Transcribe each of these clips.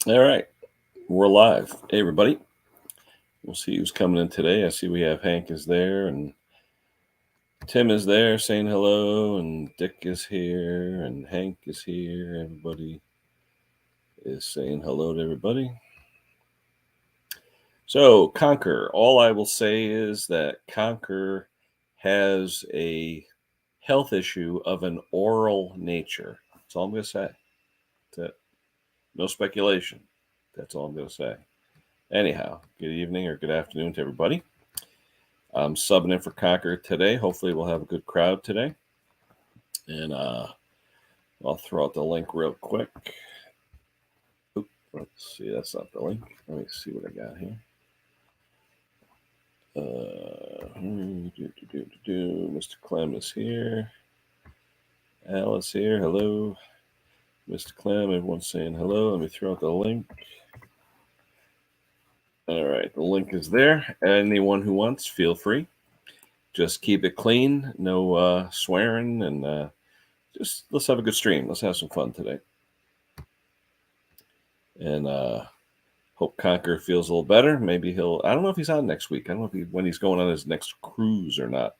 All right, we're live. Hey, everybody. We'll see who's coming in today. I see we have Hank is there, and Tim is there saying hello, and Dick is here, and Hank is here. Everybody is saying hello to everybody. So, Conker, all I will say is that Conker has a health issue of an oral nature. That's all I'm going to say. That's it. No speculation. That's all I'm going to say. Anyhow, good evening or good afternoon to everybody. I'm subbing in for Conker today. Hopefully, we'll have a good crowd today. And I'll throw out the link real quick. Oop, let's see, that's not the link. Let me see what I got here. Mr. Clem is here. Al is here. Hello. Mr. Clem, everyone's saying hello. Let me throw out the link. All right, the link is there. Anyone who wants, feel free. Just keep it clean, no swearing, and just let's have a good stream. Let's have some fun today. And hope Conker feels a little better. Maybe he'll. I don't know if he's on next week. I don't know when he's going on his next cruise or not.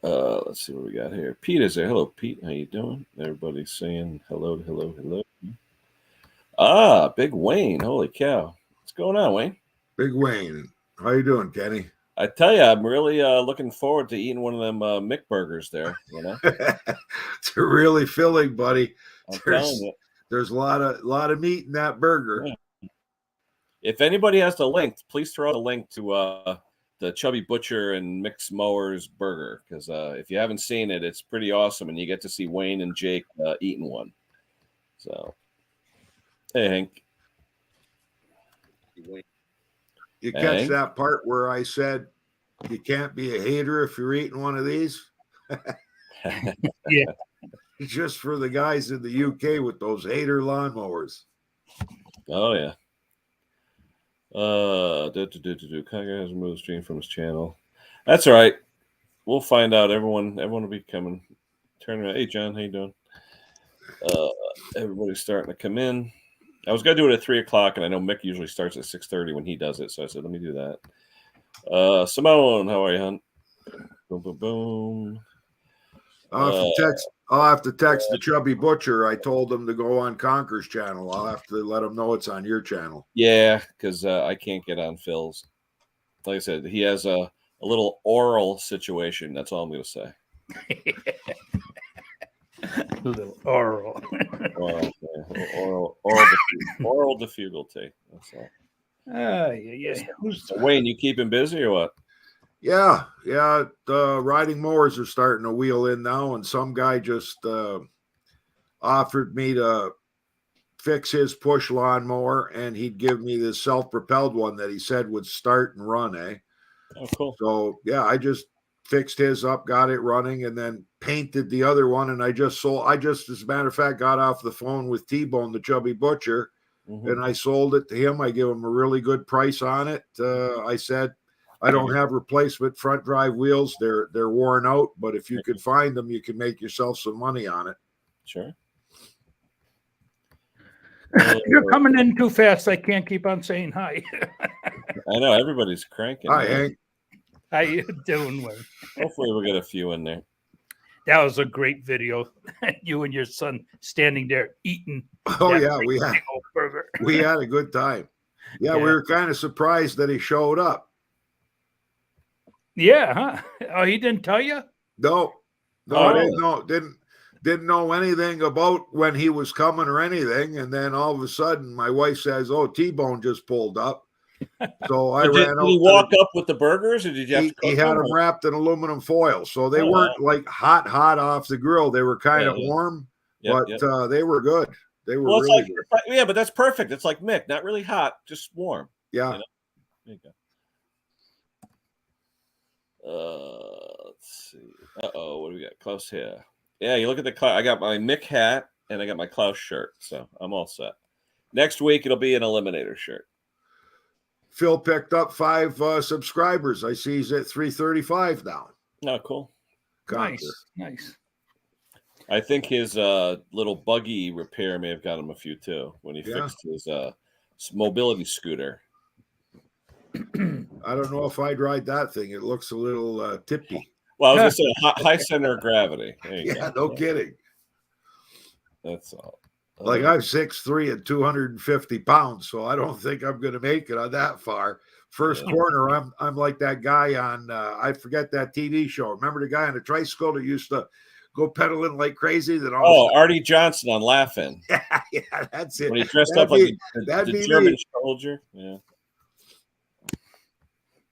Let's see what we got here. Pete is there. Hello, Pete. How you doing? Everybody's saying hello, hello, hello. Ah, Big Wayne. Holy cow. What's going on, Wayne? Big Wayne. How you doing, Kenny? I tell you, I'm really looking forward to eating one of them Mick burgers there. You know, it's really filling, buddy. telling you. There's a lot of meat in that burger. Yeah. If anybody has the link, please throw out a link to the Chubby Butcher and Mick's Mowers burger, because if you haven't seen it, it's pretty awesome, and you get to see Wayne and Jake eating one. So, hey, Hank. You catch that part where I said you can't be a hater if you're eating one of these? Yeah. Just for the guys in the UK with those hater lawnmowers. Oh, yeah. Conker has removed the stream from his channel. That's all right. We'll find out. Everyone will be coming. Turn around. Hey, John, how you doing? Everybody's starting to come in. I was gonna do it at 3:00, and I know Mick usually starts at 6:30 when he does it, so I said, let me do that. Simone, how are you, hon? Boom, boom, boom. I'll have to text the Chubby Butcher. I told him to go on Conker's channel. I'll have to let him know it's on your channel. Yeah, because I can't get on Phil's. Like I said, he has a little oral situation. That's all I'm going to say. A little oral. Oral difficulty. That's all. Yeah. So Wayne, you keep him busy or what? Yeah. The riding mowers are starting to wheel in now, and some guy just offered me to fix his push lawnmower, and he'd give me this self-propelled one that he said would start and run, eh? Oh, cool. So, yeah, I just fixed his up, got it running, and then painted the other one, and I just, as a matter of fact, got off the phone with T-Bone, the Chubby Butcher, and I sold it to him. I gave him a really good price on it. I said, I don't have replacement front drive wheels. They're worn out, but if you could find them, you can make yourself some money on it. Sure. You're coming in too fast. I can't keep on saying hi. I know everybody's cranking. Hi, Hank. How you doing, Wayne? Hopefully we'll get a few in there. That was a great video. You and your son standing there eating. Oh yeah, burger. We had a good time. Yeah, we were kind of surprised that he showed up. Yeah, huh? Oh, he didn't tell you? No, I didn't know anything about when he was coming or anything. And then all of a sudden, my wife says, "Oh, T-Bone just pulled up." So I ran out. Did he walk up with the burgers, or did you have to cook he had them wrapped in aluminum foil, so they weren't like hot off the grill. They were kind of warm, but they were good. They were really good. Yeah, but that's perfect. It's like Mick, not really hot, just warm. Yeah. You know? There you go. Let's see. What do we got? Klaus here. Yeah, you look at the. I got my Mick hat and I got my Klaus shirt, so I'm all set. Next week it'll be an Eliminator shirt. Phil picked up 5 subscribers. I see he's at 335 now. Oh, cool. Nice. I think his little buggy repair may have got him a few too when he Yeah. fixed his mobility scooter. I don't know if I'd ride that thing. It looks a little tippy. Well, I was gonna say high center of gravity. There you Yeah, go. no kidding. That's all. Like I'm 6'3" and 250 pounds, so I don't think I'm going to make it on that far. First corner, I'm like that guy on I forget that TV show. Remember the guy on a tricycle that used to go pedaling like crazy? That Artie Johnson on Laughing. Yeah, that's it. When he dressed up like the German soldier. Yeah.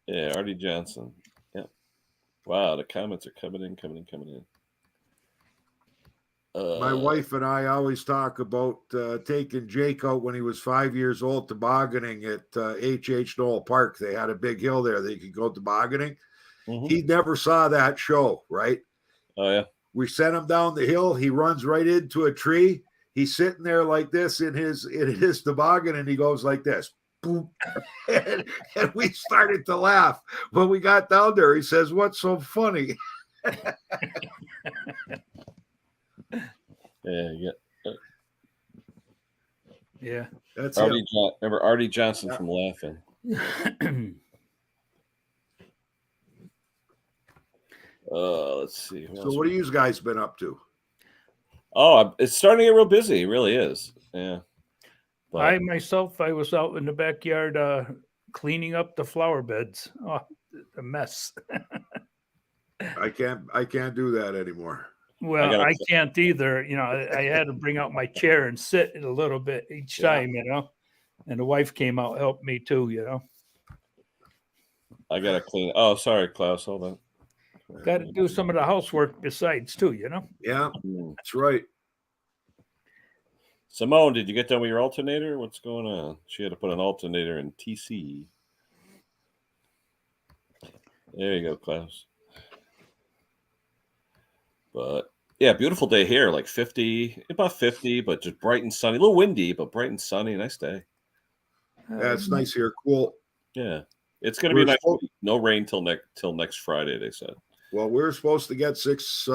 Yeah, Artie Johnson. Yeah. Wow, the comments are coming in. My wife and I always talk about taking Jake out when he was 5 years old tobogganing at H.H. Knoll Park. They had a big hill there that you could go tobogganing. Mm-hmm. He never saw that show, right? Oh, yeah. We sent him down the hill. He runs right into a tree. He's sitting there like this in his toboggan, and he goes like this. Boom. and we started to laugh. When we got down there, he says, "What's so funny?" Yeah. That's remember Artie Johnson from Laughing. Let's see. So what have you guys been up to? Oh, it's starting to get real busy. It really is. Yeah. But I was out in the backyard cleaning up the flower beds. Oh, a mess. I can't do that anymore. Well, I can't either. You know, I had to bring out my chair and sit a little bit each time, you know. And the wife came out, helped me too, you know. I gotta clean. Oh, sorry, Klaus. Hold on. Got to do some of the housework besides too, you know. Yeah, that's right. Simone, did you get done with your alternator? What's going on? She had to put an alternator in TC. There you go, Klaus. But yeah, beautiful day here, like 50, about 50, but just bright and sunny. A little windy, but bright and sunny. Nice day. Yeah, it's nice here. Cool. Yeah, it's going to be a nice week. No rain till next Friday, they said. Well, we're supposed to get 6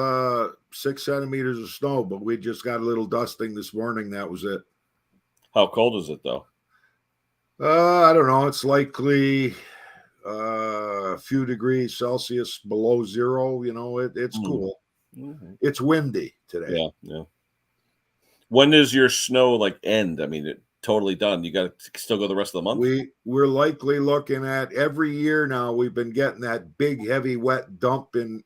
centimeters of snow, but we just got a little dusting this morning. That was it. How cold is it though? I don't know. It's likely a few degrees Celsius below zero. You know, it's cool. Mm-hmm. It's windy today. Yeah. When does your snow end? I mean, totally done. You got to still go the rest of the month? We're likely looking at every year now. We've been getting that big, heavy, wet dump in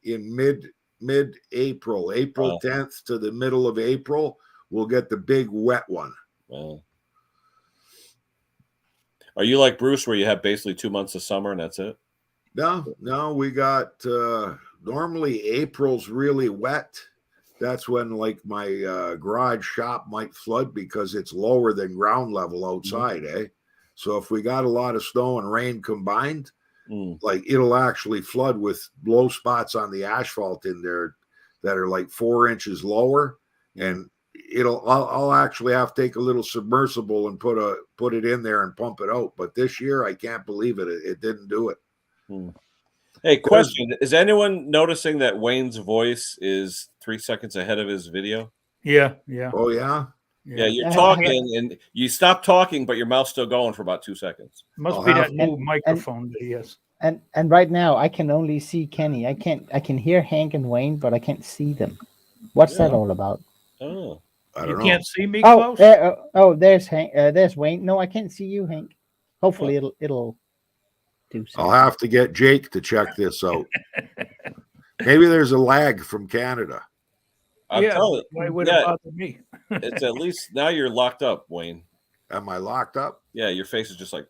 mid-April, April 10th to the middle of April. We'll get the big wet one. Wow. Are you like Bruce, where you have basically 2 months of summer and that's it? No, we got normally April's really wet. That's when my garage shop might flood because it's lower than ground level outside, So if we got a lot of snow and rain combined, it'll actually flood with low spots on the asphalt in there that are 4 inches lower, and I'll actually have to take a little submersible and put it in there and pump it out. But this year, I can't believe it didn't do it. Hey, question. Is anyone noticing that Wayne's voice is 3 seconds ahead of his video? Yeah. Oh, yeah? Yeah, you're talking and you stop talking, but your mouth's still going for about 2 seconds. Must be that new microphone that he has. And right now, I can only see Kenny. I can hear Hank and Wayne, but I can't see them. What's that all about? Oh, I don't know. Can't see me, Klaus? There's Hank. There's Wayne. No, I can't see you, Hank. Hopefully, it'll do something. I'll have to get Jake to check this out. Maybe there's a lag from Canada. I'm telling you, why would it bother me? It's at least now you're locked up, Wayne. Am I locked up? Yeah, your face is just like.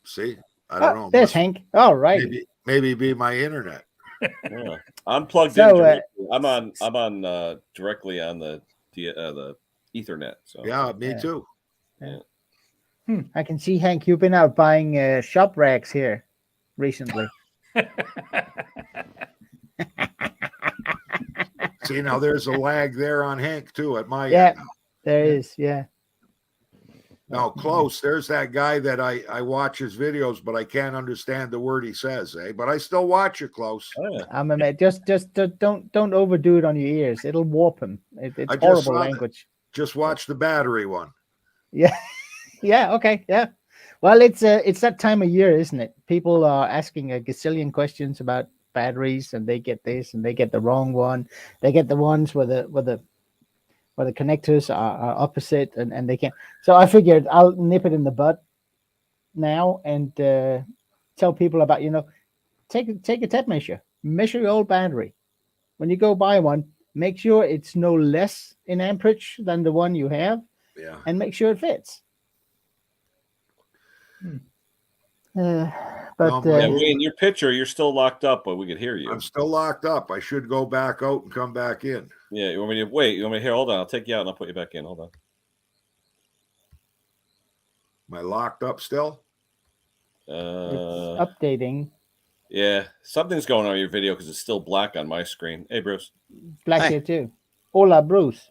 See, I don't know. There's Hank. All right. Maybe be my internet. Yeah. I'm plugged in. Directly. I'm on directly on the Ethernet. So yeah, me too. Yeah. I can see, Hank, you've been out buying shop racks here recently. See, now there's a lag there on Hank too at my end. Now. There is, yeah. Now, close. There's that guy that I watch his videos, but I can't understand the word he says, eh? But I still watch it, close. Oh, yeah. I'm a man. Just don't overdo it on your ears. It'll warp them. It's I just horrible saw that. language. Just watch the battery one. Yeah, yeah, okay, yeah. Well, it's that time of year, isn't it? People are asking a gazillion questions about batteries, and they get this, and they get the wrong one. They get the ones where the connectors are opposite, and they can't. So I figured I'll nip it in the bud now and tell people about, take a tape measure, measure your old battery. When you go buy one, make sure it's no less in amperage than the one you have, Yeah. and make sure it fits. No, Yeah, in your picture, you're still locked up, but we could hear you. I'm still locked up. I should go back out and come back in. Yeah, you want me to wait? You want me to hear? Hold on, I'll take you out and I'll put you back in. Hold on. Am I locked up still? It's updating. Yeah, something's going on in your video because it's still black on my screen. Hey, Bruce. Black Hi. here too. Hola, Bruce.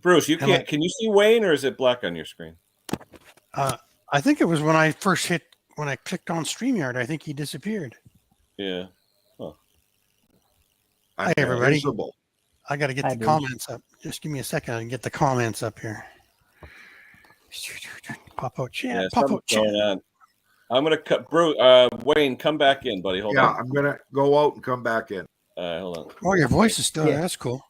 Bruce, you Am can't. I- Can you see Wayne, or is it black on your screen? I think it was when I first when I clicked on StreamYard, I think he disappeared. Yeah. I'm Hi, everybody. invisible. I got to get Hi, the Bruce. comments up. Just give me a second and get the comments up here. Pop out chat. Yeah, Pop out something's chat. going on. I'm gonna cut. Bruce, Wayne, come back in, buddy. Hold Yeah, on. I'm gonna go out and come back in. Hold on. Oh, your voice is still Yeah. there. That's cool.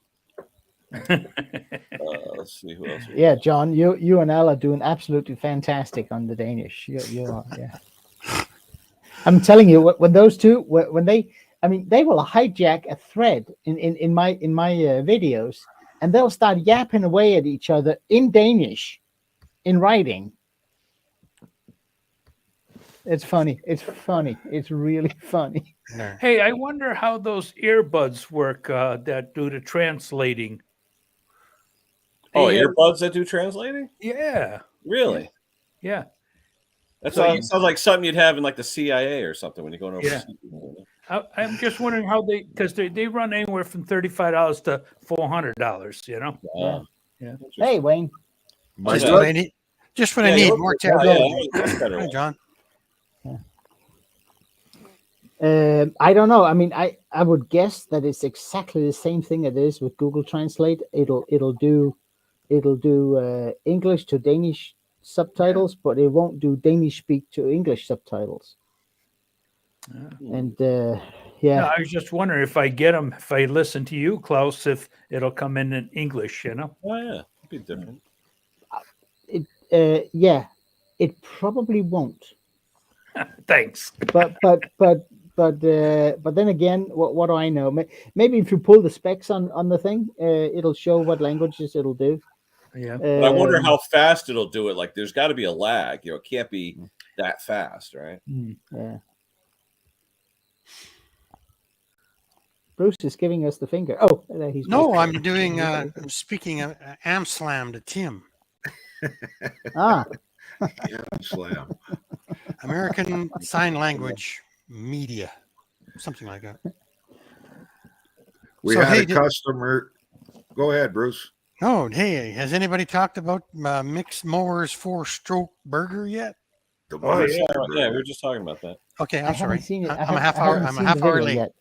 Let's see who else. Yeah, John, you and Al are doing absolutely fantastic on the Danish. You are, yeah. I'm telling you, when those two, when they will hijack a thread in my videos, and they'll start yapping away at each other in Danish, in writing. It's funny. It's funny. It's really funny. There. Hey, I wonder how those earbuds work that do the translating. Oh, They have- earbuds that do translating? Yeah, Really? yeah. That So sounds like something you'd have in like the CIA or something when you're going Yeah. overseas. I'm just wondering how because they run anywhere from $35 to $400. Yeah. Hey, Wayne. My Just Yeah. what I need. Just what I Yeah, need. you More look- chat. yeah, that's better. Hi, John. I don't know. I mean, I would guess that it's exactly the same thing it is with Google Translate. It'll do English to Danish subtitles, but it won't do Danish speak to English subtitles. And No, yeah, I was just wondering if I get them, if I listen to you, Klaus, if it'll come in English. Oh yeah, it'd be different. yeah, it probably won't. Thanks. But then again, what do I know? Maybe if you pull the specs on the thing, it'll show what languages it'll do. Yeah. But I wonder how fast it'll do it. Like, there's got to be a lag. It can't be that fast, right? Yeah. Bruce is giving us the finger. Oh, there he's. No, I'm doing. I'm speaking Amslam to Tim. Ah, Yeah, slam. American Sign Language Media, something like that. We So, had hey, a customer. Go ahead, Bruce. Oh, hey, has anybody talked about Mixed Mowers 4-stroke burger yet? The Oh, monster yeah. Yeah, we burger. were just talking about that. Okay, I I'm sorry. haven't seen it. I'm a half hour. I'm a half hour late. Yet.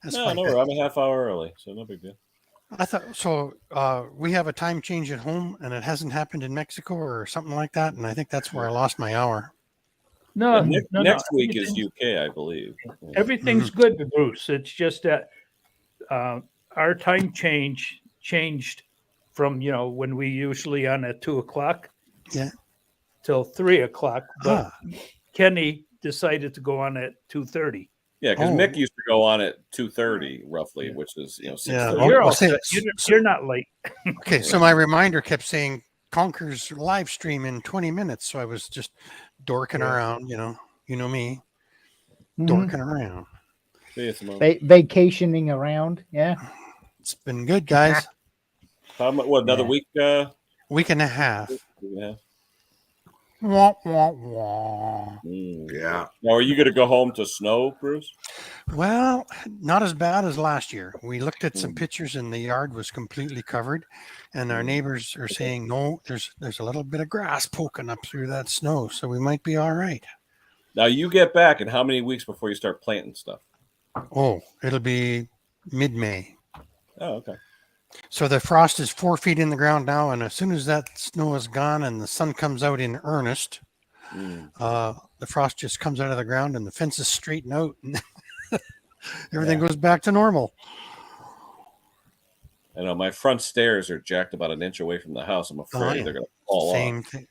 That's No, fine. no, I'm a half hour early, so no big deal. I thought so. We have a time change at home, and it hasn't happened in Mexico or something like that. And I think that's where I lost my hour. No, Yeah, no, next no. week is Everything's- UK, I believe. Yeah. Everything's good, Bruce. It's just that our time changed from when we usually on at 2:00. Yeah. Till 3:00, but Ah, Kenny decided to go on at 2:30. Yeah, because Oh. Mick used to go on at 2:30 roughly, which is 6:30. Yeah, So well, you're I'll all say set. that- You're not late. okay. So my reminder kept saying Conker's live stream in 20 minutes. So I was just dorking around. You know me, Mhm. dorking around. See you, Simone. Vacationing around. Yeah. It's been good, guys. How much? What, another Yeah. week? Week and a half. Yeah. Wah, wah, wah. Yeah. Now, are you going to go home to snow, Bruce? Well, not as bad as last year. We looked at some Mm. pictures and the yard was completely covered. And our Mm. neighbors are saying, no, there's a little bit of grass poking up through that snow. So we might be all right. Now, you get back in how many weeks before you start planting stuff? Oh, it'll be mid-May. Oh, okay. So the frost is 4 feet in the ground now. And as soon as that snow is gone and the sun comes out in earnest, Mm. the frost just comes out of the ground and the fences straighten out and everything Yeah. goes back to normal. I know my front stairs are jacked about an inch away from the house. I'm afraid yeah. they're going to fall off.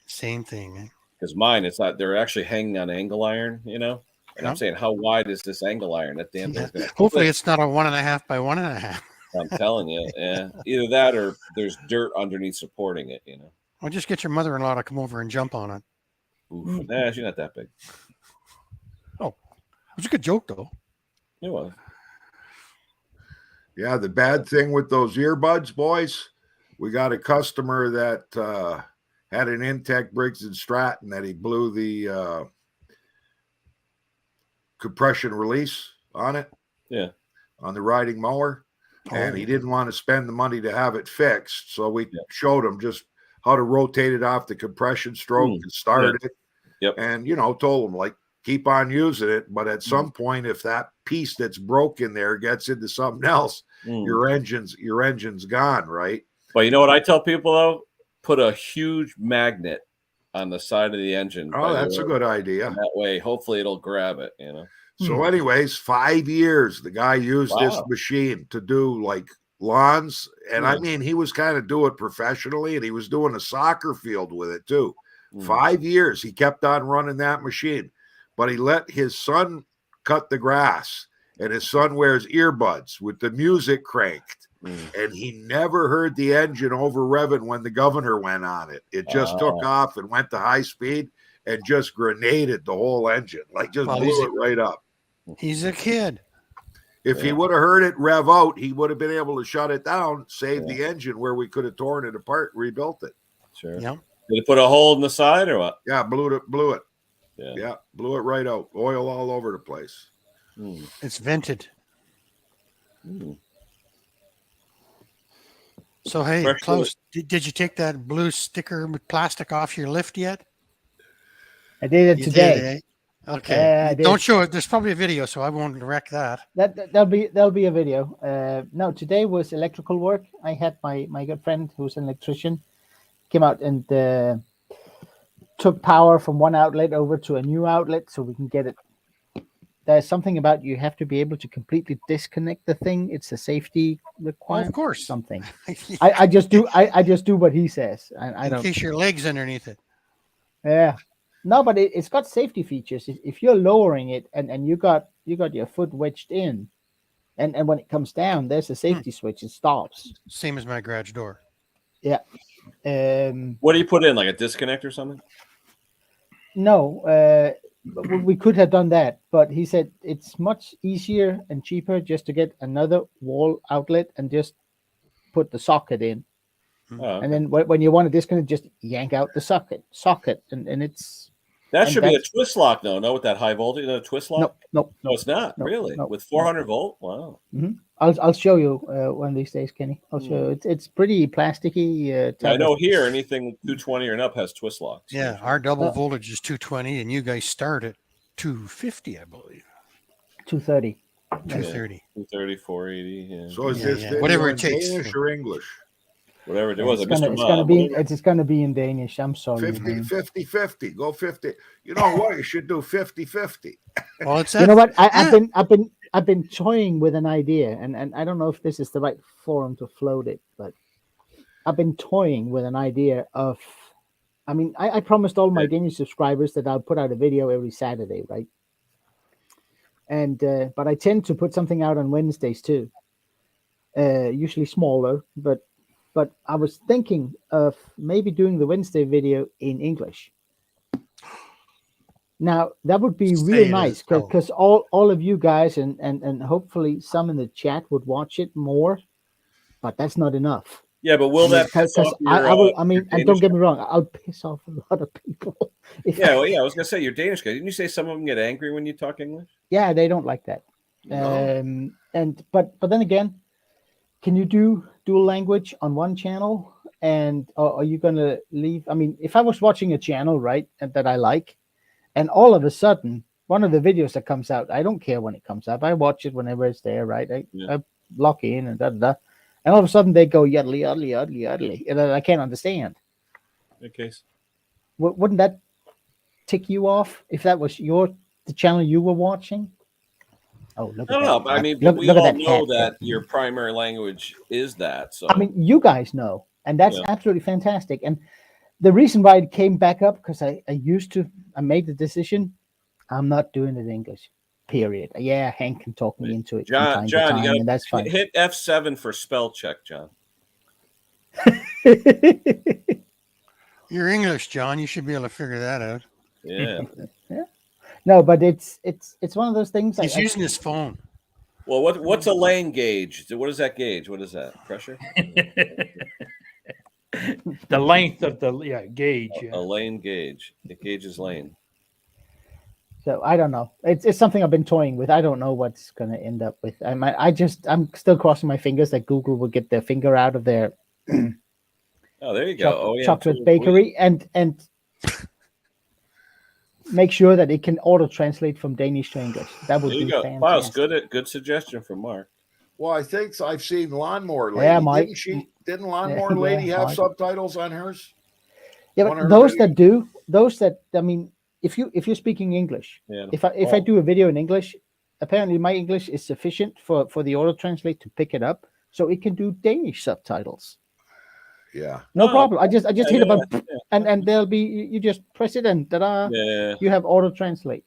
Same thing. Eh? Because mine, it's not. They're actually hanging on angle iron, And Yeah. I'm saying, how wide is this angle iron? That damn thing's going to. Hopefully it's not a 1.5 by 1.5. I'm telling you, yeah. Either that or there's dirt underneath supporting it. Well, just get your mother-in-law to come over and jump on it. Oof. Nah, she's not that big. It was a good joke, though. It was. Yeah, the bad thing with those earbuds, boys, we got a customer that had an Intech Briggs and Stratton that he blew the compression release on it. Yeah. On the riding mower. And he didn't want to spend the money to have it fixed. So we showed him just how to rotate it off the compression stroke and start it. Yep. And, told him, like, keep on using it. But at some point, if that piece that's broken there gets into something else, your engine's gone, right? But you know what I tell people, though? Put a huge magnet on the side of the engine. Oh, that's a good idea. That way, hopefully it'll grab it, So anyways, 5 years, the guy used this machine to do like lawns. And I mean, he was kind of doing it professionally, and he was doing a soccer field with it too. 5 years, he kept on running that machine, but he let his son cut the grass, and his son wears earbuds with the music cranked. And he never heard the engine over revving when the governor went on it. It just took off and went to high speed and just grenaded the whole engine, like just blew it right up. He's a kid. If he would have heard it rev out, he would have been able to shut it down, save the engine where we could have torn it apart, rebuilt it. Sure. Yeah. Did it put a hole in the side or what? Yeah, blew it. Yeah, blew it right out. Oil all over the place. It's vented. So, hey, Klaus, did you take that blue sticker with plastic off your lift yet? I did it today. Did, eh? Okay. Don't show it. There's probably a video, so I won't wreck that. There'll be a video. No, today was electrical work. I had my good friend who's an electrician came out and took power from one outlet over to a new outlet so we can get it. There's something about you have to be able to completely disconnect the thing. It's a safety requirement. Of course. Something. I just do what he says. I don't. In case your leg's underneath it. Yeah. No, but it's got safety features. If you're lowering it and you got your foot wedged in, and when it comes down, there's a safety switch. It stops. Same as my garage door. Yeah. What do you put in, like a disconnect or something? No. We could have done that, but he said it's much easier and cheaper just to get another wall outlet and just put the socket in. And then when you want to disconnect, just yank out the socket, and it's that should be a twist lock, though. No, with that high voltage, a twist lock. No, it's not really with 400 volt. Wow. Mm-hmm. I'll show you one of these days, Kenny. I'll show you. It's pretty plasticky. I know here anything 220 or up has twist locks. Yeah, our double voltage is 220, and you guys start at 250, I believe. 230. 230. 230, 480. Yeah. So is this whatever it takes. English or English? Whatever it was, it's gonna be in Danish. I'm sorry. 50. Go 50. You know what? You should do 50-50. Well, it's you know what? I've been toying with an idea, and I don't know if this is the right forum to float it, but I've been toying with an idea of. I mean, I promised all my Danish subscribers that I'll put out a video every Saturday, right? And but I tend to put something out on Wednesdays too. Usually smaller, but I was thinking of maybe doing the Wednesday video in English. Now that would be real nice because all of you guys and hopefully some in the chat would watch it more, but that's not enough. Yeah, but will that piss off your, I mean, and don't get me wrong, I'll piss off a lot of people. Yeah, well, yeah. I was gonna say you're Danish guy. Didn't you say some of them get angry when you talk English? Yeah, they don't like that. No. But then again, can you do dual language on one channel? And are you gonna leave? I mean, if I was watching a channel, right, that I like, and all of a sudden one of the videos that comes out, I don't care when it comes up. I watch it whenever it's there, right? I lock in and da. And all of a sudden they go yuddly, yuddly, yuddly, yuddly, and I can't understand. Okay. Wouldn't that tick you off if that was the channel you were watching? Oh, look at that! No, but I mean, Look we at all that know hat. that your primary language is that. So I mean, you guys know, and that's Yeah. absolutely fantastic. And the reason why it came back up, because I made the decision, I'm not doing it in English. Period. Yeah, Hank can talk me into it from time to time, you and that's gotta fine. hit F7 for spell check, John. You're English, John. You should be able to figure that out. Yeah. No, but it's one of those things. He's using his phone. Well, what's a lane gauge? What is that gauge? What is that? Pressure? The length of the gauge. A lane gauge. It gauges lane. So I don't know. It's something I've been toying with. I don't know what's going to end up with. I'm still crossing my fingers that Google will get their finger out of their Oh, there you go. chocolate bakery and make sure that it can auto translate from Danish to English. That would There you be go. fantastic. Wow, it's good suggestion from Mark. Well, I think I've seen Lawnmower Lady. Yeah, Mike. Didn't Lawnmower Lady have Mike. subtitles on hers? Yeah, One of but her those that I mean, if you're speaking English, Yeah. if I do a video in English, apparently my English is sufficient for the auto translate to pick it up, so it can do Danish subtitles. Yeah. No problem. I just hit a button, yeah. and there'll be you just press it and ta-da, Yeah. you have auto translate.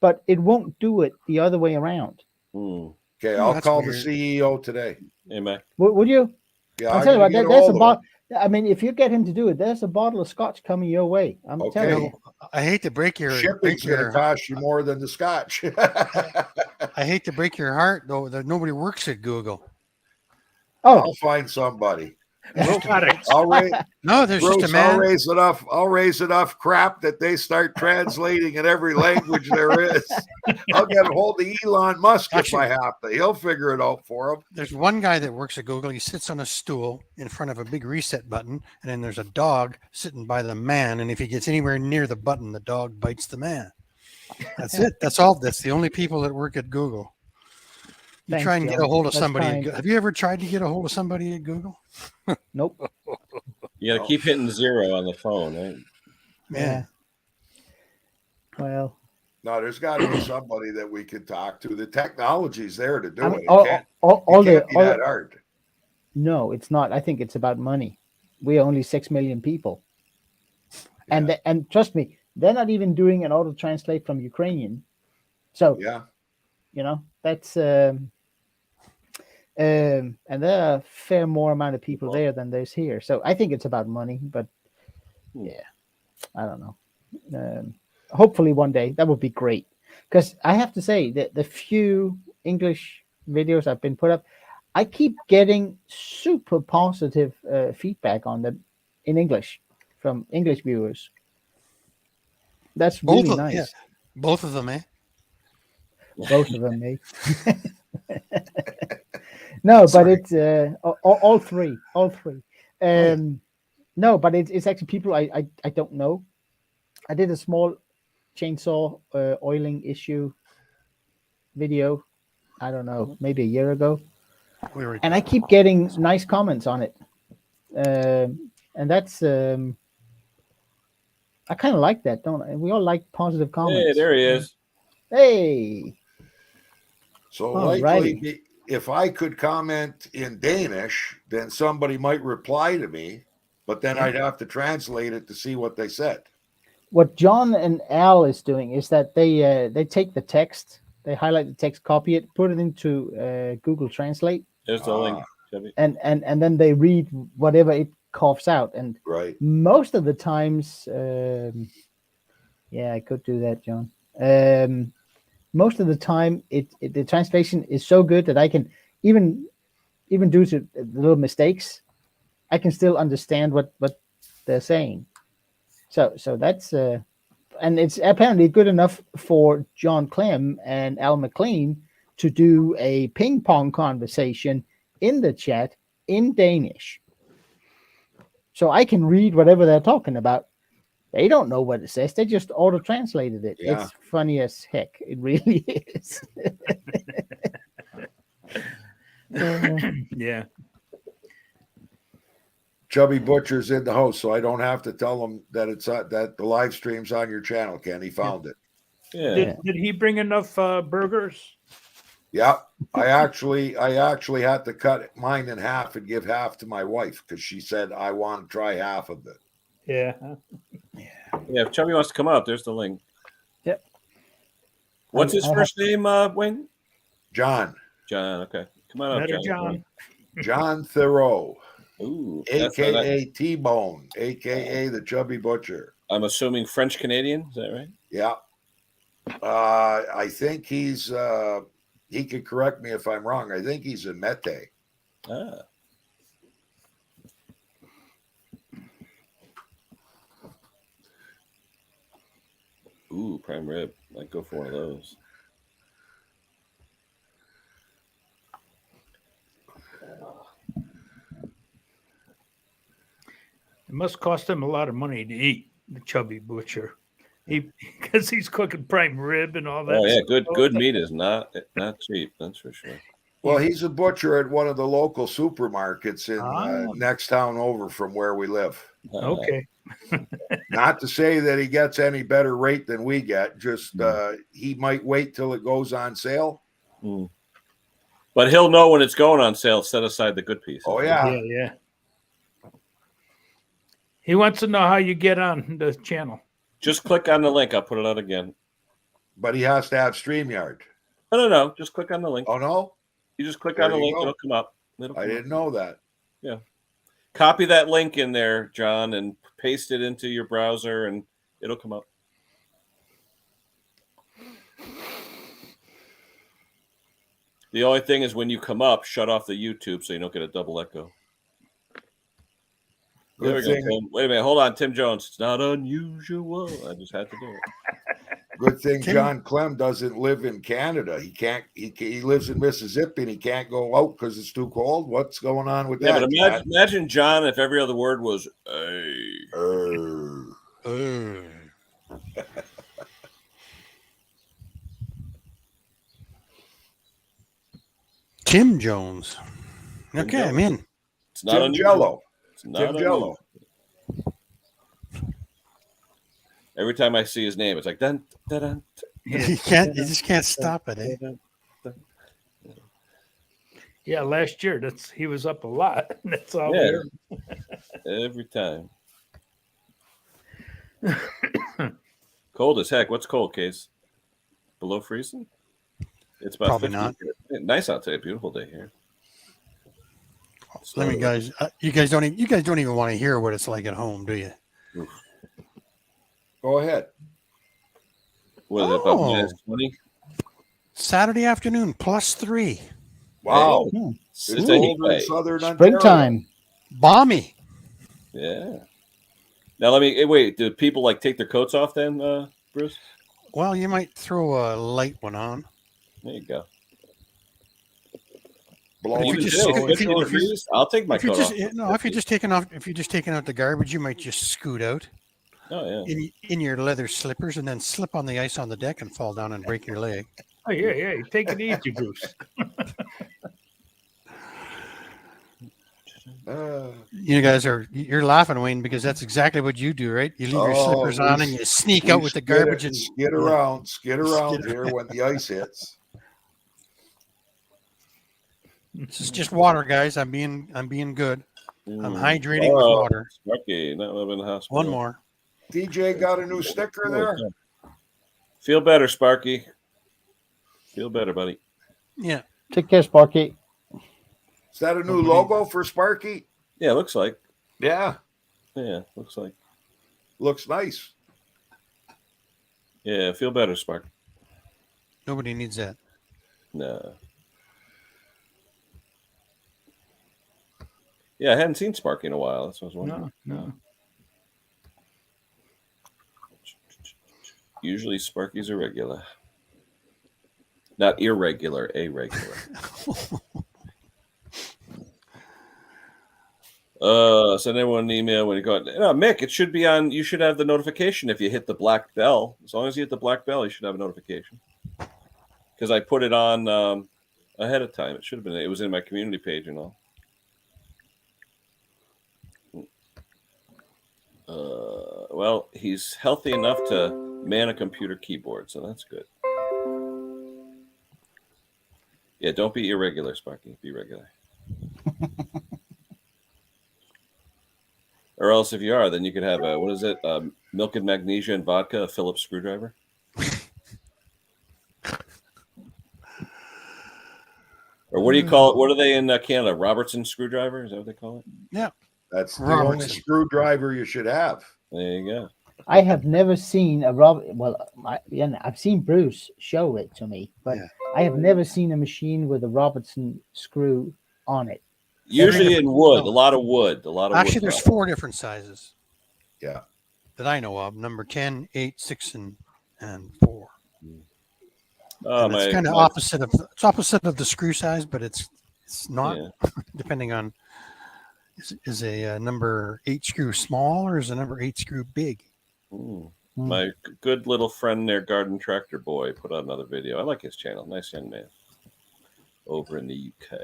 But it won't do it the other way around. Okay, Oh, I'll that's call weird. the CEO today. Hey, man. Would you? Yeah, I'll I'm tell you gonna what. get There's a hold of bottle. I mean, if you get him to do it, there's a bottle of scotch coming your way. I'm Okay. telling you. I hate to break your Shipping's going to cost you more than the scotch. I hate to break your heart though that nobody works at Google. Oh, I'll find somebody. Robotics. I'll raise, No, there's Bruce, just a man. I'll raise enough crap that they start translating in every language there is. I'll get a hold of Elon Musk if I have to. He'll figure it out for him. There's one guy that works at Google. He sits on a stool in front of a big reset button, and then there's a dog sitting by the man. And if he gets anywhere near the button, the dog bites the man. That's it. That's all. That's the only people that work at Google. You Thanks, try and get John. a hold of That's somebody. kind. Have you ever tried to get a hold of somebody at Google? Nope. You got to keep hitting 0 on the phone, right? Man, Well, No, there's got to be somebody that we can talk to. The technology's there to do I it. mean, It all can't be the that hard. no, it's not. I think it's about money. We're only 6 million people, and trust me, they're not even doing an auto translate from Ukrainian. So Yeah. that's and there are a fair more amount of people there than there's here. So I think it's about money, but yeah, I don't know. Hopefully one day that would be great, because I have to say that the few English videos I've been put up, I keep getting super positive feedback on them in English from English viewers. That's really nice. Yeah. Both of them, eh? Both of them, eh? No, but it's all three. No, but it's actually people I don't know. I did a small chainsaw oiling issue video. I don't know, maybe a year ago, and I keep getting nice comments on it, and that's I kind of like that, don't I? We all like positive comments. Hey, there he is. Hey. So Alrighty. likely, if I could comment in Danish, then somebody might reply to me, but then I'd have to translate it to see what they said. What John and Al is doing is that they take the text, they highlight the text, copy it, put it into Google Translate, There's the link. Chevy. and then they read whatever it coughs out. And Right. most of the times, I could do that, John. Most of the time, the translation is so good that I can even due to the little mistakes, I can still understand what they're saying. So that's and it's apparently good enough for John Clem and Al McLean to do a ping pong conversation in the chat in Danish. So I can read whatever they're talking about. They don't know what it says. They just auto translated it. Yeah. It's funny as heck. It really is. Yeah. Chubby Butcher's in the house, so I don't have to tell him that it's that the live stream's on your channel, Ken. He found it. Yeah. Did he bring enough burgers? Yeah. I actually had to cut mine in half and give half to my wife because she said I want to try half of it. Yeah. Yeah, if Chubby wants to come up, there's the link. Yep. What's his first name, Wayne? John. John, okay. Come on up, Better John. John Thoreau, Ooh. a.k.a. T-Bone, a.k.a. the Chubby Butcher. I'm assuming French Canadian. Is that right? Yeah. I think he's he could correct me if I'm wrong. I think he's a Mete. Ah. Ooh, prime rib. Might go for one of those. It must cost him a lot of money to eat, the Chubby Butcher. Because he's cooking prime rib and all that. Oh yeah, stuff. good meat is not cheap. That's for sure. Well, he's a butcher at one of the local supermarkets in next town over from where we live. Okay. Not to say that he gets any better rate than we get. Just he might wait till it goes on sale. Mm. But he'll know when it's going on sale. Set aside the good pieces. Oh yeah. Yeah. He wants to know how you get on the channel. Just click on the link. I'll put it out again. But he has to have StreamYard. No. Just click on the link. Oh no. You just click There on the you link. go. It'll come up. I didn't know that. Yeah. Copy that link in there, John, and paste it into your browser, and it'll come up. The only thing is when you come up, shut off the YouTube so you don't get a double echo. There we go, Tim. Wait a minute. Hold on, Tim Jones. It's not unusual. I just had to do it. Good thing John Clem doesn't live in Canada. He can't. He lives in Mississippi and he can't go out because it's too cold. What's going on with that? But imagine John if every other word was Tim Jones. Okay, Jones. I'm in. It's not Tim Jello. It's not Tim Jello. Every time I see his name, it's like dun dun dun. You just can't stop it. Eh? Yeah, last year he was up a lot. That's all. Yeah. Every time. Cold as heck. What's cold, Case? Below freezing? It's about Probably 50. not. Nice out today. Beautiful day here. Let me, guys. You guys don't even want to hear what it's like at home, do you? Oof. Go ahead. What is it, about minus 20? Saturday afternoon, +3. Wow. Hey, It's it's over in a southern Ontario. Springtime. Balmy. Yeah. Now let me wait. Do people like take their coats off then, Bruce? Well, you might throw a light one on. There you go. Blowing If you snow. just- I'll take my If you're coat off. just if you're just taking out the garbage, you might just scoot out Oh yeah. in your leather slippers and then slip on the ice on the deck and fall down and break your leg. Oh, yeah. Take it easy, Bruce. You guys you're laughing, Wayne, because that's exactly what you do, right? You leave your slippers on and you sneak out with the garbage and skid around here when the ice hits. This is just water, guys. I'm being good. I'm hydrating with water. Sparky, not living in the hospital. One more. DJ got a new sticker there. Feel better, Sparky. Feel better, buddy. Yeah. Take care, Sparky. Is that a new logo for Sparky? Yeah, looks like. Yeah. Yeah, looks like. Looks nice. Yeah, feel better, Sparky. Nobody needs that. No. Yeah, I hadn't seen Sparky in a while. That's what I was wondering. No. Usually Sparky's irregular. Not irregular, irregular. Send everyone an email when you go. No, Mick, it should be on. You should have the notification if you hit the black bell. As long as you hit the black bell, you should have a notification. Because I put it on ahead of time. It should have been. It was in my community page and all. Well, he's healthy enough to man a computer keyboard, so that's good. Yeah, don't be irregular, Sparky. Be regular. Or else, if you are, then you could have a, what is it? Milk and magnesia and vodka, a Phillips screwdriver. Or what do you call it? What are they in Canada? Robertson screwdriver? Is that what they call it? Yeah. That's the only screwdriver you should have. There you go. I have never seen a I've seen Bruce show it to me, but I have never seen a machine with a Robertson screw on it. Usually in wood, a lot of wood. Actually, there's 4 different sizes. Yeah. That I know of. Number 10, 8, 6, and 4. And it's kind of opposite of the screw size, but it's not depending on is a number 8 screw small or is a number 8 screw big? My good little friend there, Garden Tractor Boy, put out another video. I like his channel. Nice young man over in the UK.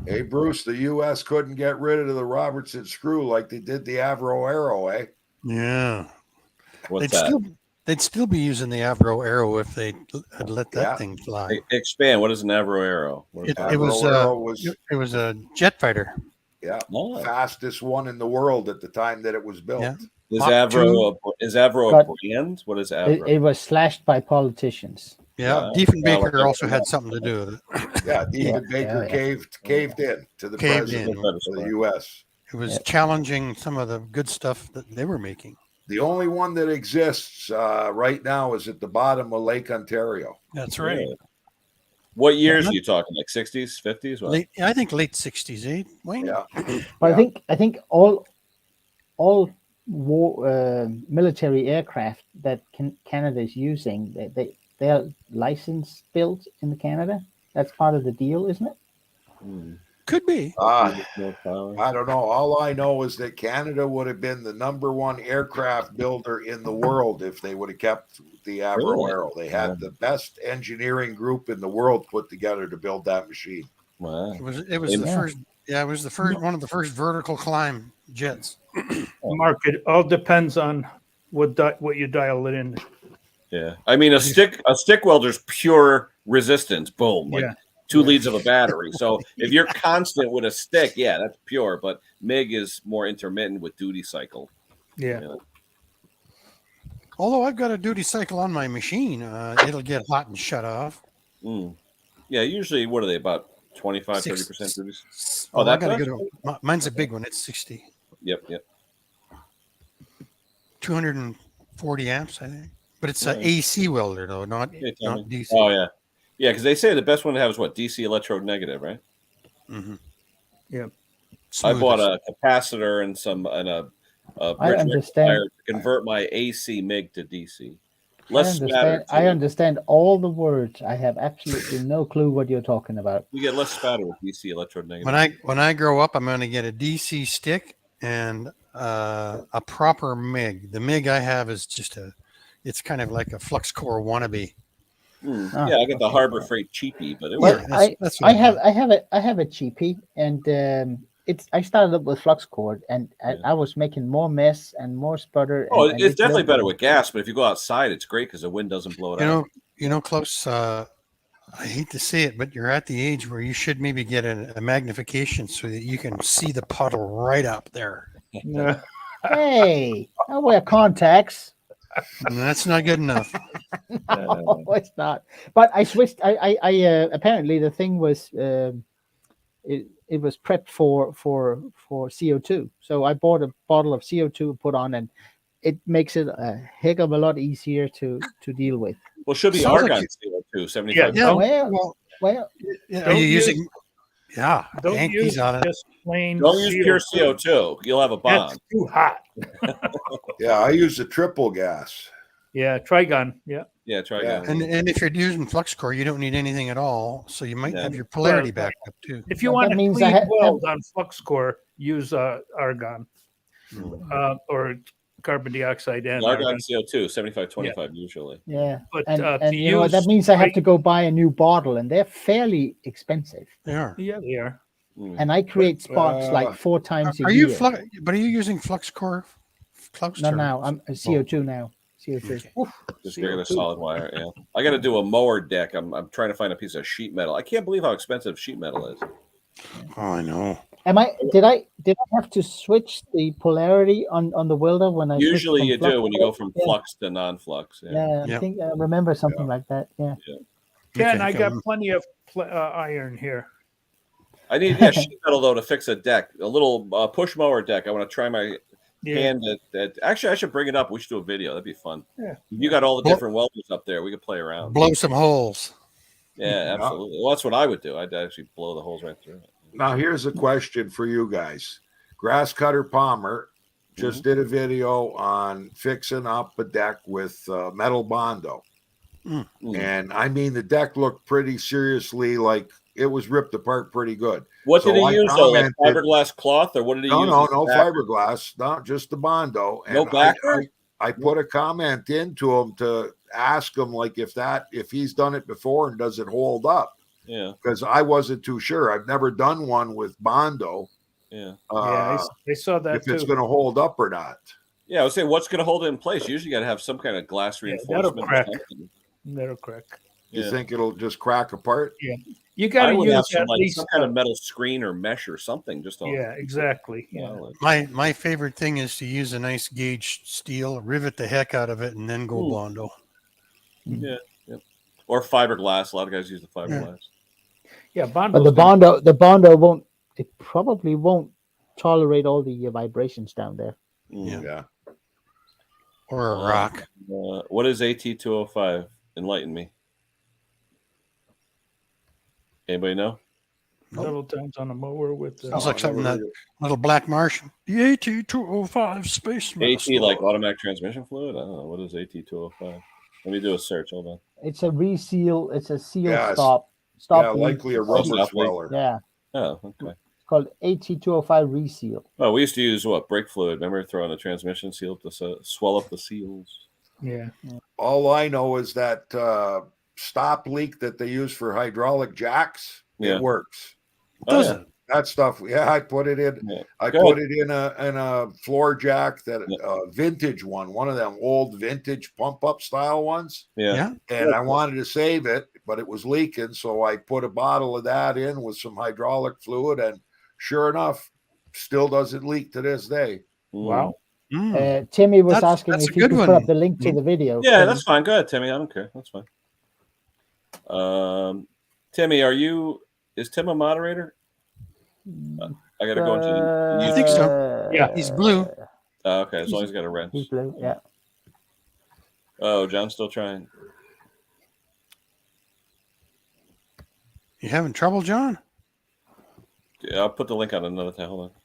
Hey, Bruce, the U.S. couldn't get rid of the Robertson screw like they did the Avro Arrow, eh? Yeah. What's that? They'd still be using the Avro Arrow if they had let that thing fly. Expand. What is an Avro Arrow? It was a jet fighter. Yeah, fastest one in the world at the time that it was built. Yeah. Is Avro a brand? What is Avro? It was slashed by politicians. Yeah, Diefenbaker also had something to do with it. Yeah, Diefenbaker caved in to the president of the U.S. It was challenging some of the good stuff that they were making. The only one that exists right now is at the bottom of Lake Ontario. That's right. What years are you talking? Like 60s, 50s? I think late 60s, eh, Wayne? Yeah. But I think all war military aircraft that Canada is using, they are license built in Canada. That's part of the deal, isn't it? Could be. I don't know. All I know is that Canada would have been the #1 aircraft builder in the world if they would have kept the Avro Arrow. They had the best engineering group in the world put together to build that machine. Wow. It was the first. Yeah, it was the first one of the first vertical climb jets. Mark, it all depends on what you dial it in. Yeah, I mean a stick welder's pure resistance. Boom, like 2 leads of a battery. So if you're constant with a stick, that's pure. But MIG is more intermittent with duty cycle. Yeah. Although I've got a duty cycle on my machine, it'll get hot and shut off. Yeah, usually what are they, about 25-30% duties? Oh, I got a good one. Mine's a big one. It's 60. Yep. 240 amps, I think. But it's an AC welder though, not DC. Oh yeah. Yeah, because they say the best one to have is what? DC electrode negative, right? Mm-hmm. Yeah. I bought a capacitor and a bridge rectifier to convert my AC MIG to DC. I understand all the words. I have absolutely no clue what you're talking about. You get less spatter with DC electrode negative. When I grow up, I'm going to get a DC stick and a proper MIG. The MIG I have is it's kind of like a flux core wannabe. I got the Harbor Freight cheapie, but it works. That's I have a cheapie, and I started up with flux cord, and I was making more mess and more sputter. It's definitely better with gas, but if you go outside, it's great because the wind doesn't blow it out. Close. I hate to say it, but you're at the age where you should maybe get a magnification so that you can see the puddle right up there. Hey, I wear contacts. And that's not good enough. No, it's not. But I switched. I apparently the thing was it was prepped for CO2. So I bought a bottle of CO2 to put on, and it makes it a heck of a lot easier to deal with. Well, should be argon CO2 75. Yeah. Well. Are you using? Yeah. Don't use just plain. Don't use pure CO2. You'll have a bomb. That's too hot. Yeah, I use a triple gas. Yeah, Trigon. Yeah. Yeah, try Yeah. again. And if you're using flux core, you don't need anything at all. So you might Yeah. have your polarity Right. back up too. If you Well, want that a means I clean ha- weld on flux core, use argon Mm. or carbon dioxide and Argon argon. CO2 75-25 usually. Yeah. But And to you know what? That use means I have straight- to go buy a new bottle, and they're fairly expensive. They are. Yeah, they are. Mm. And I create spots like 4 times a Are year. you but are you using flux core? Flux No, core? now I'm CO2 now. CO2. Okay. Just regular CO2. solid wire. Yeah, I got to do a mower deck. I'm trying to find a piece of sheet metal. I can't believe how expensive sheet metal is. Oh, I know. Did I have to switch the polarity on the welder when I switched Usually from you flux do when you core? go from Yeah. flux to non-flux. Yeah. Yeah, I Yep. think I remember something like that. Yeah. Ken, Okay, I got um, plenty of iron here. I need sheet metal though to fix a deck, a little push mower deck. I want to try my Yeah. hand at. Actually, I should bring it up. We should do a video. That'd be fun. Yeah. You got all the Well- different welders up there. We could play around. blow some holes. Yeah, absolutely. Well, that's what I would do. I'd actually blow the holes right through it. Now, here's a question for you guys. Grass Cutter Palmer just did a video on fixing up a deck with metal Bondo. Mm. And I mean, the deck looked pretty seriously like it was ripped apart pretty good. What did So he I use though? Like commented- fiberglass cloth, or what did he No, use? no, as no a backer? fiberglass, not just the Bondo. No And backer? I put a comment into him to ask him like if he's done it before and does it hold up? Yeah, Because I wasn't too sure. I've never done one with Bondo. yeah, I saw that if too. it's going to hold up or not. yeah. I would say what's going to hold it in place. Usually, you got to have some kind of glass Yeah, that'll reinforcement. crack. Or something. That'll crack. You Yeah. think it'll just crack apart? You got I to would have use some, at like, least. some kind of metal screen or mesh or something. Just on. Yeah, exactly. Yeah. My favorite thing is to use a nice gauge steel, rivet the heck out of it, and then go Bondo. Yeah, yeah. Or fiberglass. A lot of guys use the fiberglass. Yeah, But Bondo's the Bondo won't. It probably won't tolerate all the vibrations down there. Mm. Yeah. Or a rock. What is AT205? Enlighten me. Anybody know? several times on a mower with. Sounds like something that little black Martian. The AT-205 Space Master. AT like automatic transmission fluid? I don't know. What is AT205? Let me do a search. Hold on. It's a reseal. It's a seal Yes. stop. Yeah, leak. likely a rubber Stop leak. sweller. Yeah, Oh, okay. it's called AT205 reseal. Oh, we used to use what? Brake fluid. Remember throwing a transmission seal to swell up the seals? Yeah. All I know is that stop leak that they use for hydraulic jacks, Yeah. it works. Oh, yeah. That stuff, yeah, I put it in. Yeah. I Good. put it in a floor jack that vintage one of them old vintage pump up style ones. Yeah. Yeah. And I wanted to save it, but it was leaking, so I put a bottle of that in with some hydraulic fluid, and sure enough, still doesn't leak to this day. Mm. Wow. Timmy was That's- asking that's if a you good could put one. up the link to the video. Yeah, Timmy. that's fine. Go ahead, Timmy. I don't care. That's fine. Timmy, is Tim a moderator? I gotta go into. I think so. Yeah. He's blue. Okay, as long as he's got a wrench. He's blue. Yeah. Oh, John's still trying. You having trouble, John? Yeah, I'll put the link on another time. Hold on.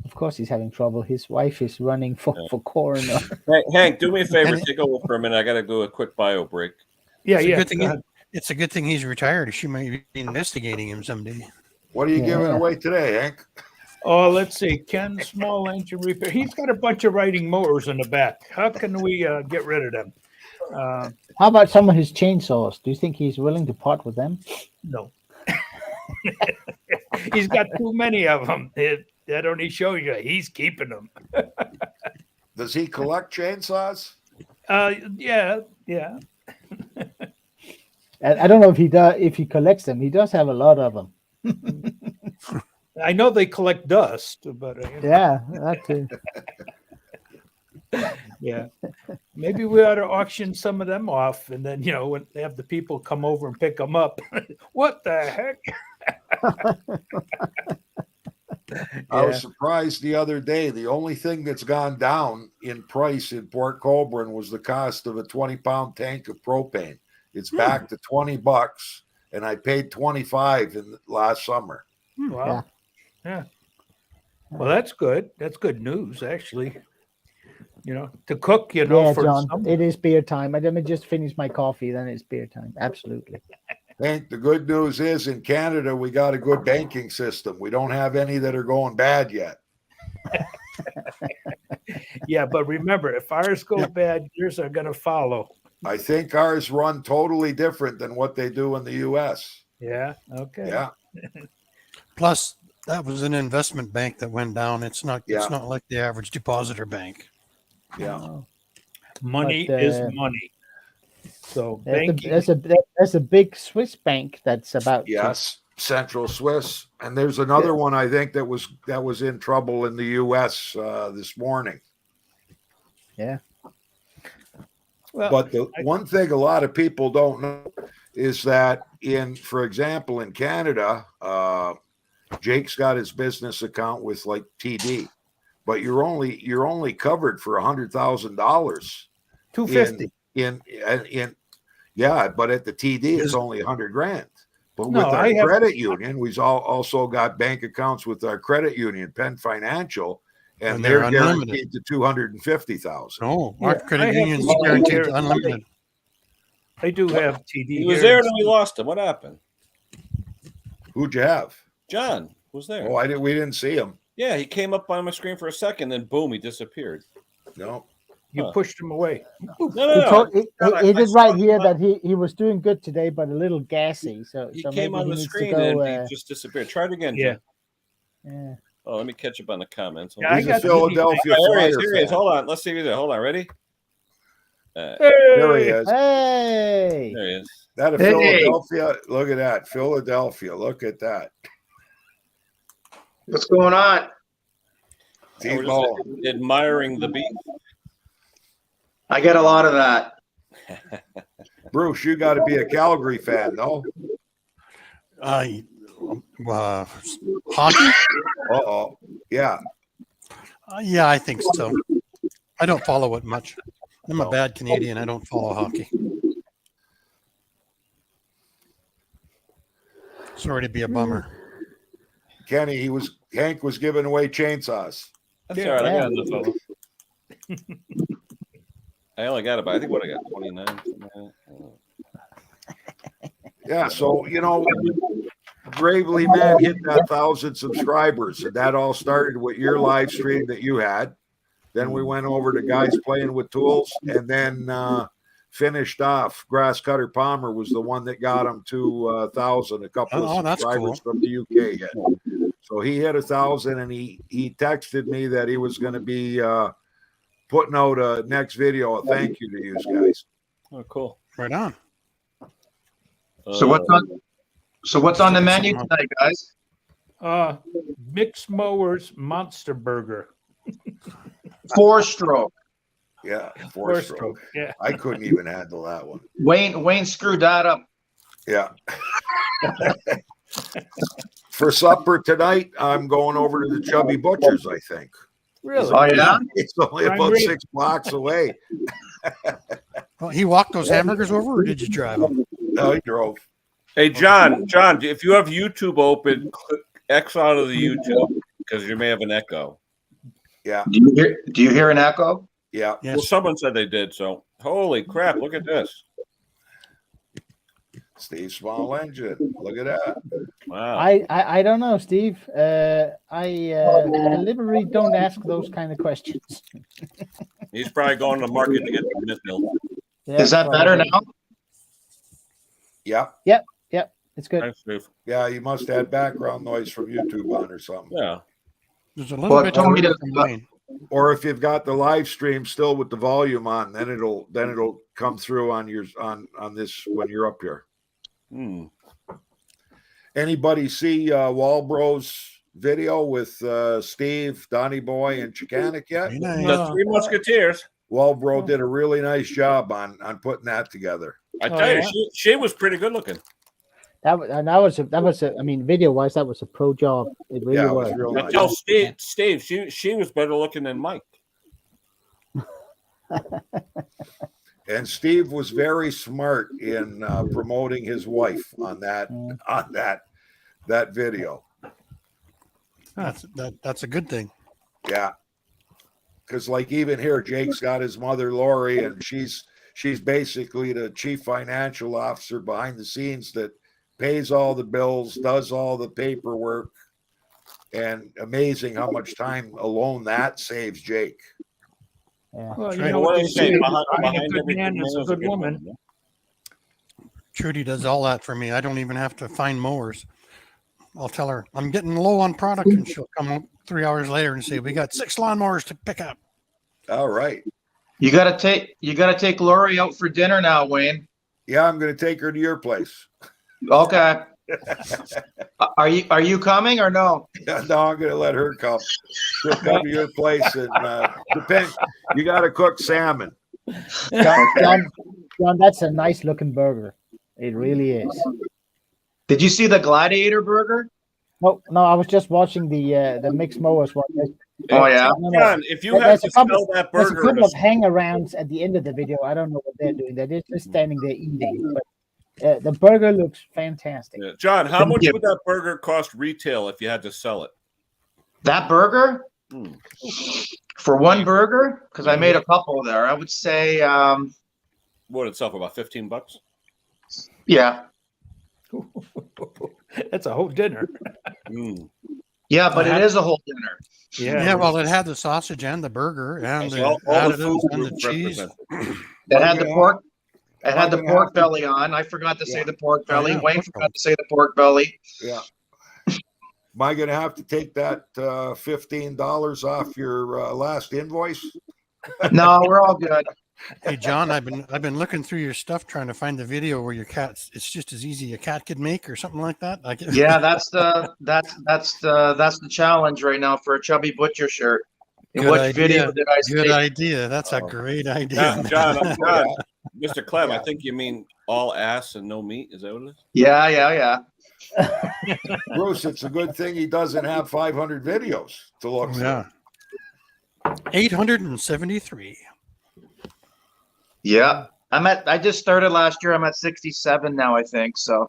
Of course, he's having trouble. His wife is running for coroner. Hey, Hank, do me a favor. Take over for a minute. I gotta go a quick bio break. Yeah. It's a Yeah. good thing go ahead. it's a good thing he's retired. She might be investigating him someday. What are you Yeah. giving away today, Hank? Oh, let's see. Ken Small Engine Repair. He's got a bunch of riding mowers in the back. How can we get rid of them? How about some of his chainsaws? Do you think he's willing to part with them? No. He's got too many of them. That only shows you he's keeping them. Does he collect chainsaws? Yeah. I don't know if he does. If he collects them, he does have a lot of them. I know they collect dust, but Yeah, that too. yeah. Maybe we ought to auction some of them off, and then when they have the people come over and pick them up. What the heck? I was surprised the other day. The only thing that's gone down in price in Port Colborne was the cost of a 20-pound tank of propane. It's back to $20, and I paid $25 in last summer. Wow. Yeah. Well, that's good. That's good news, actually. To cook, Yeah, for John, summer. it is beer time. Let me just finish my coffee, then it's beer time. Absolutely. Hank, the good news is in Canada, we got a good banking system. We don't have any that are going bad yet. Yeah, but remember, if ours go bad, yours are going to follow. I think ours run totally different than what they do in the U.S. Yeah. Okay. Yeah. Plus, that was an investment bank that went down. It's not. Yeah. It's not like the average depositor bank. Yeah. Oh. Money But, is money. So banking. There's a big Swiss bank that's about to- Yes. Central Swiss. And there's another one I think that was in trouble in the U.S. This morning. Yeah. Well, But the one thing a lot of people don't know is that for example, in Canada, Jake's got his business account with like TD, but you're only covered for $100,000. $250. Yeah, but at the TD it's only $100,000. But No, with our I have- credit union, we've also got bank accounts with our credit union, Penn Financial, and And they're they're unlimited. guaranteed to $250,000. No, Yeah, our I credit have union's TD guaranteed here. unlimited. I do have TD. He was here. there and then we lost him. What happened? Who'd you have? John was there. Oh, we didn't see him. Yeah, he came up on my screen for a second, then boom, he disappeared. No. You pushed him away. He did right here that he was doing good today, but a little gassy. So He so came maybe on he the needs screen to go. and he just disappeared. Try it again. Yeah. John. Yeah. Oh, let me catch up on the comments. Yeah, I He's a got Philadelphia Oh, here he is. Flyer Here he is. fan. Hold on. Let's see if he's there. Hold on. Ready? There he is. Hey. There he is. That a Hey. Philadelphia. Look at that. Philadelphia. Look at that. What's going on? Yeah, we're T-ball. just admiring the beef. I get a lot of that. Bruce, you got to be a Calgary fan, no? Hockey. Uh-oh. Yeah. Yeah, I think so. I don't follow it much. I'm a bad Canadian. I don't follow hockey. Sorry to be a bummer. Kenny, Hank was giving away chainsaws. That's all right. I got enough of them. I only got about, I think what I got, 29. Yeah, so Gravely Man hit that 1,000 subscribers, and that all started with your live stream that you had. Then we went over to Guys Playing with Tools, and then finished off. Grass Cutter Palmer was the one that got him to 1,000. A couple of that's subscribers cool. from the UK hit. So he hit 1,000, and he texted me that he was going to be putting out a next video. A thank you to you guys. Oh, cool. Right on. So what's on the menu tonight, guys? Mixed Mowers Monster Burger. 4-stroke. Yeah, Four four-stroke. stroke. Yeah. I couldn't even handle that one. Wayne screwed that up. Yeah. For supper tonight, I'm going over to the Chubby Butchers, I think. Really? Oh yeah. It's only Prime about rib. 6 blocks away. Well, he walked those hamburgers over, or did you drive them? No, he drove. Hey, John, if you have YouTube open, click X out of the YouTube because you may have an echo. Yeah, Do you hear an echo? yeah. Yes. Well, someone said they did. So, holy crap! Look at this. Steve Small Engine. Look at that. Wow. I don't know, Steve. I deliberately don't ask those kind of questions. He's probably going to the market to get the missile. Yeah, Is that better probably. now? Yeah, It's good. Thanks, Steve. yeah. You must have background noise from YouTube on or something. Yeah. There's a little Well, bit told me from to- mine. Or if you've got the live stream still with the volume on, then it'll come through on this when you're up here. Hmm. Anybody see Walbro's video with Steve, Donnie Boy, and Chicanik yet? Very nice. The Three Musketeers. Walbro did a really nice job on putting that together. I tell you, yeah? she was pretty good looking. That was I mean, video wise, that was a pro job. It really Yeah, it was. was real I nice. tell Steve, she was better looking than Mike. And Steve was very smart in promoting his wife on that video. That's a good thing. Yeah. Because like even here, Jake's got his mother Lori, and she's basically the chief financial officer behind the scenes that pays all the bills, does all the paperwork, and amazing how much time alone that saves Jake. Yeah. Well, you right. know What what do they you say? say, Behind behind a good every man is a good woman. yeah? Trudy does all that for me. I don't even have to find mowers. I'll tell her I'm getting low on product, and she'll come 3 hours later and say, "We got 6 lawnmowers to pick up." All right. You gotta take Lori out for dinner now, Wayne. Yeah, I'm going to take her to your place. Okay. Are you coming or no? No, I'm going to let her come. She'll come to your place, and depend. You got to cook salmon. John, that's a nice looking burger. It really is. Did you see the Gladiator burger? No, I was just watching the mixed mowers one. Oh yeah. No. John, if you There's had to a couple- sell that There's a burger, couple of hang-arounds at the end of the video. I don't know what they're doing. They're just standing there eating. But the burger looks fantastic. Yeah. John, how Thank much you. would that burger cost retail if you had to sell it? That burger? Hmm. For one burger? Because I made a couple there. I would say What would it sell for, about $15? yeah. That's a whole dinner. Mm. Yeah, but it is a whole dinner. Yeah, well, it had the sausage and the burger and the All the additives food and the groups cheese. represented. It had the pork. It had the I'm gonna pork have to- belly on. I forgot to say the pork belly. yeah, Wayne pork forgot to say the pork belly. Yeah. Am I going to have to take that $15 off your last invoice? No, we're all good. Hey, John, I've been looking through your stuff trying to find the video where your cat's. It's just as easy a cat could make or something like that. Like, Yeah, that's the challenge right now for a chubby butcher shirt. In Good which idea. video did I Good say? idea. That's a great idea. John, Mr. Clem, I think you mean all ass and no meat. Is that what it is? Yeah. Bruce, it's a good thing he doesn't have 500 videos to look through. Yeah. 873. Yeah. I just started last year. I'm at 67 now, I think. So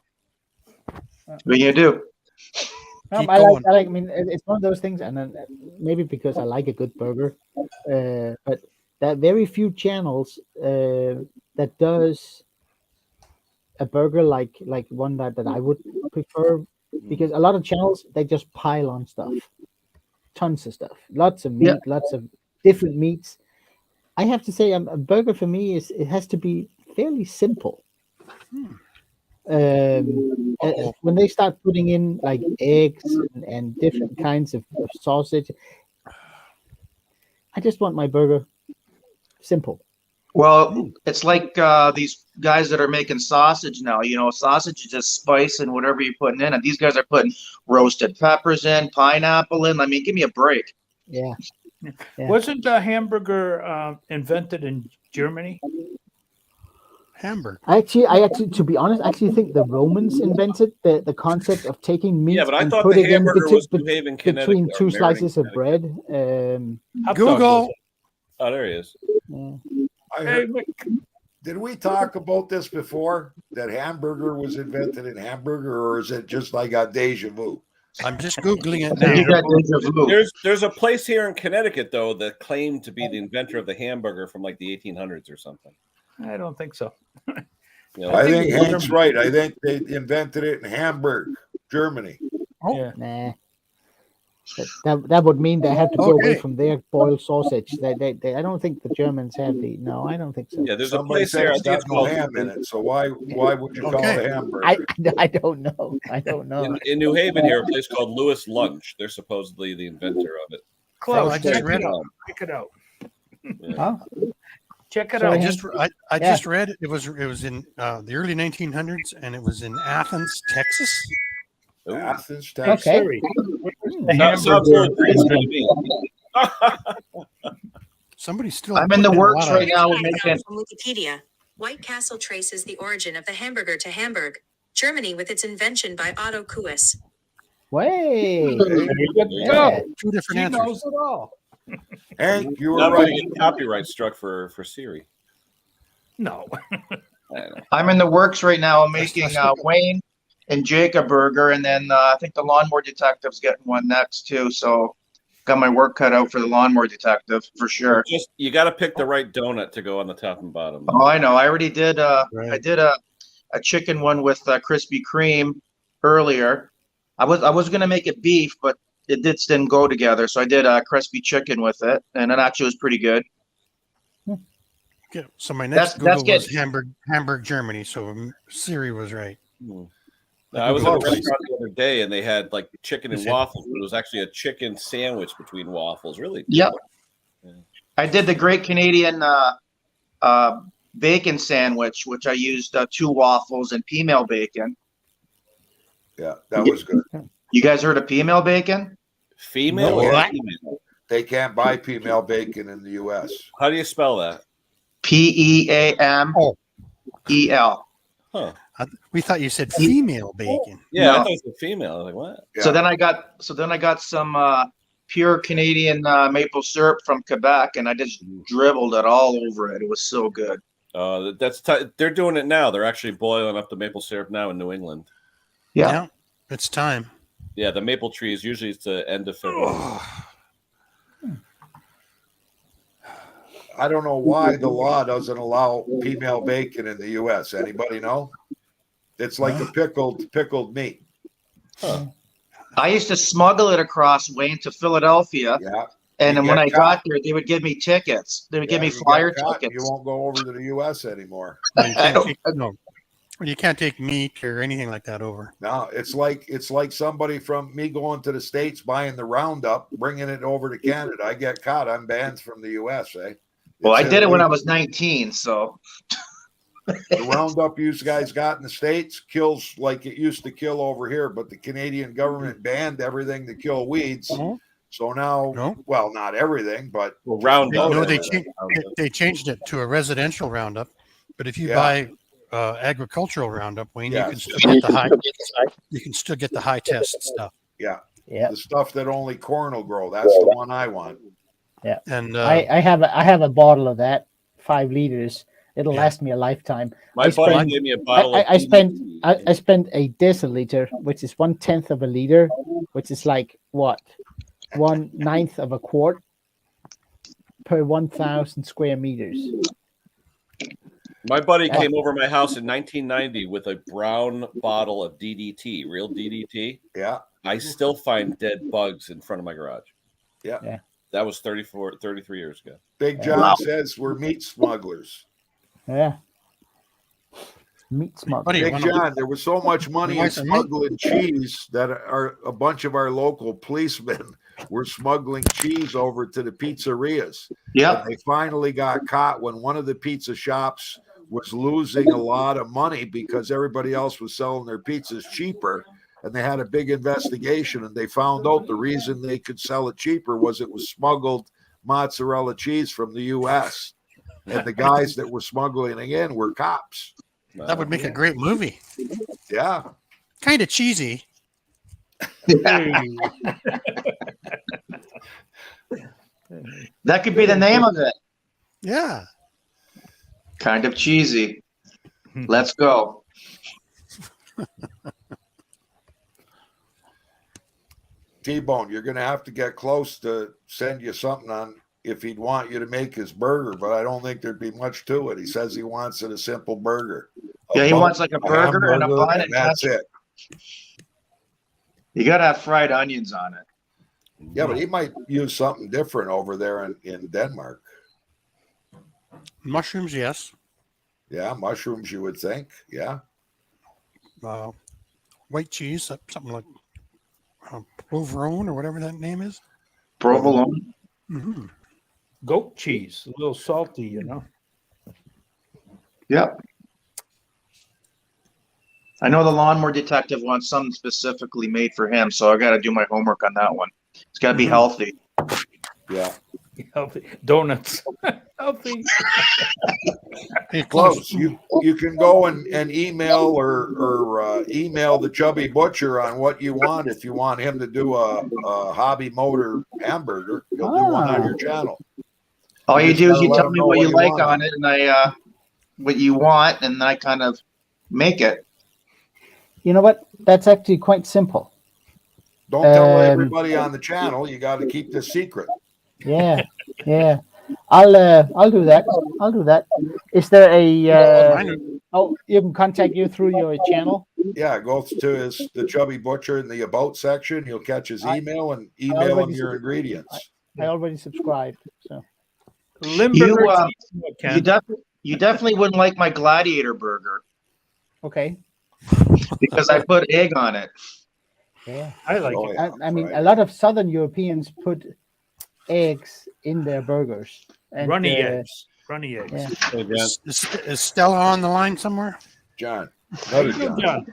what are you gonna do? Keep I going. mean, it's one of those things, and then maybe because I like a good burger, but there are very few channels that does a burger like one that I would prefer, because a lot of channels, they just pile on stuff, tons of stuff, lots of meat, lots of different meats. I have to say, a burger for me it has to be fairly simple. When they start putting in like eggs and different kinds of sausage, I just want my burger simple. Well, it's like these guys that are making sausage now. You know, sausage is just spice and whatever you're putting in it. These guys are putting roasted peppers in, pineapple in. I mean, give me a break. Yeah. Wasn't the hamburger invented in Germany? Hamburger. I actually, to be honest, I actually think the Romans invented the concept of taking meat Yeah, but I and thought put the it in hamburger was New Haven, Connecticut. between or two Meriden, slices of Connecticut. bread. Hot dog Google. was it? Oh, there he is. Yeah. I Hey, heard, Mick. did we talk about this before? That hamburger was invented in hamburger, or is it just I got deja vu? I'm just Googling it You now. got deja vu. There's a place here in Connecticut though that claimed to be the inventor of the hamburger from like the 1800s or something. I don't think so. You know, I think think it was Hank's Germany. right. I think they invented it in Hamburg, Germany. Yeah. Nah. That would mean they have to go away Okay. from their boiled sausage. They I don't think the Germans have the. No, I don't think so. yeah, there's Somebody a place said here. I it's think got it's no called ham in it. So why would you call Okay. it a hamburger? I don't know. I don't know. in New Haven here, a place called Lewis Lunch. They're supposedly the inventor of it. Klaus, I just check read it it. out. Check it out. Huh? Check it So out. I just read it was in the early 1900s, and it was in Athens, Texas. Ooh. Athens, Texas. Okay. Siri. Sounds hamburger. really tasty to me. Somebody's still. I'm in the putting a works lot of- right now with Facts making. from Wikipedia. White Castle traces the origin of the hamburger to Hamburg, Germany, with its invention by Otto Kues. Way. There you go. Yeah. Two different She answers. knows it all. Hank, you were Not right. going to get copyright struck for Siri. No. I don't know. I'm in the works right now of making Wayne and Jacob Burger, and then I think the Lawnmower Detective's getting one next too. So got my work cut out for the Lawnmower Detective for sure. You got to pick the right donut to go on the top and bottom. Oh, I know. I already did. Right. I did a chicken one with Krispy Kreme earlier. I was gonna make it beef, but it didn't go together. So I did a crispy chicken with it, and it actually was pretty good. Okay, so my next That's Google was good. Hamburg, Germany. So Siri was right. I was at a restaurant the other day, and they had like chicken and waffles. But it was actually a chicken sandwich between waffles. Really? Yep. Yeah. I did the Great Canadian bacon sandwich, which I used 2 waffles and female bacon. Yeah, that was good. You guys heard of female bacon? Female? What? They can't buy female bacon in the U.S. How do you spell that? Peamel. Huh. We thought you said female bacon. Yeah, No. I thought it was female. I was like, what? Yeah. So then I got some pure Canadian maple syrup from Quebec, and I just dribbled it all over it. It was so good. They're doing it now. They're actually boiling up the maple syrup now in New England. Yeah. It's time. Yeah, the maple tree is usually it's the end of February. I don't know why the law doesn't allow female bacon in the U.S. Anybody know? It's like a pickled meat. Huh. I used to smuggle it across Wayne to Philadelphia. Yeah. And You then when get I got there, they would give me tickets. They would give me you get flyer caught, tickets. You won't go over to the U.S. anymore. You can't take meat or anything like that over. No, it's like somebody from me going to the States buying the Roundup, bringing it over to Canada. I get caught. I'm banned from the U.S. Well, I did it when I was 19, so the Roundup you guys got in the States kills like it used to kill over here, but the Canadian government banned everything to kill weeds. Uh-huh. So now, well, not everything, but Roundup. No, they changed it to a residential Roundup. But if you buy agricultural Roundup, Wayne, you can still get the high. You can still get the high test stuff. Yeah, Yeah. the stuff that only corn will grow. That's the one I want. Yeah, and I have a bottle of that, 5 liters. It'll last me a lifetime. My buddy gave me a bottle. I spent a deciliter, which is 1/10 of a liter, which is like what 1/9 of a quart per 1,000 square meters. My buddy came over my house in 1990 with a brown bottle of DDT, real DDT. Yeah, I still find dead bugs in front of my garage. Yeah. That was 33 years ago. Big John says we're meat smugglers. Yeah. Meat smuggling. Big John, there was so much money in smuggling cheese that a bunch of our local policemen were smuggling cheese over to the pizzerias. Yeah. They finally got caught when one of the pizza shops was losing a lot of money because everybody else was selling their pizzas cheaper. And they had a big investigation, and they found out the reason they could sell it cheaper was it was smuggled mozzarella cheese from the U.S. And the guys that were smuggling it in were cops. That would make a great movie. Yeah. Kind of cheesy. That could be the name of it. Yeah. Kind of cheesy. Let's go. T-Bone, you're going to have to get close to send you something on if he'd want you to make his burger, but I don't think there'd be much to it. He says he wants it a simple burger. Yeah, he wants like a burger and a bun, and that's it. You got to have fried onions on it. Yeah, but he might use something different over there in Denmark. Mushrooms, yes. Yeah, mushrooms, you would think. Yeah. White cheese, something like provolone or whatever that name is. Provolone. Mm-hmm. Goat cheese, a little salty, you know. Yep. I know the Lawnmower Detective wants something specifically made for him, so I got to do my homework on that one. It's got to be healthy. Yeah. Healthy donuts. Healthy. Hey, Close. You can go and email or email the Chubby Butcher on what you want. If you want him to do a hobby motor hamburger, he'll do one on your channel. All you do is you let tell him me know what what you you like want. on it, and I what you want, and I kind of make it. You know what? That's actually quite simple. Don't tell everybody on the channel. You got to keep this secret. Yeah, yeah. I'll do that. I'll do that. Is there a you can contact you through your channel? Yeah, go to the Chubby Butcher in the About section. You'll catch his email and email him your ingredients. I already subscribed. So You definitely wouldn't like my gladiator burger okay. because I put egg on it. Yeah, I like it. Yeah. I mean, a lot of Southern Europeans put eggs in their burgers. And, Runny eggs. Runny eggs. Yeah. Hey, John. Is Stella on the line somewhere? John. Hey, John.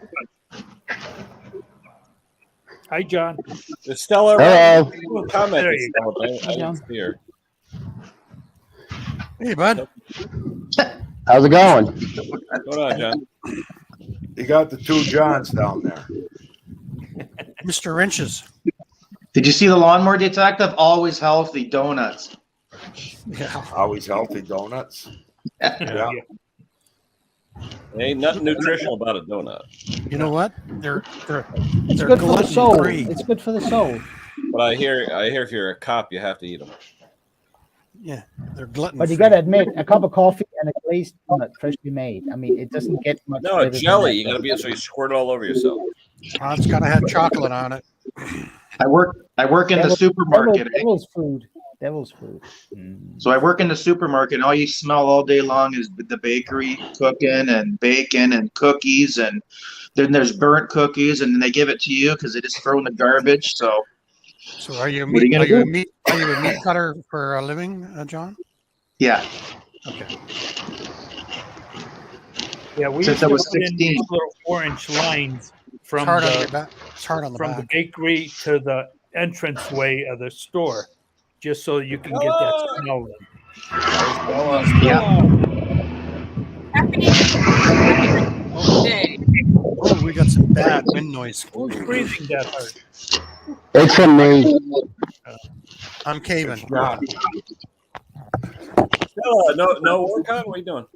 Hi, John. Is Stella Hello. comment? There you go. I John. didn't see her. Hey, bud. How's it going? What's going on, John? You got the two Johns down there. Mr. Wrenches. Did you see the lawnmower detective? Always healthy donuts. Yeah. Always healthy donuts. Yeah. Ain't nothing nutritional about a donut. You know what? They're It's good for the soul. gluten-free. It's good for the soul. But I hear if you're a cop, you have to eat them. Yeah, they're gluten. But you got to admit, a cup of coffee and a glazed donut, freshly made. I mean, it doesn't get much. No, better a than jelly. that. You got to be so you squirt it all over yourself. It's got to have chocolate on it. I work in the Devil's- supermarket. Devil's food. Devil's food. So I work in the supermarket, and all you smell all day long is the bakery cooking and bacon and cookies, and then there's burnt cookies, and then they give it to you because they just throw in the garbage. So So are you a What are you meat, gonna are you a do? meat, are you a meat cutter for a living, John? yeah, Okay. Yeah, we Since used I to was put in 16. these little orange lines It's from hard on your the back. It's hard on the from the back. bakery to the entranceway of the store, just so you can get that smell. yeah. Day. Oh, we got some bad wind noise. Who's breathing that hard? It's from me. I'm caving. John. No work on? What are you doing?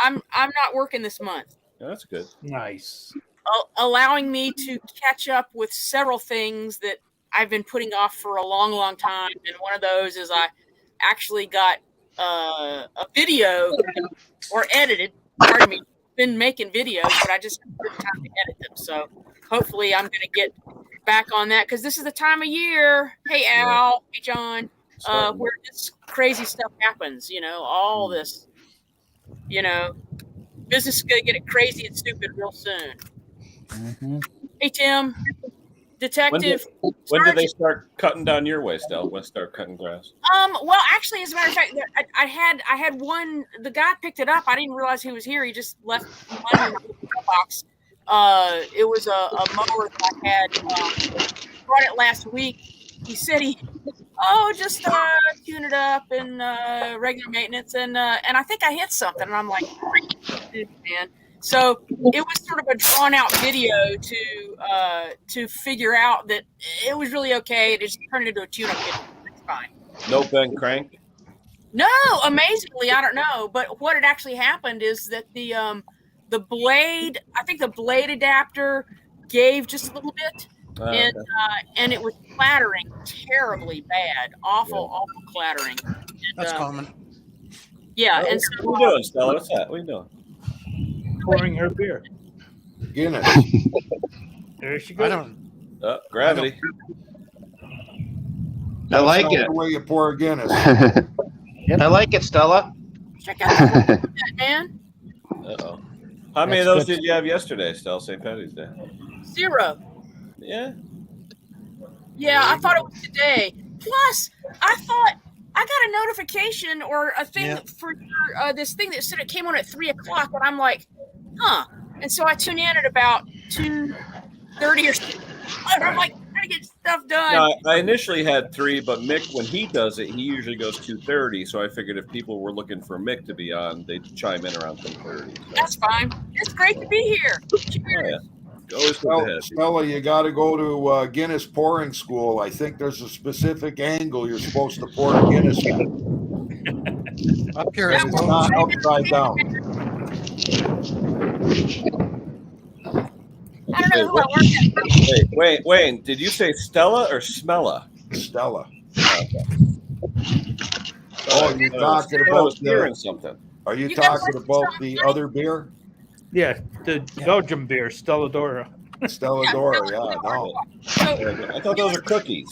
I'm not working this month, Yeah, that's good. Nice. allowing me to catch up with several things that I've been putting off for a long, long time. And one of those is I actually got a video or edited. Pardon me. Been making videos, but I just haven't had time to edit them. So hopefully I'm going to get back on that because this is the time of year. Hey Al, hey John, where this crazy stuff happens. You know, all this. You know, business is going to get it crazy and stupid real soon. Mhm. Hey Tim, detective. When did they start cutting down your way, Stel? When start cutting grass? Well, actually, as a matter of fact, I had one. The guy picked it up. I didn't realize he was here. He just left mine in the box. It was a mower that I had brought it last week. He said just tune it up and regular maintenance, and I think I hit something, and I'm like, man. So it was sort of a drawn out video to figure out that it was really okay. It just turned into a tune-up video. It's fine. No Ben Crank? No, amazingly, I don't know. But what had actually happened is that the blade, I think the blade adapter gave just a little bit, and it was clattering terribly bad, awful clattering. And, That's common. yeah, and so What are you doing, Stella? What's that? What are you doing? Pouring her beer. Guinness. There she I goes. don't. Gravity. I like That's it. the way you pour a Guinness. I like it, Stella. check out that, man. Uh-oh. How many of That's those good. did you have yesterday, Stella, St. Patty's Day? 0. Yeah. Yeah, I thought it was today. Plus, I thought I got a notification or a thing for this thing that said it came on at 3:00, and I'm like, huh. And so I tune in at about 2:30 or something. I'm like, trying to get stuff done. No, I initially had 3, but Mick, when he does it, he usually goes 2:30. So I figured if people were looking for Mick to be on, they'd chime in around 2:30. So. That's fine. It's great to be here. Cheers. Oh, yeah. Always good to have you. Stella, you got to go to Guinness pouring school. I think there's a specific angle you're supposed to pour a Guinness at. Up here, Yeah. it's It's not upside down. know who I worked at. Wayne, did you say Stella or Smella? Stella. Okay. Oh, you're talking I was about hearing something. Are you You got talking some about stuff, the right? other beer? Yeah, the Belgian beer, Stella Dora. Stella Dora, yeah, no. So I thought those were cookies.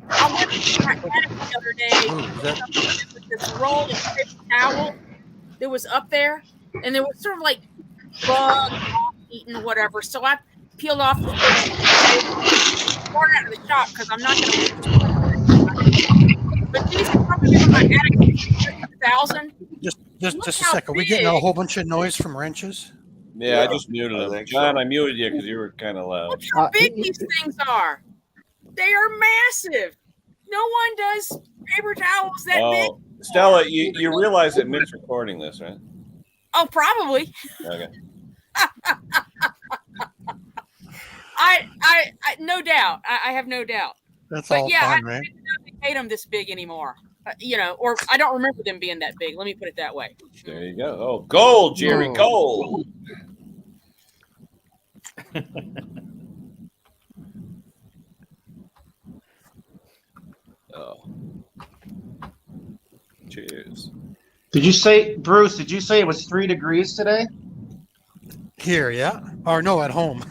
I went to my attic the other day. Ooh, is that With this roll of paper towel that was up there, and there was sort of like bug, eaten, whatever. So I peeled off the brought it out of the shop because I'm not going to. But these are probably in my attic 2,000. just Look a how second? We getting a big. whole bunch of noise from wrenches? Yeah, I Yeah, just muted I him. think John, so. I muted you because you were kind of loud. Look how big these things are. They are massive. No one does paper towels that big. Oh, Stella, you realize that Mick's recording this, right? Oh, probably. Okay. I no doubt. I have no doubt. That's But all yeah, fun, I right? don't hate them this big anymore. Or I don't remember them being that big. Let me put it that way. There you go. Oh, gold, Jerry, gold. Oh. Cheers. Did you say, Bruce? Did you say it was 3 degrees today? Here, yeah? Or no, at home.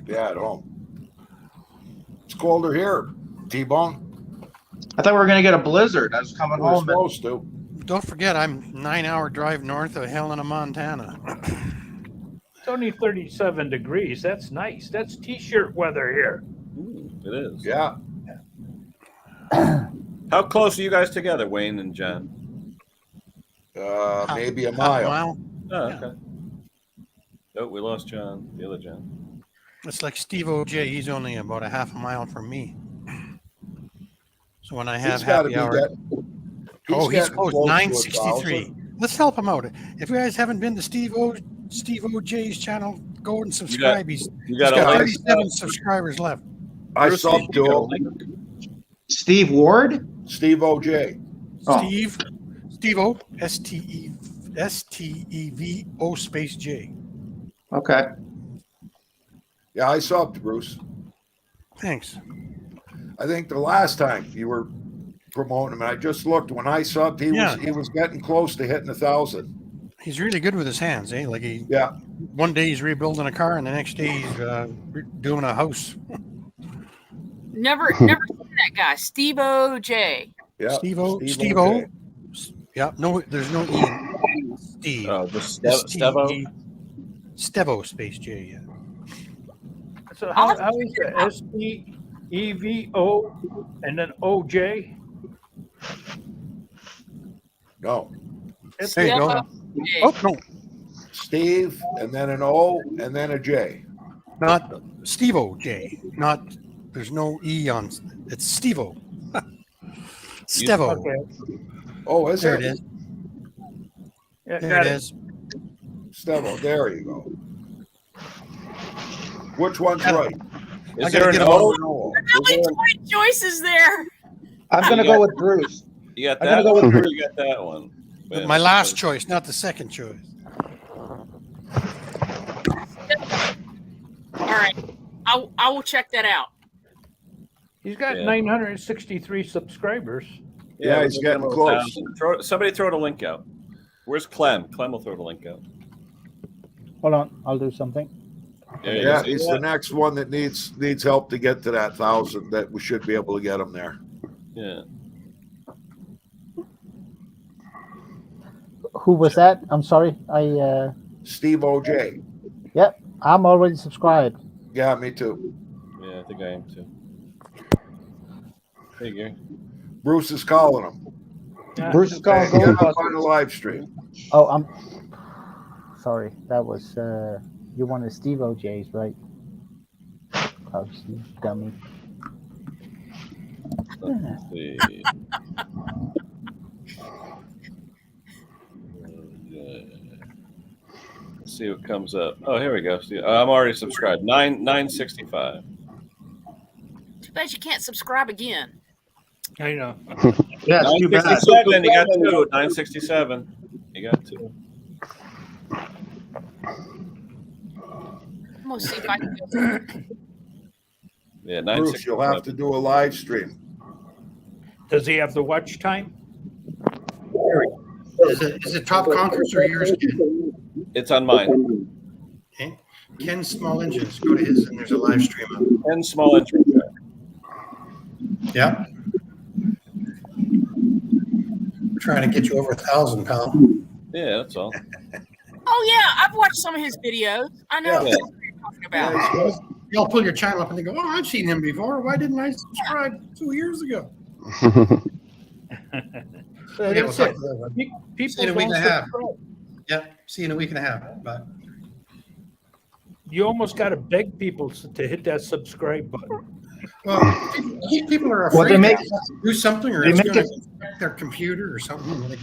Yeah, at home. It's colder here, T-Bone. I thought we were gonna get a blizzard. I was coming We're home. And, supposed to. Don't forget, I'm 9-hour drive north of Helena, Montana. It's only 37 degrees. That's nice. That's t-shirt weather here. It is. Yeah. How close are you guys together, Wayne and John? Maybe a Half mile. Oh, okay. Oh, we lost John, the other John. It's like Steve O.J. He's only about a half a mile from me. So when I have He's gotta happy be hour, he's getting close. to 963. 1,000. Let's help him out. If you guys haven't been to Steve O.J.'s channel, go and subscribe. He's You got got a 37 subscribers left. I Bruce, subbed you got a to link? Steve Ward. Steve O.J. Oh. Steve O, S-T-E-V-O space J. Okay. Yeah, I subbed, Bruce. Thanks. I think the last time you were promoting him, and I just looked when I subbed, he was getting close to hitting 1,000. He's really good with his hands, eh? Like Yeah. one day he's rebuilding a car, and the next day he's doing a house. Never seen that guy, Steve O.J. Yeah. Steve O. O.J. Yeah, no, there's no E in Steve. Oh, just Stevo. Stevo? Stevo space J, yeah. So how is it? S-T-E-V-O and then O-J? No. There you go. Oh, no, Steve, and then an O, and then a J. not Steve O J. Not, there's no E on, it's Steve O. Stevo. Okay. Oh, is There it? it is. Yeah, There got it it. is. Stevo, there you go. Which one's right? Is gotta there get an him O? on. How many choices there? I'm gonna go with Bruce. You got I'm that gonna go one, with or you got that one? Man, My last choice, not the second choice. All right, I will check that out. He's got Yeah. 963 subscribers. Yeah, he's we'll getting get him close. 1,000. Somebody throw the link out. Where's Clem? Clem will throw the link out. Hold on, I'll do something. There you Yeah, go. See he's that? the next one that needs help to get to that 1,000. That we should be able to get him there. Yeah. Who was that? I'm sorry. Steve O.J. Yep, I'm already subscribed. Yeah, me too. Yeah, I think I am too. Hey, Gary. Bruce is calling him. Bruce is calling Get him Goldbusters. on the live stream. Oh, I'm sorry. That was you wanted Steve O.J.'s, right? Oh, you dummy. Let's see. Let's see what comes up. Oh, here we go. See, I'm already subscribed. 965. Too bad you can't subscribe again. I know. Yeah, it's too bad. 967. You got two. 967. You got two. I'm gonna see if I can go. Yeah, Bruce, you'll have to do a live stream. Does he have the watch time? Is it top Conkers or yours, Ken? It's on mine. Okay. Ken's Small Engines. Go to his, and there's a live stream of it. 10 small engine. Yeah. We're trying to get you over 1,000, pal. Yeah, that's all. Oh yeah, I've watched some of his videos. I know Yeah. what you're talking about. Y'all pull your channel up and they go, "Oh, I've seen him before. Why didn't I subscribe 2 years ago?" Okay, we'll talk to that one. People See you in a week and a don't half. subscribe. Yeah. See you in a week and a half. Bye. You almost got to beg people to hit that subscribe button. Well, I think people are Well, afraid they make- to do something, or they it's make going to affect their computer or something. And they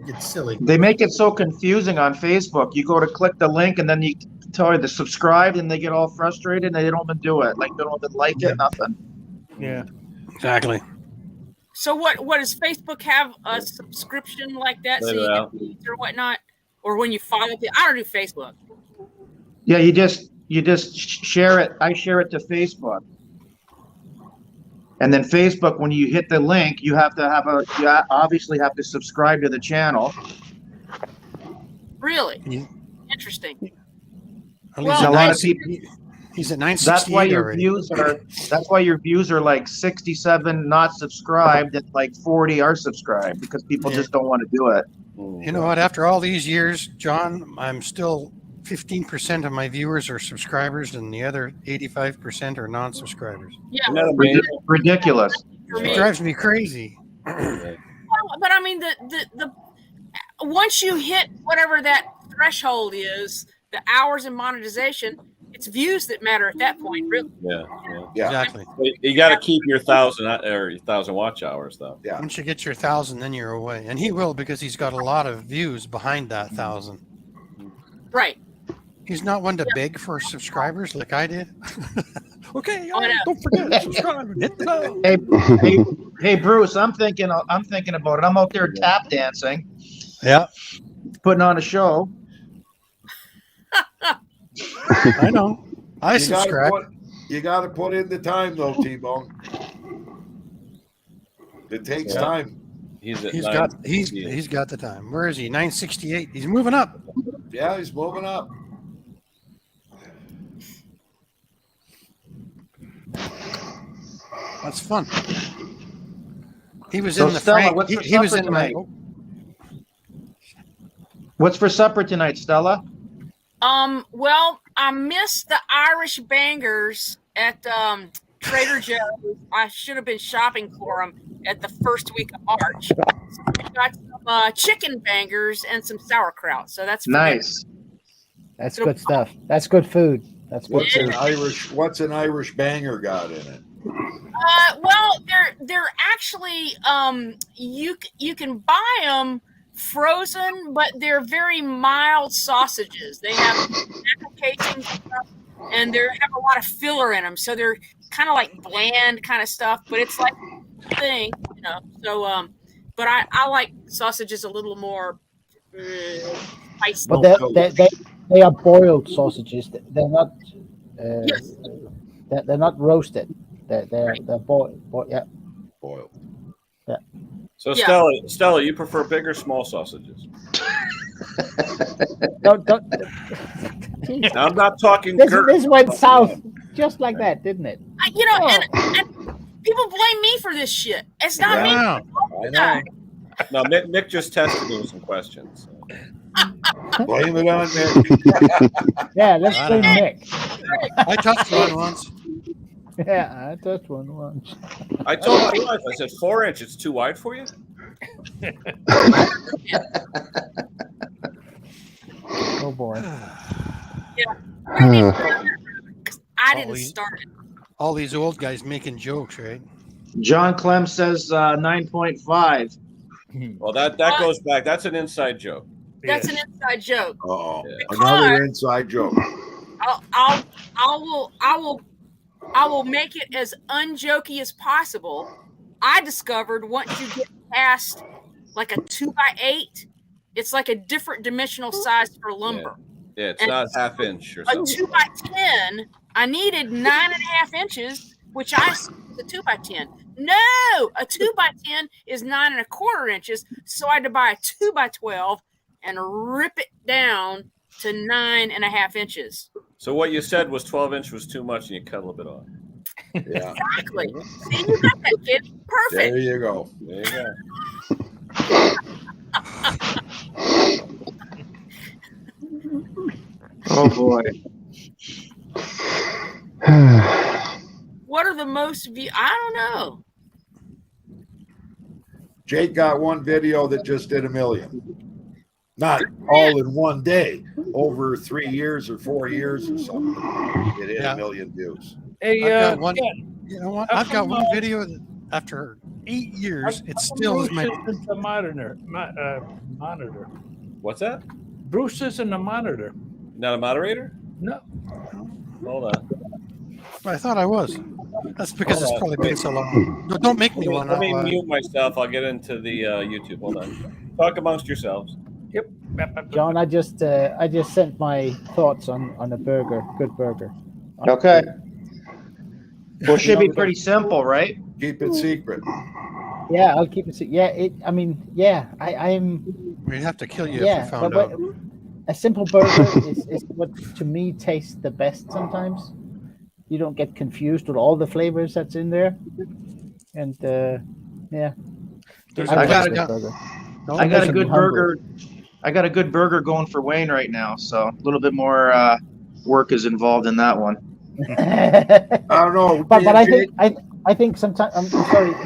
get silly. They make it so confusing on Facebook. You go to click the link and then you tell you to subscribe, and they get all frustrated and they don't even do it. Like they don't even like it, nothing. Yeah. Exactly. So what does Facebook have a subscription like that? So you Yeah. get leads or whatnot, or when you follow people? I don't do Facebook. Yeah, you just share it. I share it to Facebook. And then Facebook, when you hit the link, you obviously have to subscribe to the channel. Really Yeah. interesting. At Well, least a lot of people. he's at That's 968 why your already. views are. That's why your views are like 67 not subscribed, and like 40 are subscribed because people Yeah. just don't want to do it. You know what? After all these years, John, I'm still 15% of my viewers are subscribers, and the other 85% are non-subscribers. Yeah, Isn't that amazing? Ridiculous. for It me. drives me crazy. Well, but I mean, the once you hit whatever that threshold is, the hours in monetization, it's views that matter at that point. Really, Yeah. Yeah. Exactly. You got to keep your 1,000 watch hours though. Yeah. Once you get your 1,000, then you're away, and he will because he's got a lot of views behind that 1,000. right? He's not one to beg for subscribers like I did. Okay, Oh, I know. don't forget subscribe and hit the bell. Hey, Bruce, I'm thinking about it. I'm out there tap dancing, Yeah, putting on a show. I know. I You subscribe. gotta put in the time though, T-Bone. It takes Yeah. time. He's at He's 968. got the time. Where is he? 968. He's moving up. Yeah, he's moving up. That's fun. He was So, in the Stella, Frank. what's for He was supper in my. tonight? What's for supper tonight, Stella? Well, I missed the Irish bangers at Trader Joe's. I should have been shopping for them at the first week of March. So I got some chicken bangers and some sauerkraut. So that's for Nice. That's good stuff. That's good food. That's good What's food. an Irish banger got in it? Well, they're actually you can buy them frozen, but they're very mild sausages. They have casings and stuff, and they have a lot of filler in them, so they're kind of like bland kind of stuff. But it's like a thing, you know. So, but I like sausages a little more spicy. But they are boiled sausages. They're not. Yes. They're not roasted. They're boiled. Yeah. Boiled. So Yeah. Stella, you prefer big or small sausages? Don't. Now, I'm not talking. This went south just like that, didn't it? You know, and people blame me for this shit. It's not me. Wow. I know. No, Nick just tested me with some questions. Blame it on Nick. Yeah, let's I blame don't know. Nick. I touched one once. Yeah, I touched one once. I told my wife, I said 4 inch. It's too wide for you. Oh boy. I didn't start it. All these old guys making jokes, right? John Clem says 9.5. Well, that goes back. That's an inside joke. That's an inside joke. Oh, Yeah. another inside joke. I will make it as unjokey as possible. I discovered once you get past like a 2x8, it's like a different dimensional size for lumber. Yeah, it's And not half inch or a something. 2 by 10. I needed 9.5 inches, which I assumed was a 2 by 10. No, a 2 by 10 is 9.25 inches. So I had to buy a 2 by 12 and rip it down to 9.5 inches. So what you said was 12 inch was too much, and you cut a little bit off. Yeah. Exactly. See, you got that, kid. Perfect. There you go. There you go. Oh boy. What are the most view? I don't know. Jake got one video that just did 1 million. Not all in one day, over 3 years or 4 years or something. It hit 1 million views. Hey, I've got one. Ken, You know what? how I've got come, one video that after 8 years, it still is my. Bruce isn't the monitor. What's that? Bruce isn't a monitor. Not a moderator? No. Hold on. I thought I was. That's because it's probably been so long. No, don't make me one. Let me mute myself. I'll get into the YouTube. Hold on. Talk amongst yourselves. Yep. John, I just sent my thoughts on a burger, good burger. Okay. Well, it should be pretty simple, right? Keep it secret. Yeah, I'll keep it. Yeah, I'm. We'd have to kill you if Yeah, we found but out. a simple burger is what to me tastes the best. Sometimes you don't get confused with all the flavors that's in there, and yeah. I got a Making good me hungry. burger. I got a good burger going for Wayne right now, so a little bit more work is involved in that one. I don't know. But I think sometimes I'm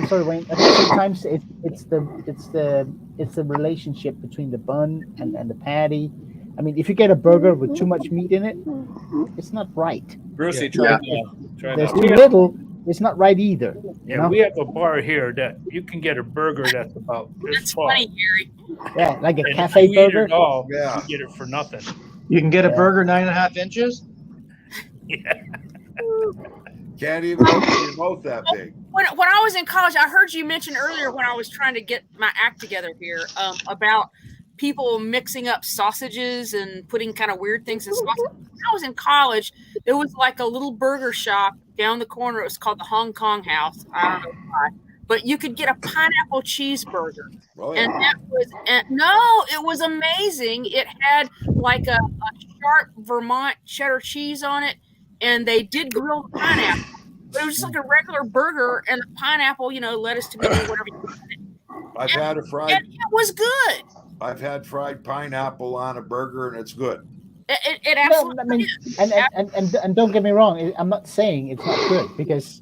sorry, Wayne. I think sometimes it's the relationship between the bun and the patty. I mean, if you get a burger with too much meat in it, it's not right. Brucey, Yeah. try There's now. too little, it's not right either. Yeah, No? we have a bar here that you can get a burger that's about this That's tall. funny, Gary. Yeah, like a And if cafe you eat burger. it all, Yeah. you get it for nothing. You can get a Yeah. burger 9.5 inches. Yeah. Can't even open your mouth that big. When I was in college, I heard you mention earlier when I was trying to get my act together here about people mixing up sausages and putting kind of weird things in sausages. When I was in college, there was like a little burger shop down the corner. It was called the Hong Kong House. I don't know why, but you could get a pineapple cheeseburger. Oh, And yeah. that was it was amazing. It had like a sharp Vermont cheddar cheese on it, and they did grill the pineapple. But it was just like a regular burger and the pineapple, lettuce, tomato, whatever you wanted. I've had a fried. And it was good. I've had fried pineapple on a burger, and it's good. It No, absolutely I mean, is. and don't get me wrong. I'm not saying it's not good because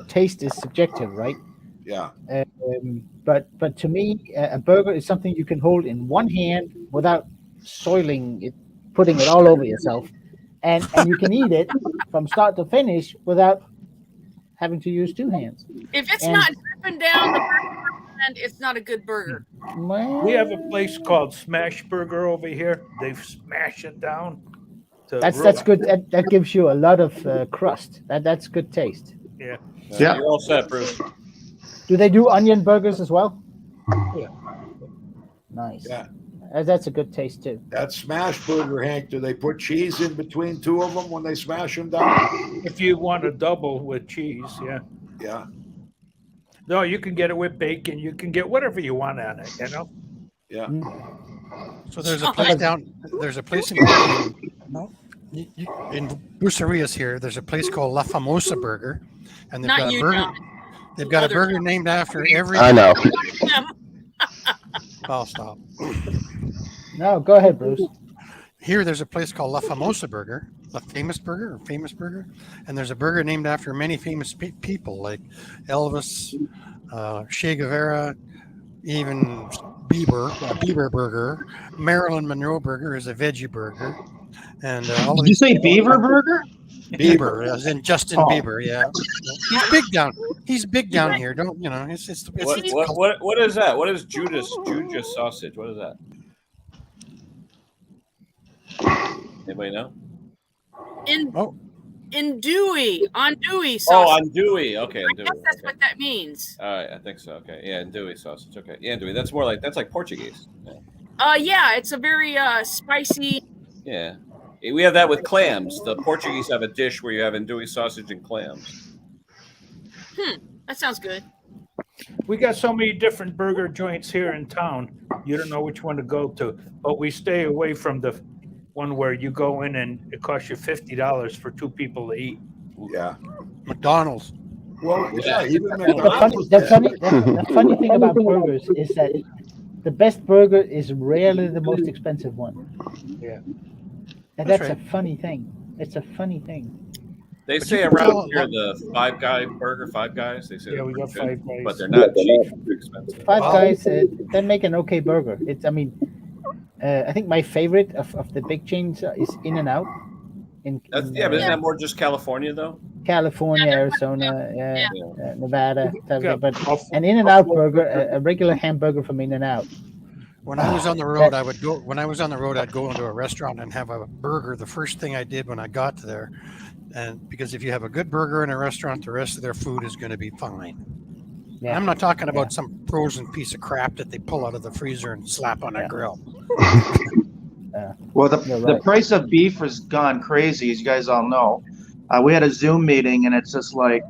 taste is subjective, right? Yeah. But to me, a burger is something you can hold in one hand without soiling it, putting it all over yourself, and you can eat it from start to finish without having to use two hands. If it's and- not dripping down the burger, it's not a good burger. Well, We have a place called Smash Burger over here. They smash it down. that's roast. good. That gives you a lot of crust. That's good taste. Yeah. Yeah. You're all set, Bruce. Do they do onion burgers as well? Yeah. Nice. Yeah. That's a good taste too. That smash burger, Hank, do they put cheese in between two of them when they smash them down? If you want a double with cheese, yeah. Yeah. No, you can get it with bacon. You can get whatever you want on it, Yeah. So there's a place down. There's a place in Bucerias here. There's a place called La Famosa Burger, and they've Not got a you, burger. John. They've got a Other burger John. named after every. I know. I'll stop. No, go ahead, Bruce. Here, there's a place called La Famosa Burger, La Famous Burger, or Famous Burger, and there's a burger named after many famous people like Elvis, Che Guevara, even Bieber Burger. Marilyn Monroe Burger is a veggie burger, and all of Did you these say people- Beaver Burger? Bieber, as in Justin Oh. Bieber, yeah. He's big down here. Don't it's What is that? What is Judas sausage? What is that? Anybody know? Andouille sauce. Oh, andouille. Okay, I guess andouille. that's Okay. what that means. All right, I think so. Okay, yeah, andouille sausage. Okay, yeah, andouille. That's more like Portuguese. Yeah. Yeah, it's a very spicy. Yeah. We have that with clams. The Portuguese have a dish where you have andouille sausage and clams. That sounds good. We got so many different burger joints here in town. You don't know which one to go to, but we stay away from the one where you go in and it costs you $50 for 2 people to eat. Yeah. McDonald's. Well, yeah, even The McDonald's. the funny thing about burgers is that the best burger is rarely the most expensive one. Yeah. And That's that's right. a funny thing. It's a funny thing. They But say you can around tell- here the Five Guys. They say Yeah, they're we got pretty good, 5 Guys. but they're not cheap. They're expensive. Five Wow. Guys, they make an okay burger. It's, I mean, I think my favorite of the big chains is In-N-Out in But isn't that more just California though? California, Arizona, Yeah. Nevada. Yeah, But Buffalo- an In-N-Out burger, a regular hamburger from In-N-Out. When I was on the road, I would go. When I was on the road, I'd go into a restaurant and have a burger. The first thing I did when I got there, and because if you have a good burger in a restaurant, the rest of their food is going to be fine. Yeah. I'm not talking about some frozen piece of crap that they pull out of the freezer and slap on a grill. Well, You're the right. price of beef has gone crazy, as you guys all know. We had a Zoom meeting, and it's just like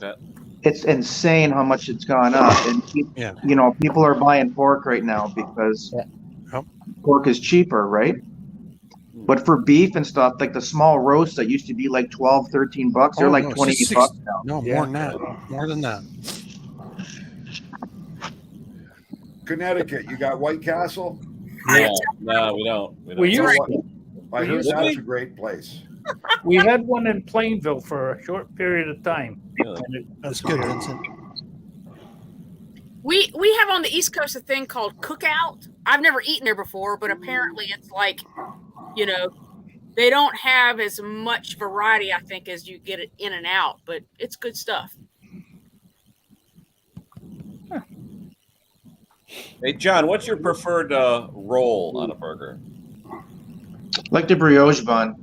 That- it's insane how much it's gone up. And Yeah. you know, people are buying pork right now because Yeah. Yep. pork is cheaper, right? But for beef and stuff, like the small roasts that used to be like 12, 13 bucks, they're Oh, like no, it's 28 just bucks now. No, Yeah. more than that. More than that. Connecticut, you got White Castle? No, we don't. We You know used what? I heard used to. that's a great place. We had one in Plainville for a short period of time. Really? And it- That's good, Vincent. We have on the East Coast a thing called cookout. I've never eaten there before, but apparently it's like, you know, they don't have as much variety, I think, as you get it in and out, but it's good stuff. Hey, John, what's your preferred roll on a burger? Like the brioche bun.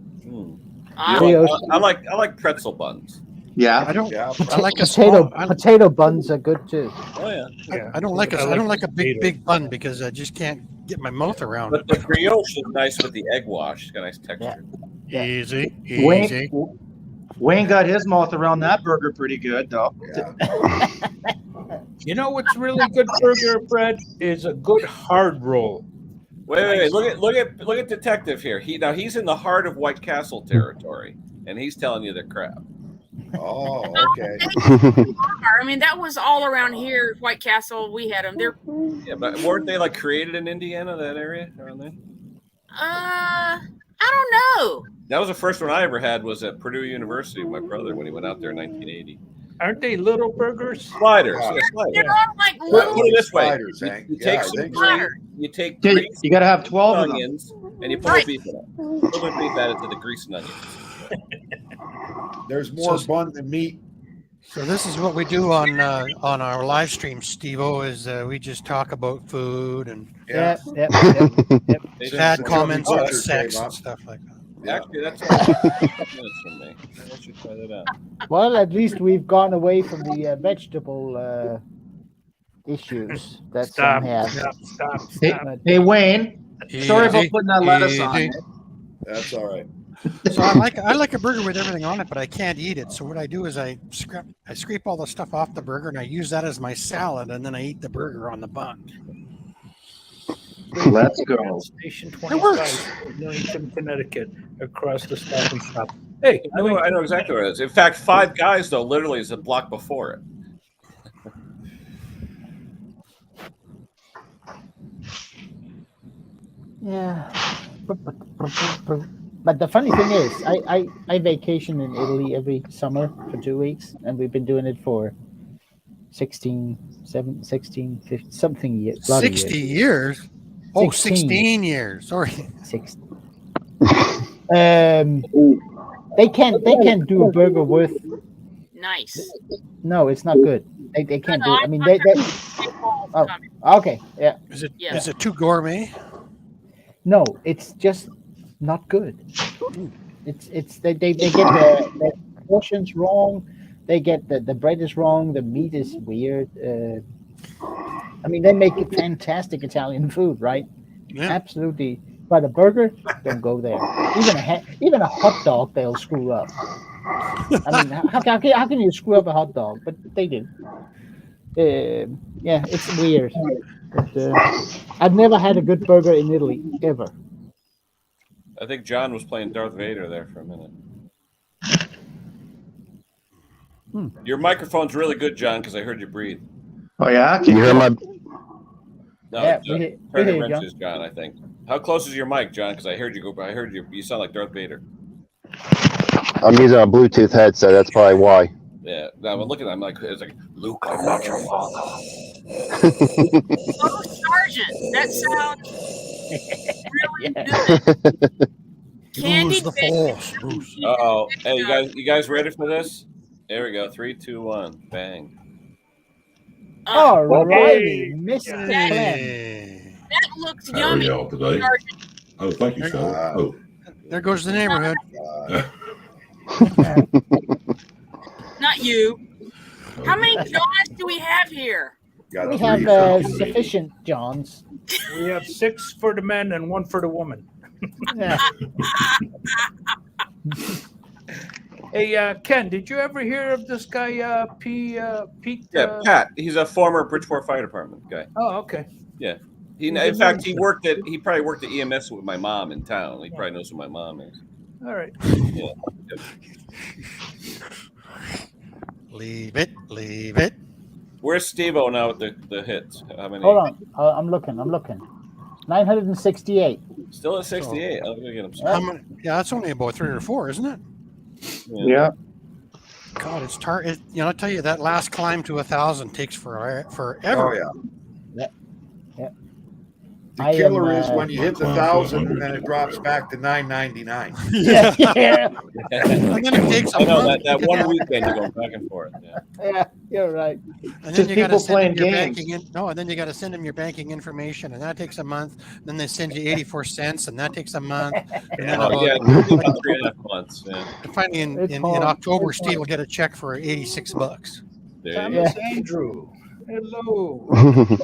Ah, Brioche. I like pretzel buns. Yeah. I don't. Yeah. I like a Potato small. potato buns are good too. Oh yeah. yeah. I don't like a. I I don't like like a big potato. bun because I just can't get my mouth around But it. the brioche is nice with the egg wash. It's got a nice texture. Yeah. Easy, Wayne, Wayne got his mouth around that burger pretty good, though. Yeah. You know what's really good burger bread is a good hard roll. Wait. Look at Detective here. He's in the heart of White Castle territory, and he's telling you the crap. Oh, okay. I mean, that was all around here. White Castle, we had them. They're, Yeah, but weren't they like created in Indiana, that area around there? I don't know. That was the first one I ever had. Was at Purdue University with my brother when he went out there in 1980. Aren't they little burgers? Sliders, Yeah. yeah, sliders. They're on like Put little it this way: Sliders, Hank. you Yeah, take I some think so. sliders. you take You grease, got to have 12 of them. onions, and you put Right. the beef in it. Put the beef added to the grease and onions. There's more So- bun than meat. So this is what we do on our live stream, Steve-O, is we just talk about food and Yeah, yeah. They Since add the comments chubby on butcher sex came and up. stuff like that. Yeah. Actually, that's about 5 minutes from me. I should try that out. Well, at least we've gone away from the vegetable issues that Stop, some have. stop. Hey, But hey, Wayne, sorry about Easy, putting that lettuce on easy. it. That's all right. So I like a burger with everything on it, but I can't eat it. So what I do is I scrape all the stuff off the burger and I use that as my salad, and then I eat the burger on the bun. Let's go. Station works. 25, Newington, Connecticut, across the Stop and Shop. Hey, I know exactly what it is. In fact, Five Guys though literally is a block before it. yeah. But the funny thing is, I vacation in Italy every summer for 2 weeks, and we've been doing it for 16, 50, something years. 60 years? Oh, 16. 16 years. Sorry. 60. They can't do a burger worth. Nice. No, it's not good. They can't do it. I mean, they Oh. okay, yeah. Is it Yeah. is it too gourmet? No, it's just not good. It's they get the portions wrong. They get the bread is wrong. The meat is weird. I mean, they make fantastic Italian food, right? Yeah. Absolutely But a burger, don't go there. Even a hot dog, they'll screw up. I mean, how can you screw up a hot dog? But they do. Yeah, it's weird. But, I've never had a good burger in Italy ever. I think John was playing Darth Vader there for a minute. Your microphone's really good, John, because I heard you breathe. Oh yeah, Can you hear my? No, Yeah, John, we trying to hear you, wrench John. is John, I think. How close is your mic, John? Because I heard you go. I heard you. You sound like Darth Vader. I'm using a Bluetooth headset. That's probably why. Yeah. Now I'm looking. I'm like, it's like Luke. I'm not your father. Oh, Sergeant, that sounds really good. Candy Use the bacon. force, Bruce. Oh, hey, you guys ready for this? There we go. 3, 2, 1, bang. All righty, Hey, Mr. Clem. Hey. That looks How are yummy. y'all today? Sergeant. Oh, thank you, sir. Oh, There goes the neighborhood. Not you. How many Johns do we have here? Got We three. have sufficient Johns. We have 6 for the men and 1 for the woman. Yeah. Hey, Ken, did you ever hear of this guy, Pete? Yeah, Pat. He's a former Bridgeport Fire Department guy. Oh, okay. Yeah. In fact, he probably worked at EMS with my mom in town. He probably knows who my mom is. All right. Yeah. Leave it. Leave it. Where's Steve-O now with the hits? How many? Hold on. I'm looking. 968. Still at 68. I'm gonna get him. How many? Yeah, that's only about 3 or 4, isn't it? Yeah. God, it's I tell you, that last climb to 1,000 takes forever. Oh yeah. Yeah. The I killer am, is when you hit the 1,000 and then it drops back to 999. Yeah. Yeah. And then it takes a I know month that to one get weekend you're going back and forth. Yeah. Yeah. You're right. And Just then you got to people send playing them your games. and then you got to send them your banking information, and that takes a month. Then they send you 84 cents, and that takes a month. And then Oh, yeah, about, 3.5 months. Yeah. and finally It's in hard. October, It's Steve will hard. get a check for $86. There you Thomas Andrew. Hello. go.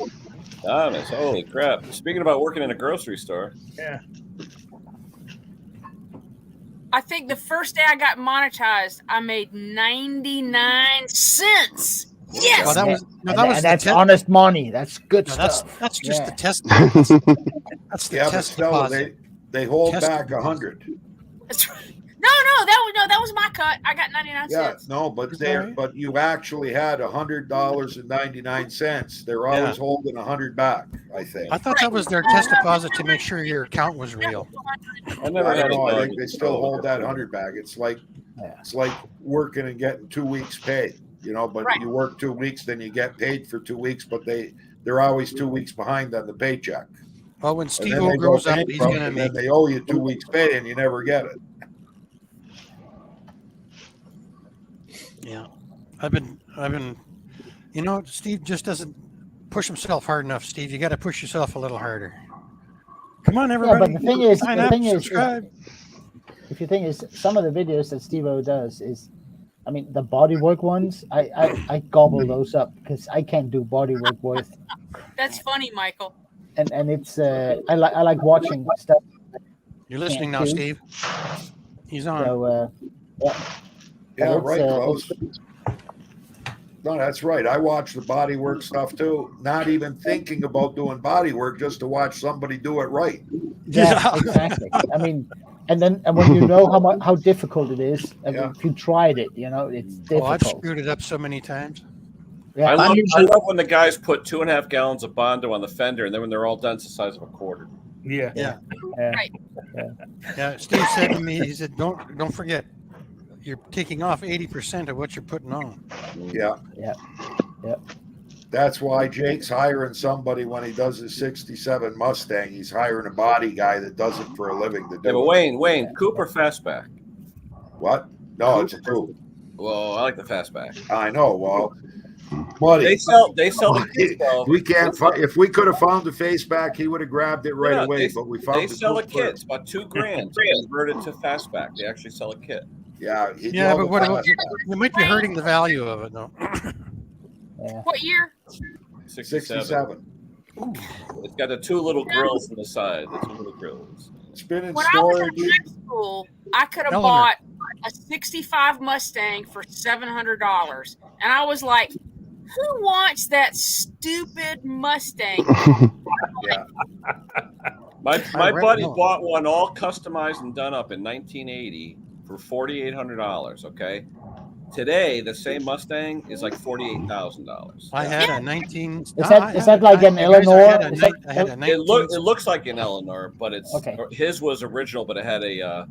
Thomas, holy crap. Speaking about working in a grocery store. Yeah. I think the first day I got monetized, I made 99 cents. Yes. Well, that was And the that's test. honest money. That's good No, stuff. that's just Yeah. the test. That's the Yeah, but test still, deposit. they hold Test back deposit. 100. That's right. That was my cut. I got 99 Yeah, cents. no, but Is that right? but you actually had $100.99. They're always holding 100 back, I think. I thought that was their test deposit to make sure your account was real. I never I had don't know. I a think they still hold that 100 back. It's like working and getting 2 weeks pay, but Right. you work 2 weeks, then you get paid for 2 weeks, but they're always 2 weeks behind on the paycheck. Well, when And Steve then O they go grows up, he's bankrupt, going to and then make. they owe you 2 weeks pay and you never get it. Yeah, I've been. Steve just doesn't push himself hard enough. Steve, you got to push yourself a little harder. Come on, Yeah, everybody. but the thing is, Sign up, subscribe. if you think is some of the videos that Steve-O does is, I mean, the bodywork ones, I gobble those up because I can't do bodywork worth. That's funny, Michael. And it's I like watching stuff. You're listening now, do. Steve. He's on. So Yeah, It's, right, uh, Klaus. No, that's right. I watch the bodywork stuff too, not even thinking about doing bodywork, just to watch somebody do it right. yeah, exactly. I mean, and when you know how difficult it is, I mean, Yeah. if you tried it, it's Oh, I've difficult. screwed it up so many times. Yeah. I love when the guys put 2.5 gallons of Bondo on the fender, and then when they're all done, it's the size of a quarter. Yeah. Yeah. Right. Yeah. Steve said to me, he said, "Don't forget, you're taking off 80% of what you're putting on." Yeah. Yeah. That's why Jake's hiring somebody when he does his 67 Mustang. He's hiring a body guy that does it for a living to do Yeah, but it. Wayne, Cooper fastback. What? No, it's a coupe. Well, I like the fastback. I know. Well, buddy, They sell the kits though. we can't. If we could have found the face back, he would have grabbed it right Yeah, away. But we found They the sell a coupe kit. first. It's about $2,000 to convert it to fastback. They actually sell a kit. Yeah, Yeah, but what about you might be hurting the value of it, though. What year? 67. 67. It's got the 2 little grills on the side. The 2 little grills. been in When I was storage. in high school, I could have Eleanor. bought a '65 Mustang for $700, and I was like, "Who wants that stupid Mustang?" Yeah. My I read- buddy no. bought one all customized and done up in 1980 for $4,800. Okay, today the same Mustang is like $48,000. I had a 19. Is that like an Eleanor? I had a, Is that- I had a 19. It looks like an Eleanor, but it's Okay. his was original, but it had a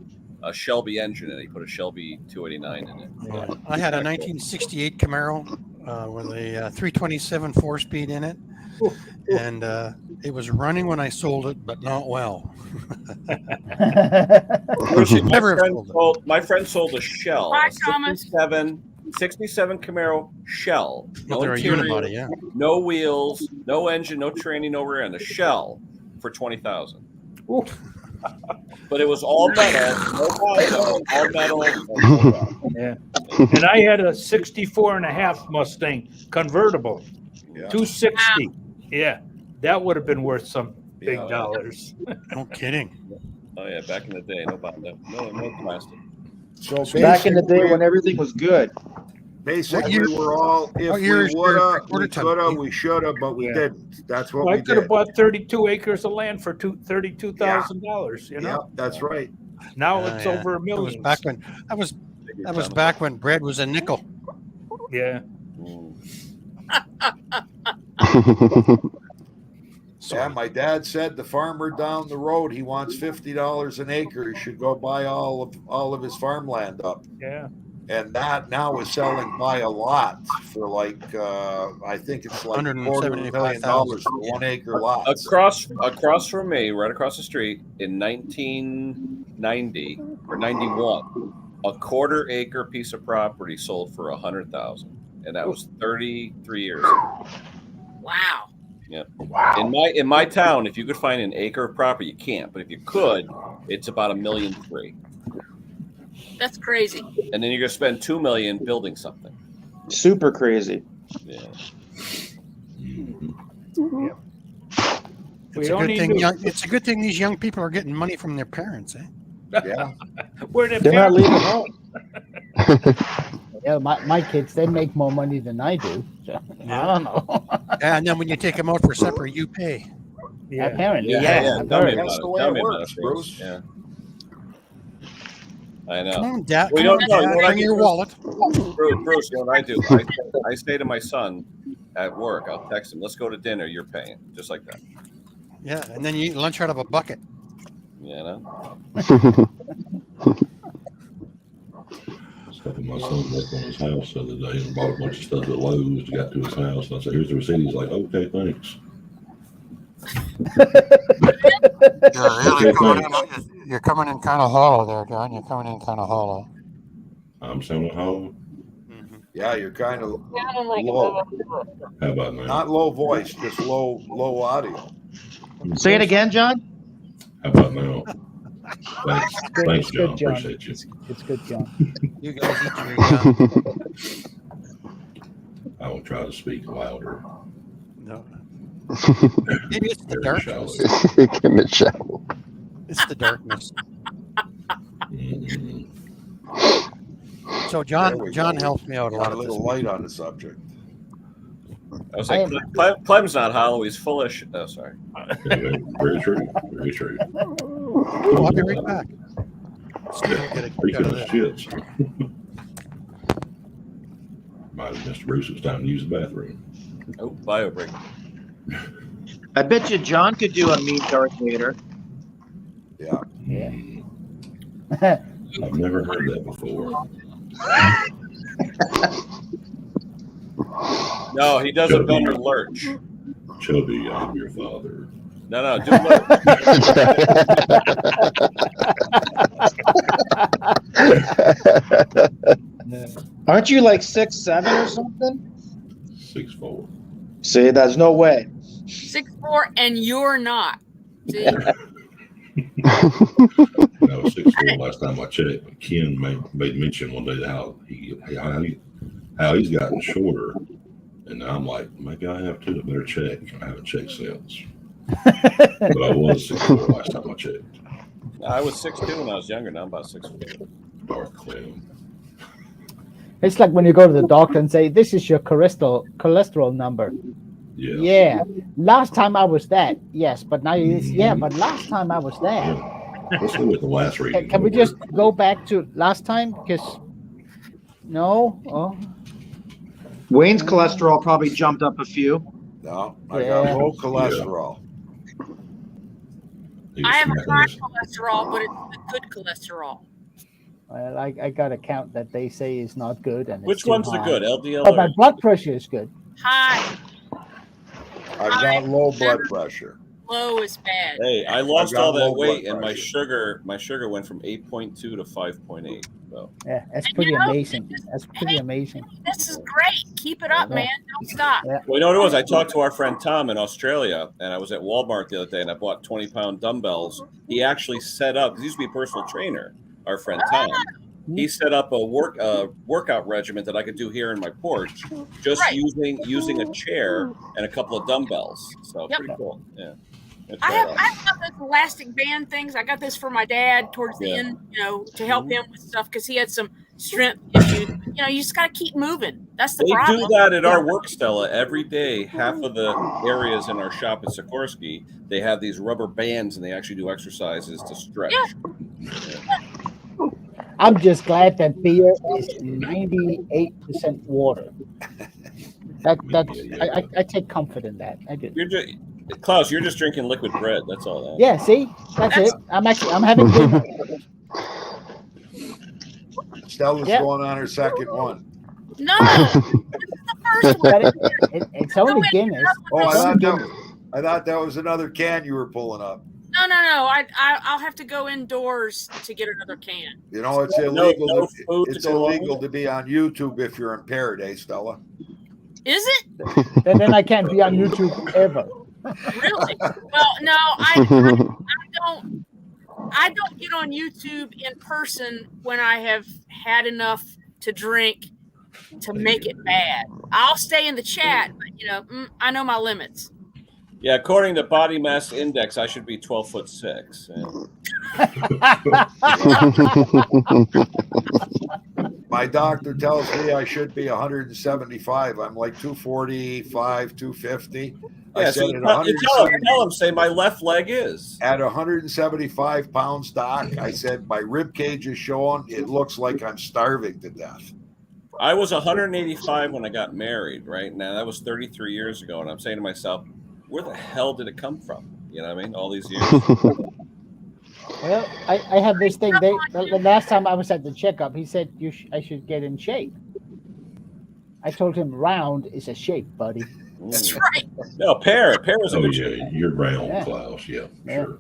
Shelby engine in it. He put a Shelby 289 in it. Yeah. I had a 1968 Camaro with a 327 four-speed in it, and it was running when I sold it, but not well. Brucey, Never my friend sold a Shell, Hi, a Thomas. 67 Camaro Shell. Well, they're a interior, unibody, yeah. no wheels, no engine, no tranny, no rear end. A Shell for $20,000. But it was all metal, no body, all metal. Yeah. And I had a 64 and a half Mustang convertible, Yeah. 260. Yeah, that would have been worth some big Yeah. dollars. No kidding. Oh yeah, back in the day, no plastic. So Back in the day basically- when everything was good. Basically, year- we're all, if what we year is your woulda, quarter we ton? coulda, we shoulda, but we Yeah. didn't. That's what Well, I we could have did. bought 32 acres of land for $32,000. You know, Yeah, that's right. now it's over That $1 was million. back when that was back when bread was a nickel. Yeah. So Yeah, my dad said the farmer down the road, he wants $50 an acre. He should go buy all of his farmland up. Yeah. And that now is selling by a lot for like I think it's like $250,000 for 1 acre lot. Across from me, right across the street, in 1990 or 91, a quarter acre piece of property sold for $100,000, and that was 33 years ago. Wow. Yeah. In my town, if you could find an acre of property, you can't, but if you could, it's about $1.3 million. That's crazy. And then you're gonna spend $2 million building something. Super crazy. Yeah. it's a good thing. It's a good thing these young people are getting money from their parents, eh? Yeah. Where They're not leaving home. Yeah, my kids, they make more money than I do. So, I don't know. And then when you take them out for supper, you pay. Yeah. Apparently, Yeah. yeah. Tell me That's about the it. way Tell it me about works, it, Bruce. Yeah. I know. Come on, Dad. We Come don't on, know. Dad. What I Bring do your is- wallet. Bruce, you know what I do? I say to my son at work, I'll text him, let's go to dinner, you're paying. Just like that. Yeah, and then you eat lunch out of a bucket. You know? Stuff in my son worked on his house the other day and bought a bunch of stuff at Lowe's, got to his house, and I said, here's the receipt. He's like, okay, thanks. You're coming in kind of hollow there, John. You're coming in kind of hollow. I'm sounding home. Yeah, you're kind of Sounding like low. How about now? Not low voice, just low audio. Say it again, John. How about now? Thanks, Good, thanks, it's good, John. Appreciate you. It's good, John. You guys eat your I will try to speak louder. No. Maybe it's the Very darkness. Give me a shower. It's the darkness. Mhm. So There John we John go. helped me out a Got lot a of this. little light on the subject. I was like, Clem's not hollow, he's full of shit. Oh, sorry. Very true. Very true. I'll be right back. Steve will get a kick Speaking out of of that. shits, might have Mr. Bruce, it's time to use the bathroom. Oh, bio break. I bet you John could do a mean Darth Vader. Yeah. Yeah. I've never heard that before. No, he does a better lurch. Chubby, I'm your father. No, do lurch. Aren't you like 6'7" or something? 6'4". See, there's no way. 6'4", and you're not. See? I was 6'4" last time I checked. Ken made mention one day how he's gotten shorter, and I'm like, maybe I have to. I better check. I haven't checked since, but I was 6'4" last time I checked. I was 6'2" when I was younger. Now I'm about 6'4". Dark clown. It's like when you go to the doctor and say, "This is your cholesterol number." Yeah. Yeah. Last time I was that. Yes, but now it's yeah. But last time I was that. Yeah. Let's go with the last reading. Can we just go back to last time? Because no. Oh. Wayne's cholesterol probably jumped up a few. No, I got low cholesterol. I have a high cholesterol, but it's the good cholesterol. Well, I got a count that they say is not good. And Which one's the good? LDL? But my blood pressure is good. High. I've got low blood pressure. Low is bad. Hey, I lost all that low weight, blood and my pressure. sugar went from 8.2 to 5.8. So Yeah, that's And pretty you know, amazing. That's pretty amazing. This is great. Keep it up, man. Don't stop. Yeah. well, you know what it was? I talked to our friend Tom in Australia, and I was at Walmart the other day, and I bought 20-pound dumbbells. He actually set up. He used to be a personal trainer. Our friend Tom. He set up a workout regimen that I could do here in my porch, just using a chair and a couple of dumbbells. So pretty cool. Yeah. I have those elastic band things. I got this for my dad towards the end, to help him with stuff because he had some strength issues. You just got to keep moving. That's the problem. They do that at our work, Stella. Every day, half of the areas in our shop at Sikorsky, they have these rubber bands, and they actually do exercises to stretch. Yeah. I'm just glad that beer is 98% water. I take comfort in that. I do. Klaus, you're just drinking liquid bread. That's all that. Yeah, see, that's it. I'm having dinner. Stella's going on her second one. No, this is the first one. It's only Guinness. Oh, I thought that was another can you were pulling up. No. I'll have to go indoors to get another can. It's illegal. It's illegal to be on YouTube if you're impaired, Stella? Is it? Then I can't be on YouTube ever. Really? Well, no, I don't get on YouTube in person when I have had enough to drink to make it bad. I'll stay in the chat, but I know my limits. Yeah, according to Body Mass Index, I should be 12'6". My doctor tells me I should be 175. I'm like 245, 250. Yeah, so tell him, say my left leg is. At 175 pounds, Doc, I said my rib cage is showing. It looks like I'm starving to death. I was 185 when I got married, right? Now, that was 33 years ago. And I'm saying to myself, where the hell did it come from? You know what I mean? All these years. Well, I have this thing. The last time I was at the checkup, he said I should get in shape. I told him round is a shape, buddy. That's right. No, pear is a good shape. You're round, Klaus. Yeah, sure.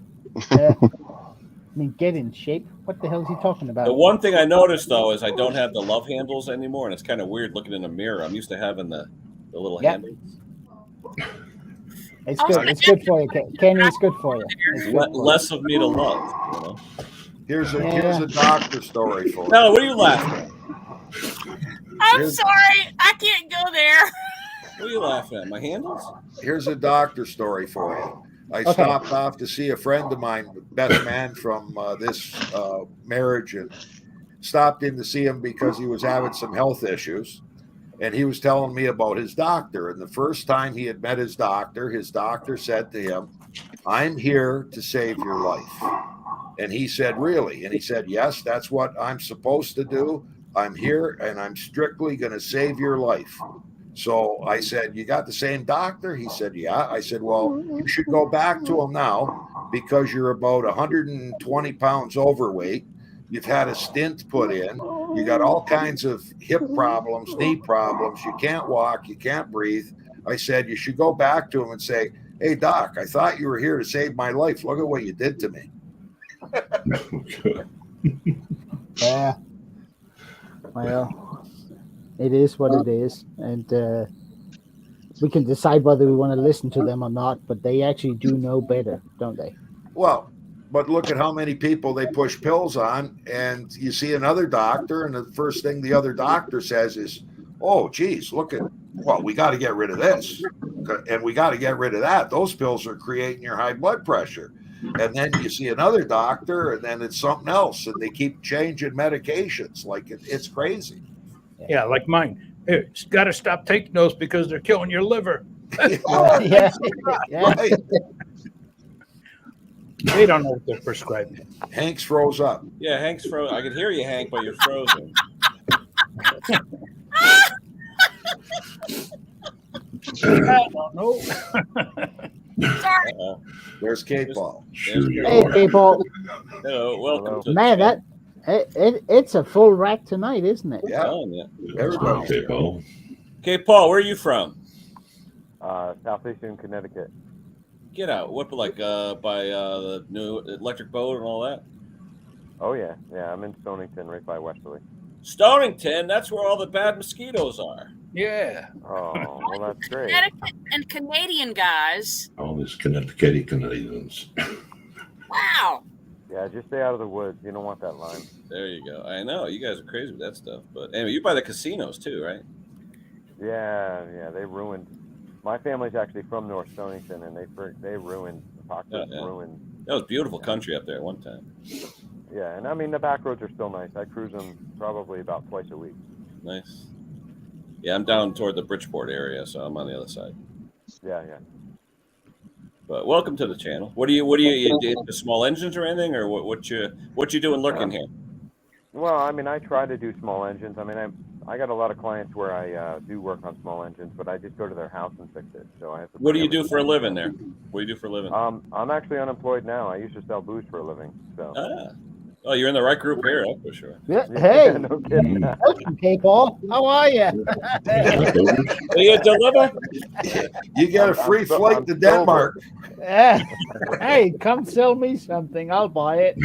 Yeah. I mean, get in shape. What the hell is he talking about? The one thing I noticed, though, is I don't have the love handles anymore, and it's kind of weird looking in the mirror. I'm used to having the little handles. It's good. It's good for you, Kenny. It's good for you. Less of me to love. Here's a doctor story for you. No, what are you laughing at? I'm sorry. I can't go there. What are you laughing at? My handles? Here's a doctor story for you. I stopped off to see a friend of mine, best man from this marriage, and stopped in to see him because he was having some health issues. And he was telling me about his doctor. And the first time he had met his doctor said to him, "I'm here to save your life." And he said, "Really?" And he said, "Yes, that's what I'm supposed to do. I'm here and I'm strictly going to save your life." So I said, "You got the same doctor?" He said, "Yeah." I said, "Well, you should go back to him now because you're about 120 pounds overweight. You've had a stint put in. You got all kinds of hip problems, knee problems. You can't walk. You can't breathe." I said, "You should go back to him and say, 'Hey, Doc, I thought you were here to save my life. Look at what you did to me.'" Yeah. Well, it is what it is. And we can decide whether we want to listen to them or not, but they actually do know better, don't they? Well, but look at how many people they push pills on, and you see another doctor, and the first thing the other doctor says is, "Oh, geez, we got to get rid of this, and we got to get rid of that. Those pills are creating your high blood pressure." and then you see another doctor, and then it's something else, and they keep changing medications. Like it's crazy. Yeah, like mine. Hey, got to stop taking those because they're killing your liver. Yeah. Right. They don't know what they're prescribing. Hank's froze up. Yeah, Hank's frozen. I can hear you, Hank, but you're frozen. I don't know. Sorry. There's K-Paul. Sure you Hey, are. people. Hello, welcome to Man, the it's a full rack tonight, isn't it? Yeah, everybody. Okay, Paul. Okay, Paul, where are you from? Southeastern Connecticut. Get out. What, like by the new electric boat and all that? Oh yeah, I'm in Stonington, right by Westerly. Stonington, that's where all the bad mosquitoes are. Yeah. Oh, well, that's great. Connecticut and Canadian guys. All these Connecticut Canadians. Wow. Yeah, just stay out of the woods. You don't want that line. There you go. I know you guys are crazy with that stuff, but anyway, you're by the casinos too, right? Yeah, they ruined. My family's actually from North Stonington, and they ruined. Ruined. That was beautiful country up there at one time. Yeah, and I mean the back roads are still nice. I cruise them probably about twice a week. Nice. Yeah, I'm down toward the Bridgeport area, so I'm on the other side. Yeah. But welcome to the channel. What do you do small engines or anything, or what you doing looking here? Well, I mean, I try to do small engines. I mean, I got a lot of clients where I do work on small engines, but I just go to their house and fix it. So I have to. What do you do for a living there? What do you do for a living? I'm actually unemployed now. I used to sell booze for a living. So. Oh, you're in the right group here, that's for sure. Yeah. Hey, no kidding. welcome, K-Paul. How are you? Will you deliver? You got a free flight to Denmark. Hey, come sell me something. I'll buy it.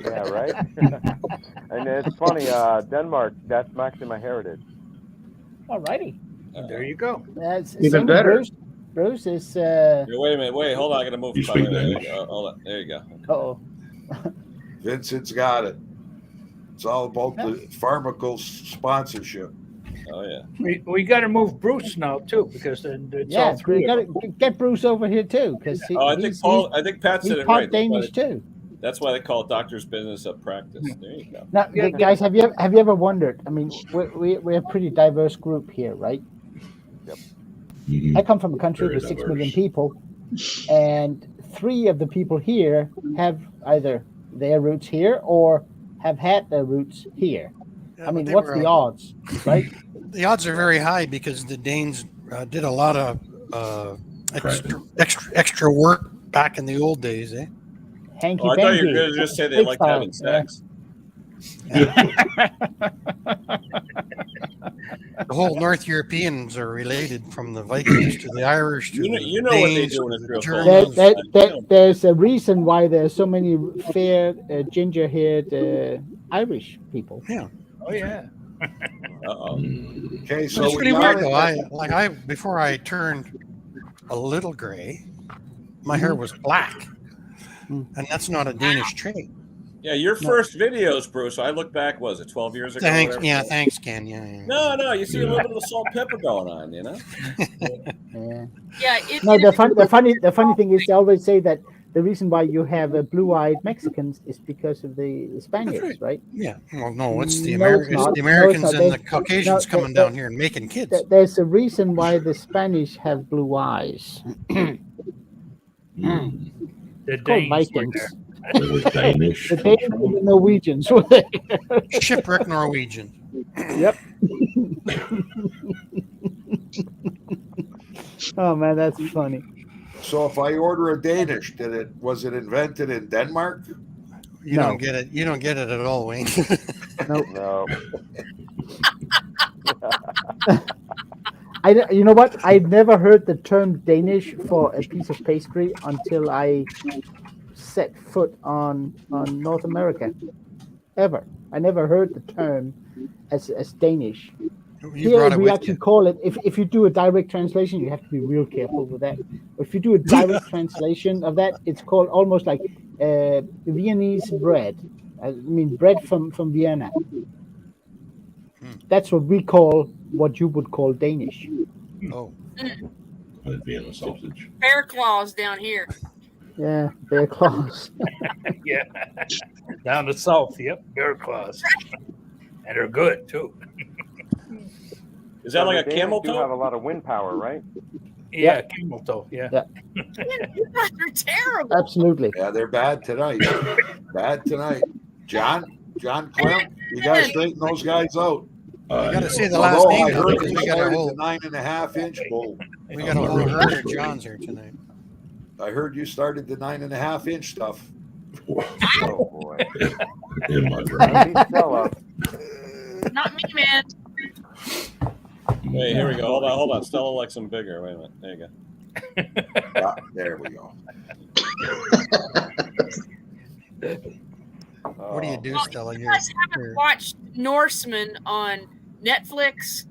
Yeah, right. And it's funny, Denmark. That's actually my heritage. Alrighty. There you go. That's Even better. Bruce is. Here, wait a minute. Wait, hold on. I gotta move. You speak There you Danish. go. Hold on. There you go. Oh. Vincent's got it. It's all about the Pharmacal sponsorship. Oh yeah. We got to move Bruce now too because it's all three. We got to get Bruce over here too because I think Pat said it part right. Danish too. That's why they call it doctor's business of practice. There you go. Now, guys, have you ever wondered? I mean, we're a pretty diverse group here, right? Yep. Mhm. I come from a country Very with 6 diverse. million people, and 3 of the people here have either their roots here or have had their roots here. Yeah, I mean, but they what's were, the odds, right? The odds are very high because the Danes did a lot of extra work back in the old days, eh? Hanky Oh, I thought you were panky. going to just say they Big like style, having sex. The whole North Europeans are related, from the Vikings to the Irish to You know the what they Danes do in to Israel. the Paul. Germans. There's a reason why there's so many fair, ginger-haired Irish people. Yeah, Oh yeah. Uh-oh. Okay, so it's we pretty got weird it. though. Before I turned a little gray, my hair was black, and that's not a Danish trait. Yeah, your first videos, Bruce. I look back. Was it 12 years ago? Thanks, whatever? yeah, thanks, Ken. Yeah. No. You see a little bit of the salt and pepper going on. You know. Yeah. Yeah. No, the funny thing is, they always say that the reason why you have blue-eyed Mexicans is because of the Spaniards, right? Yeah. Well, no, it's the No, it's Americans, not. the No, Americans it's not. and the They- Caucasians no, coming down here and making kids. There's a reason why the Spanish have blue eyes. Mm. The Called Danes were Vikings. there. They were Danish. The Danes and the Norwegians were there. Shipwreck Norwegian. Yep. Oh man, that's funny. So if I order a Danish, was it invented in Denmark? You No. don't get it. You don't get it at all, Wayne. No. You know what? I never heard the term Danish for a piece of pastry until I set foot on North America. Ever. I never heard the term as Danish. You Here brought it we with actually you. call it, if you do a direct translation, you have to be real careful with that. If you do a direct translation of that, it's called almost like Viennese bread. I mean, bread from Vienna. That's what we call what you would call Danish. Oh, That'd be in a sausage. bear claws down here. Yeah, bear claws. Yeah. Down the south, yep, bear claws. And they're good too. Is that So like the a camel Danes do have a toe? lot of wind power, right? Yeah, camel toe. Yeah. Yeah. You guys are terrible. Absolutely. Yeah, they're bad tonight. Bad tonight. John Clem, you gotta straighten those guys out. You got to yeah. say the last Although name I though, heard because you we got a started whole the 9.5-inch bull. we got a I'm not whole really herd of interested. Johns here tonight. I heard you started the 9.5-inch stuff. Oh boy. In my At brain. least Stella. Not me, man. Wait, here we go. Hold on. Stella likes them bigger. Wait a minute. There you go. Yeah, there we go. What do you do, Well, Stella? you guys haven't watched Norseman on Netflix?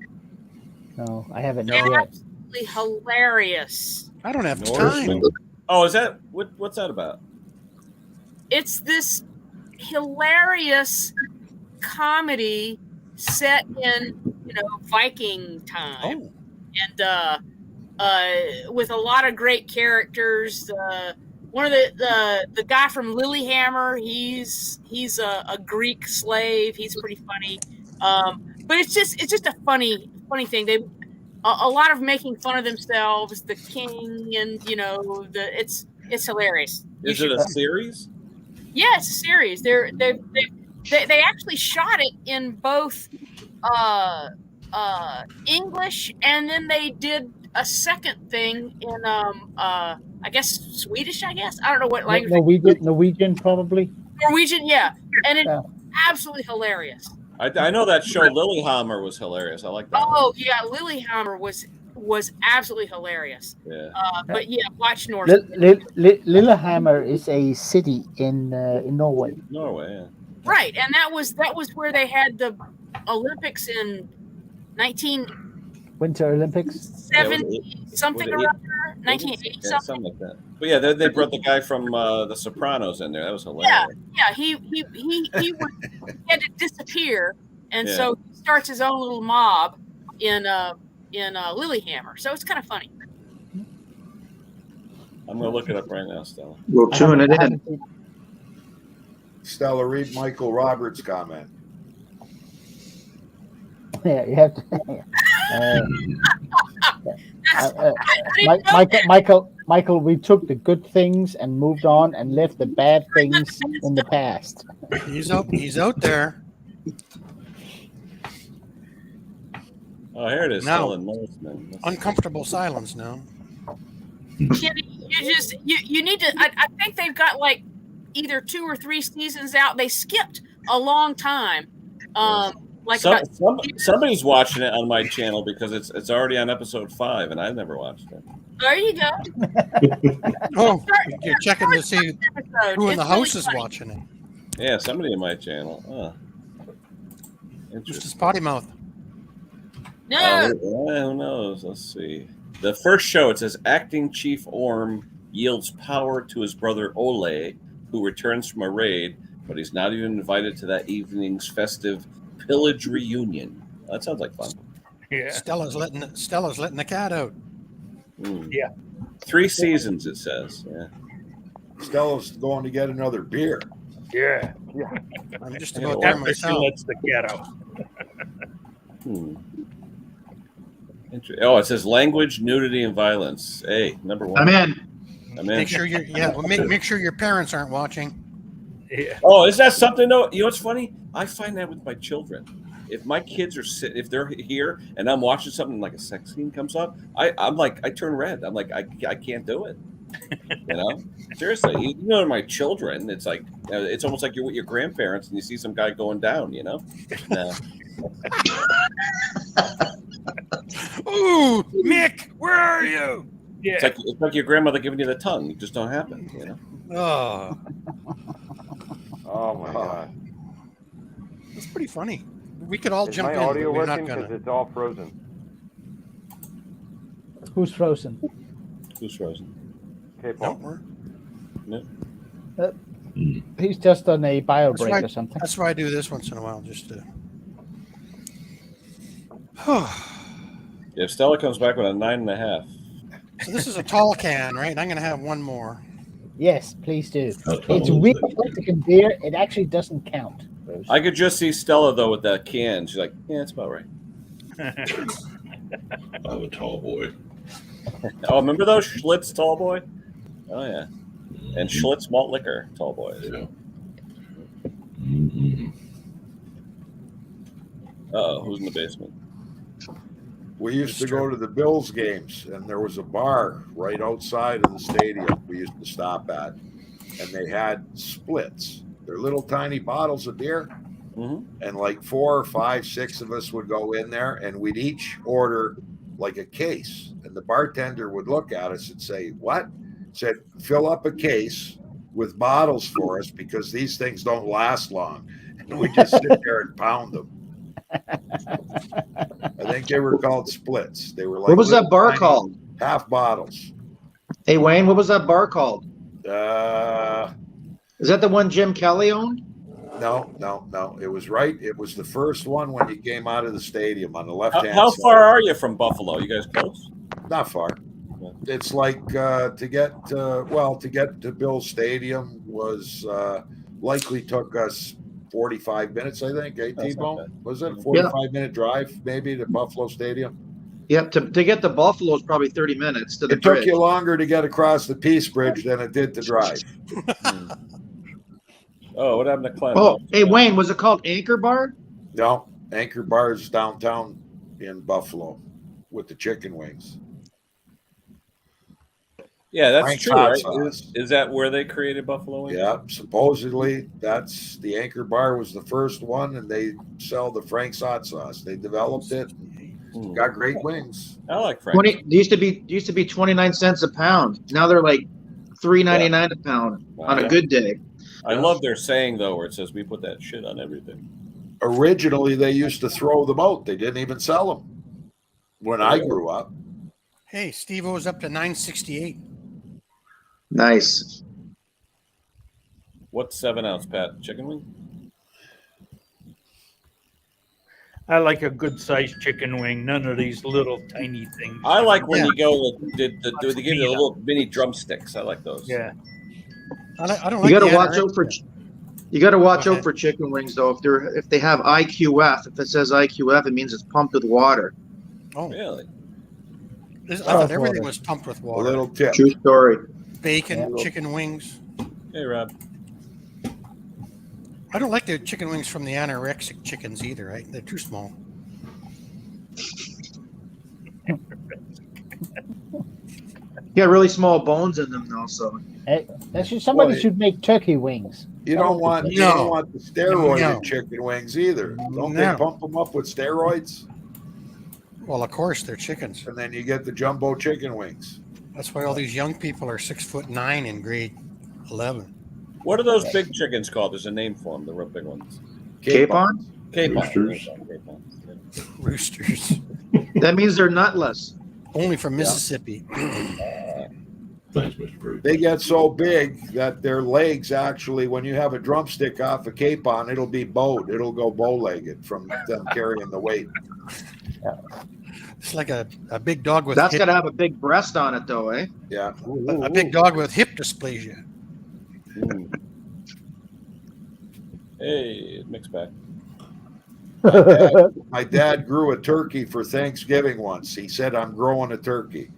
No, I haven't They're yet. absolutely hilarious. I don't have Norseman. time. Oh, is that what's that about? It's this hilarious comedy set in Viking time, and with a lot of great characters. One of the guy from Lilyhammer, he's a Greek slave. He's pretty funny, but it's just a funny thing. They a lot of making fun of themselves, the king, and it's hilarious. Is it a series? Yeah, it's a series. They actually shot it in both English, and then they did a second thing in I guess Swedish. I don't know what language. Norwegian probably. Norwegian, yeah, and it's Yeah. absolutely hilarious. I know that show Lilyhammer was hilarious. I like that. Oh yeah, Lilyhammer was absolutely hilarious. Yeah. But yeah, watch North. Lillehammer is a city in Norway. Norway, yeah. Right, and that was where they had the Olympics in 1970 Winter Olympics. something or other, 1980 Yeah, something. something like that. But yeah, they brought the guy from The Sopranos in there. That was hilarious. Yeah, he had to disappear, and so he starts his own little mob in Lilyhammer. So it's kind of funny. I'm gonna look it up right now, Stella. We'll tune it in. Stella, read Michael Roberts' comment. Yeah, you have to. Michael, we took the good things and moved on and left the bad things in the past. He's out there. Oh, here it is. Now, Stella Norseman. uncomfortable silence now. Kitty, you need to. I think they've got like either 2 or 3 seasons out. They skipped a long time. Somebody's watching it on my channel because it's already on episode 5, and I've never watched it. There you go. Oh, you're checking to see who in the It's house really is funny. watching it. Yeah, somebody in my channel. Just Interesting. his potty mouth. No. Who knows? Let's see. The first show, it says acting chief Orm yields power to his brother Ole, who returns from a raid, but he's not even invited to that evening's festive pillage reunion. That sounds like fun. Yeah. Stella's letting the cat out. Yeah. 3 seasons, it says. Yeah. Stella's going to get another beer. Yeah. I'm just about there After she myself. lets the cat out. Oh, it says language, nudity, and violence. Hey, number 1. I'm in. I'm in. Make sure make sure your parents aren't watching. Yeah. Oh, is that something though? You know what's funny? I find that with my children. If my kids are if they're here and I'm watching something like a sex scene comes up, I'm like, I turn red. I'm like, I can't do it. You know, seriously. You know, my children, it's like it's almost like you're with your grandparents and you see some guy going down. You know. Ooh, Mick, where are you? Yeah. It's like your grandmother giving you the tongue. It just don't happen. You know. Oh, Oh my god. that's pretty funny. We could all Is jump my in, audio but we're working? not Because gonna. it's all frozen. Who's frozen? Who's frozen? Okay, No, Paul. He's just on a bio That's break right. or something. That's why I do this once in a while, just to. If Stella comes back with a 9.5. So this is a tall can, right? I'm gonna have one more. Yes, please do. How tall It's is real that? Mexican beer. It actually doesn't count. Bruce. I could just see Stella though with that can. She's like, "Yeah, that's about right." I'm a tall boy. Oh, remember those Schlitz tall boy? Oh yeah, and Schlitz malt liquor tall boys. Yeah. Mm-hmm. Oh, who's in the basement? We used to go to the Bills games, and there was a bar right outside of the stadium we used to stop at, and they had splits. They're little tiny bottles of beer, and like 4 or 5, 6 of us would go in there, and we'd each order like a case, and the bartender would look at us and say, "What?" Said, "Fill up a case with bottles for us because these things don't last long," and we just sit there and pound them. I think they were called splits. They were like, what was that bar tiny called? Half bottles. Hey Wayne, what was that bar called? Is that the one Jim Kelly owned? No. It was right. It was the first one when you came out of the stadium on the left hand. How far are you from Buffalo? You guys close? Not far. It's like to get to Bill's Stadium was likely took us 45 minutes, I think. T-Bone? Was it a 45-minute drive maybe to Buffalo Stadium? Yep, to get to Buffalo is probably 30 minutes to the It took bridge. you longer to get across the Peace Bridge than it did to drive. Oh, what happened to Clem? Oh, hey Wayne, was it called Anchor Bar? No, Anchor Bar is downtown in Buffalo with the chicken wings. Yeah, that's Frank's true, hot right? sauce. Is that where they created Buffalo wings? Yeah, supposedly that's the Anchor Bar was the first one, and they sell the Frank's hot sauce. They developed it, got great wings. I like Frank's. They used to be 29 cents a pound. Now they're like $3.99 a pound on a good day. I love their saying though, where it says we put that shit on everything. Originally, they used to throw them out. They didn't even sell them when I grew up. Hey, Steve O's up to 968. Nice. What's 7 ounce, Pat? Chicken wing? I like a good sized chicken wing. None of these little tiny things. I like when you go. They give you the little mini drumsticks. I like those. Yeah. I don't You like got to the watch out for. You got to watch Go out for chicken wings though. If they have IQF, if it says IQF, it means it's pumped with water. Oh, really? I thought everything was pumped with water. A little tip. True story. Bacon, chicken wings. Hey, Rob. I don't like the chicken wings from the anorexic chickens either. Right? They're too small. Yeah, really small bones in them though. So Somebody should make turkey wings. You don't want the steroided chicken wings either. Don't they pump them up with steroids? Well, of course they're chickens, and then you get the jumbo chicken wings. That's why all these young people are 6'9" in grade 11. What are those big chickens called? There's a name for them. The real big ones. Capon? Roosters. Roosters. That means they're nutless. Only from Mississippi. Thanks, Mr. Bruce. They get so big that their legs actually, when you have a drumstick off a capon, it'll be bowed. It'll go bow-legged from them carrying the weight. It's like a big dog with. That's got to have a big breast on it, though, eh? Yeah. A big dog with hip dysplasia. Hey, mixed bag. My dad grew a turkey for Thanksgiving once. He said, "I'm growing a turkey."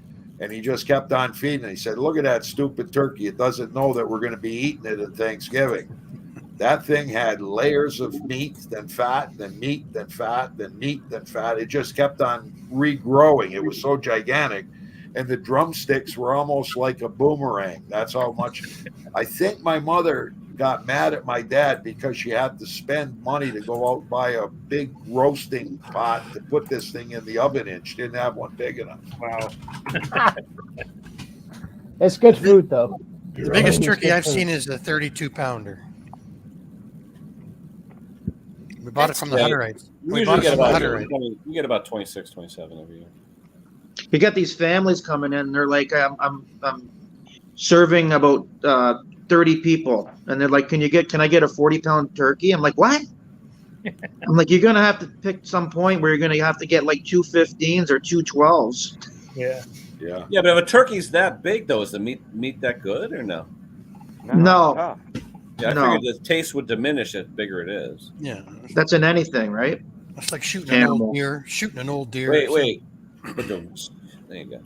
And he just kept on feeding it. He said, "Look at that stupid turkey. It doesn't know that we're going to be eating it at Thanksgiving." That thing had layers of meat, then fat, then meat, then fat, then meat, then fat. It just kept on regrowing. It was so gigantic. And the drumsticks were almost like a boomerang. That's how much. I think my mother got mad at my dad because she had to spend money to go out and buy a big roasting pot to put this thing in the oven in. She didn't have one big enough. Wow. It's good food, though. The biggest turkey I've seen is a 32-pounder. We bought it from the Hutterites. We usually get about 20, we get about 26, 27 every year. You got these families coming in. They're like, I'm serving about 30 people, and they're like, can I get a 40-pound turkey? I'm like, what? I'm like, you're gonna have to pick some point where you're gonna have to get like 2 15s or 2 12s. Yeah. Yeah. Yeah, but if a turkey's that big, though, is the meat that good or no? No. it's tough. Yeah, I No. figured the taste would diminish the bigger it is. Yeah, That's in anything, right? it's like shooting an Animal. old deer. Shooting an old deer. Wait. There you go.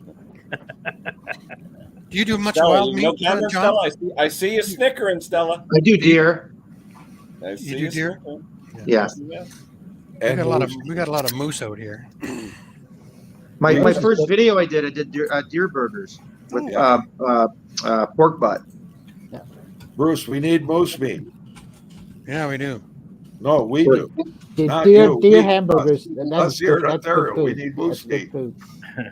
Do you do much Stella, wild you no meat, comment, John? Stella? I see you snickering, Stella. I do deer. I see do deer? snickering. Yeah. We And got a lot of moose out here. My Yeah. first video I did deer burgers with pork butt. Bruce, we need moose meat. Yeah, we do. No, we do. The Not deer you. deer We- hamburgers. us here in That's good Ontario, we food. need moose That's meat. good food.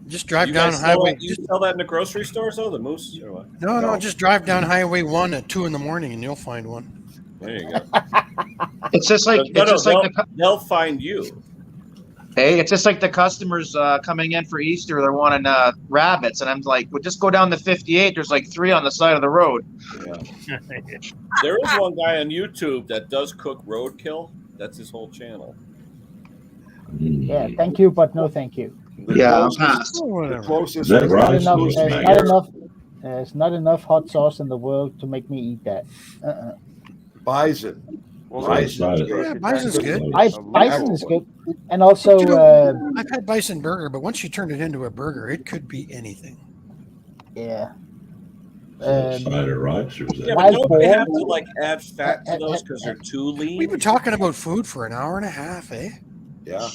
Just drive You down guys sell highway. that, you sell that in the grocery stores, though? The moose or what? No, just drive down Highway 1 at 2 in the morning and you'll find one. There you go. It's just like they'll find you. Hey, it's just like the customers coming in for Easter. They're wanting rabbits, and I'm like, well, just go down to 58. There's like 3 on the side of the road. Yeah. There is one guy on YouTube that does cook roadkill. That's his whole channel. Yeah, thank you, but no thank you. Yeah, I'll closest- pass. The Whatever. closest. That There's not rice enough. was There's made. not enough. There's not enough hot sauce in the world to make me eat that. Bison. Well, Bison's right. good. Yeah, bison's good. Bison is good, and also I've had bison burger, but once you turn it into a burger, it could be anything. yeah. Side of rice or is Yeah, that? but Wild don't they boar. have to like add fat to those because they're too lean? We've been talking about food for an hour and a half, eh? Yeah.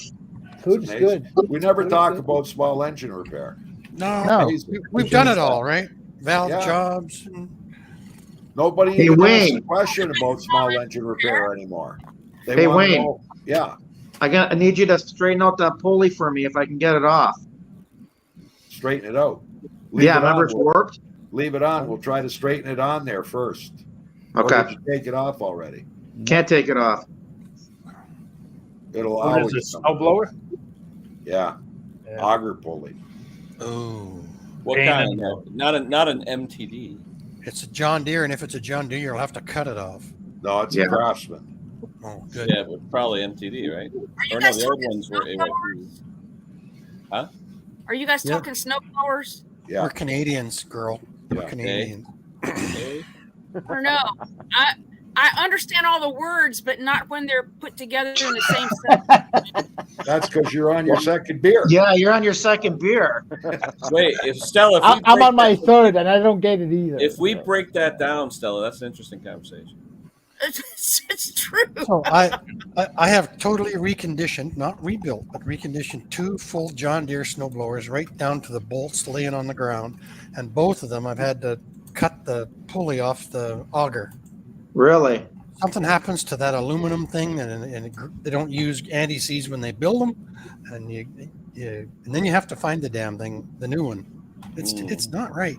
Food is amazing. good. We never Food is talk good. about small engine repair. No, No. we've done it all, right? Valve Yeah. jobs. And Nobody Hey, even asks Wayne. a question about small engine repair anymore. They Hey, wanna Wayne. know- yeah, I need you to straighten out that pulley for me if I can get it off. straighten it out. Leave Yeah, it remember on. it's warped. Leave it on. We'll try to straighten it on there first. Okay. Or did you take it off already? Can't take it off. It'll What is always it, come snow off. blower? Yeah. Yeah. Auger pulley. oh, What Pain kind? in Though? Not an MTD. it's a John Deere, and if it's a John Deere, you'll have to cut it off. No, it's Yeah. a Craftsman. Oh, good. Yeah, but probably MTD, right? Are you Or no, guys the old talking ones were snow AYPs. Are you guys Yeah. talking snow blowers? Yeah. We're Canadians, girl. We're Yeah. Canadians. Okay. Or no? I understand all the words, but not when they're put together in the same sentence. That's because you're on your second beer. Yeah, you're on your second beer. Wait, if Stella, if I'm break on my that- third, and I don't get it either. If we break that down, Stella, that's an interesting conversation. It's true. So I have totally reconditioned, not rebuilt, but reconditioned 2 full John Deere snowblowers right down to the bolts laying on the ground, and both of them I've had to cut the pulley off the auger. Really? Something happens to that aluminum thing, and they don't use anti-seize when they build them, and and then you have to find the damn thing, the new one. It's not right.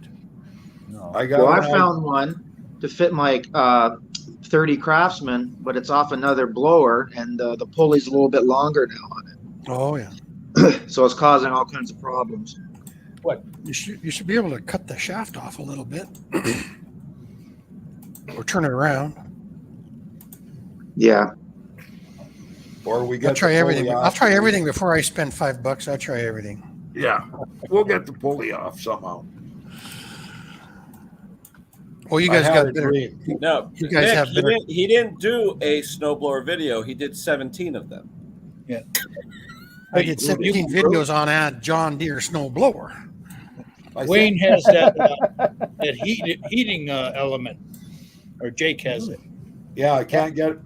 I got Well, I one. found one to fit my 30 Craftsman, but it's off another blower, and the pulley's a little bit longer now on Oh yeah, it, so it's causing all kinds of problems. you should be able to cut the shaft off a little bit, or turn it around. Yeah. Or we get I'll try the pulley everything. off. I'll try everything before I spend $5. I'll try everything. Yeah. We'll get the pulley off somehow. Well, you I guys had got a better. dream. No, You guys Nick, have better. he didn't do a snowblower video. He did 17 of them. I did 17 videos on a John Deere snowblower. I Wayne think- has that heating element, or Jake has it. Yeah, I can't get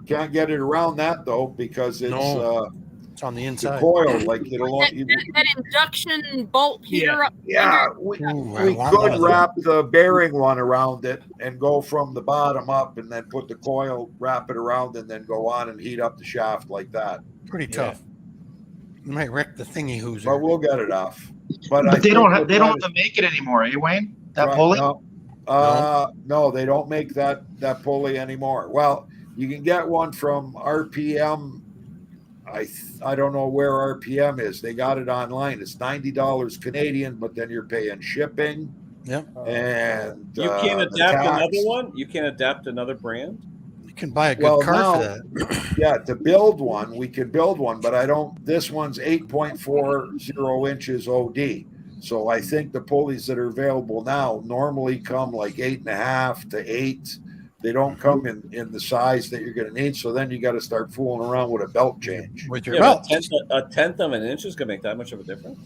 it around that though because it's No. It's on the the inside. coil. Like it'll. That induction bolt heater up. Yeah, we Ooh, I we want one could of them. wrap the bearing one around it and go from the bottom up, and then put the coil, wrap it around, and then go on and heat up the shaft like that. Pretty tough. You might wreck the thingy who's But we'll get it off. But I they think don't we'll have they try don't to- have to make it anymore, eh, Wayne? That Right, pulley? no, they don't make that pulley anymore. Well, you can get one from RPM. I don't know where RPM is. They got it online. It's $90 Canadian, but then you're paying shipping. Yep. And You can't the adapt tax. another one. You can't adapt another brand. You can buy a good Well, car now- for that. Yeah, to build one, we could build one, but I don't. This one's 8.40 inches OD, So I think the pulleys that are available now normally come like 8.5 to 8. They don't come in the size that you're going to need. So then you got to start fooling around with a belt change. With your Yeah, belt. a tenth of an inch is going to make that much of a difference.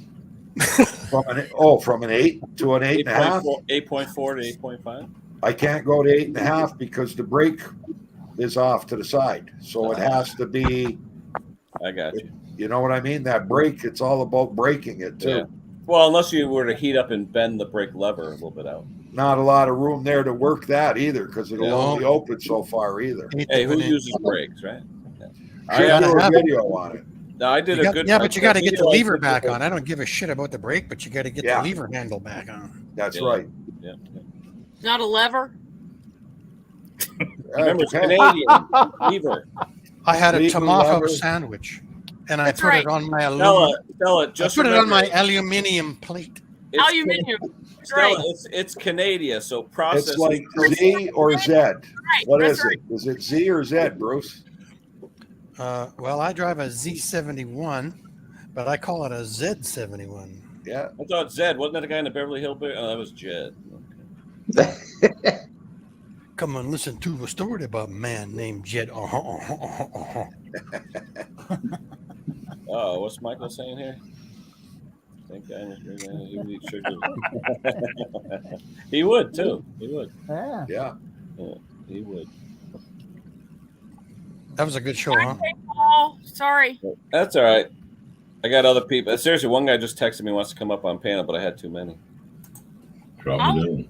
From an 8 to an 8.5. 8.4 to 8.5. I can't go to 8.5 because the brake is off to the side. So it has to be. I got you. You know what I mean? That brake, it's all about braking it too. Yeah. Well, unless you were to heat up and bend the brake lever a little bit out. Not a lot of room there to work that either, because it'll Yeah. only open so far either. Hey, who uses brakes, right? Yeah. I I do a have video on it. No, I did You a got- good. yeah, but you got to get the video lever on back Facebook. on. I don't give a shit about the brake, but you got to get Yeah. the lever handle back on. That's Yeah. right. Yeah. Not a lever. Remember, it's Okay. Canadian. Lever. I had a Lever, tomato lever. sandwich, and I That's put right. it on my Stella, I just put it on remember, my aluminium plate. it's Aluminium. That's Stella, right. it's Canada, so process. It's like Z or Z. What That's is it? Is it Z or Z, Bruce? Well, I drive a Z71, but I call it a Z71. Yeah. I thought Zed wasn't that a guy in the Beverly Hills? Oh, that was Jed. Come and listen to a story about a man named Jed. Oh, what's Michael saying here? Think I he would too. He would. Yeah. Yeah. Yeah, he would. That was a good show, huh? Oh, sorry. That's all right. I got other people. Seriously, one guy just texted me wants to come up on panel, but I had too many. Drop me down.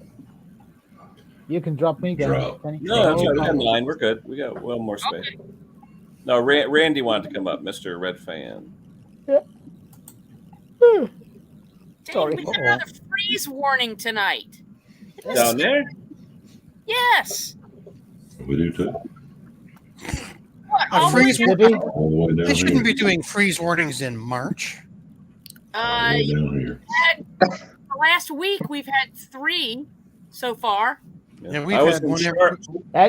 You can drop me down. Drop. Kenny. No, that's right. We got 9. We're good. We got one more space. Okay. No, Randy wanted to come up, Mr. Red Fan. Dang, Sorry. we got another freeze warning tonight. Down there? Yes. We do too. What? A Oh, freeze Did he? All the way down They shouldn't here. be doing freeze warnings in March. All the way down here. Last week we've had 3 so far. Yeah, we've I was had in one every. Char-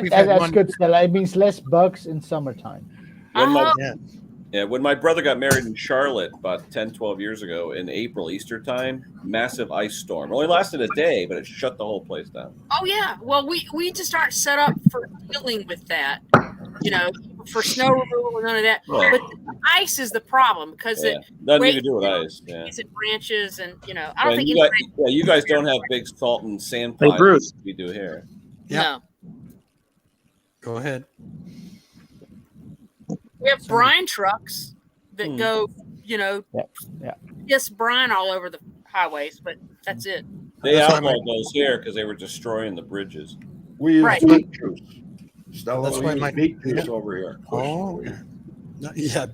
We've had That's one- good, Stella. It means less bugs in summertime. when my, Uh-huh. when my brother got married in Charlotte about 10, 12 years ago in April, Easter time, massive ice storm. It only lasted a day, but it shut the whole place down. Oh yeah. Well, we just aren't set up for dealing with that. You know, for snow removal and none of that. Right. But the ice is the problem because Yeah. it Nothing you breaks can do with ice. Yeah. trees and branches and I don't Yeah, think you guys don't have big salt and sand Hey, piles Bruce. we do here. Yeah. No. Go ahead. We have brine trucks that go, Yeah. piss brine all over the highways, but that's it. They That's why outlawed those here because they were destroying the bridges. We use Right. beet juice. Stella, That's we why use my- beet juice yeah. over here. Oh, okay. No, yeah,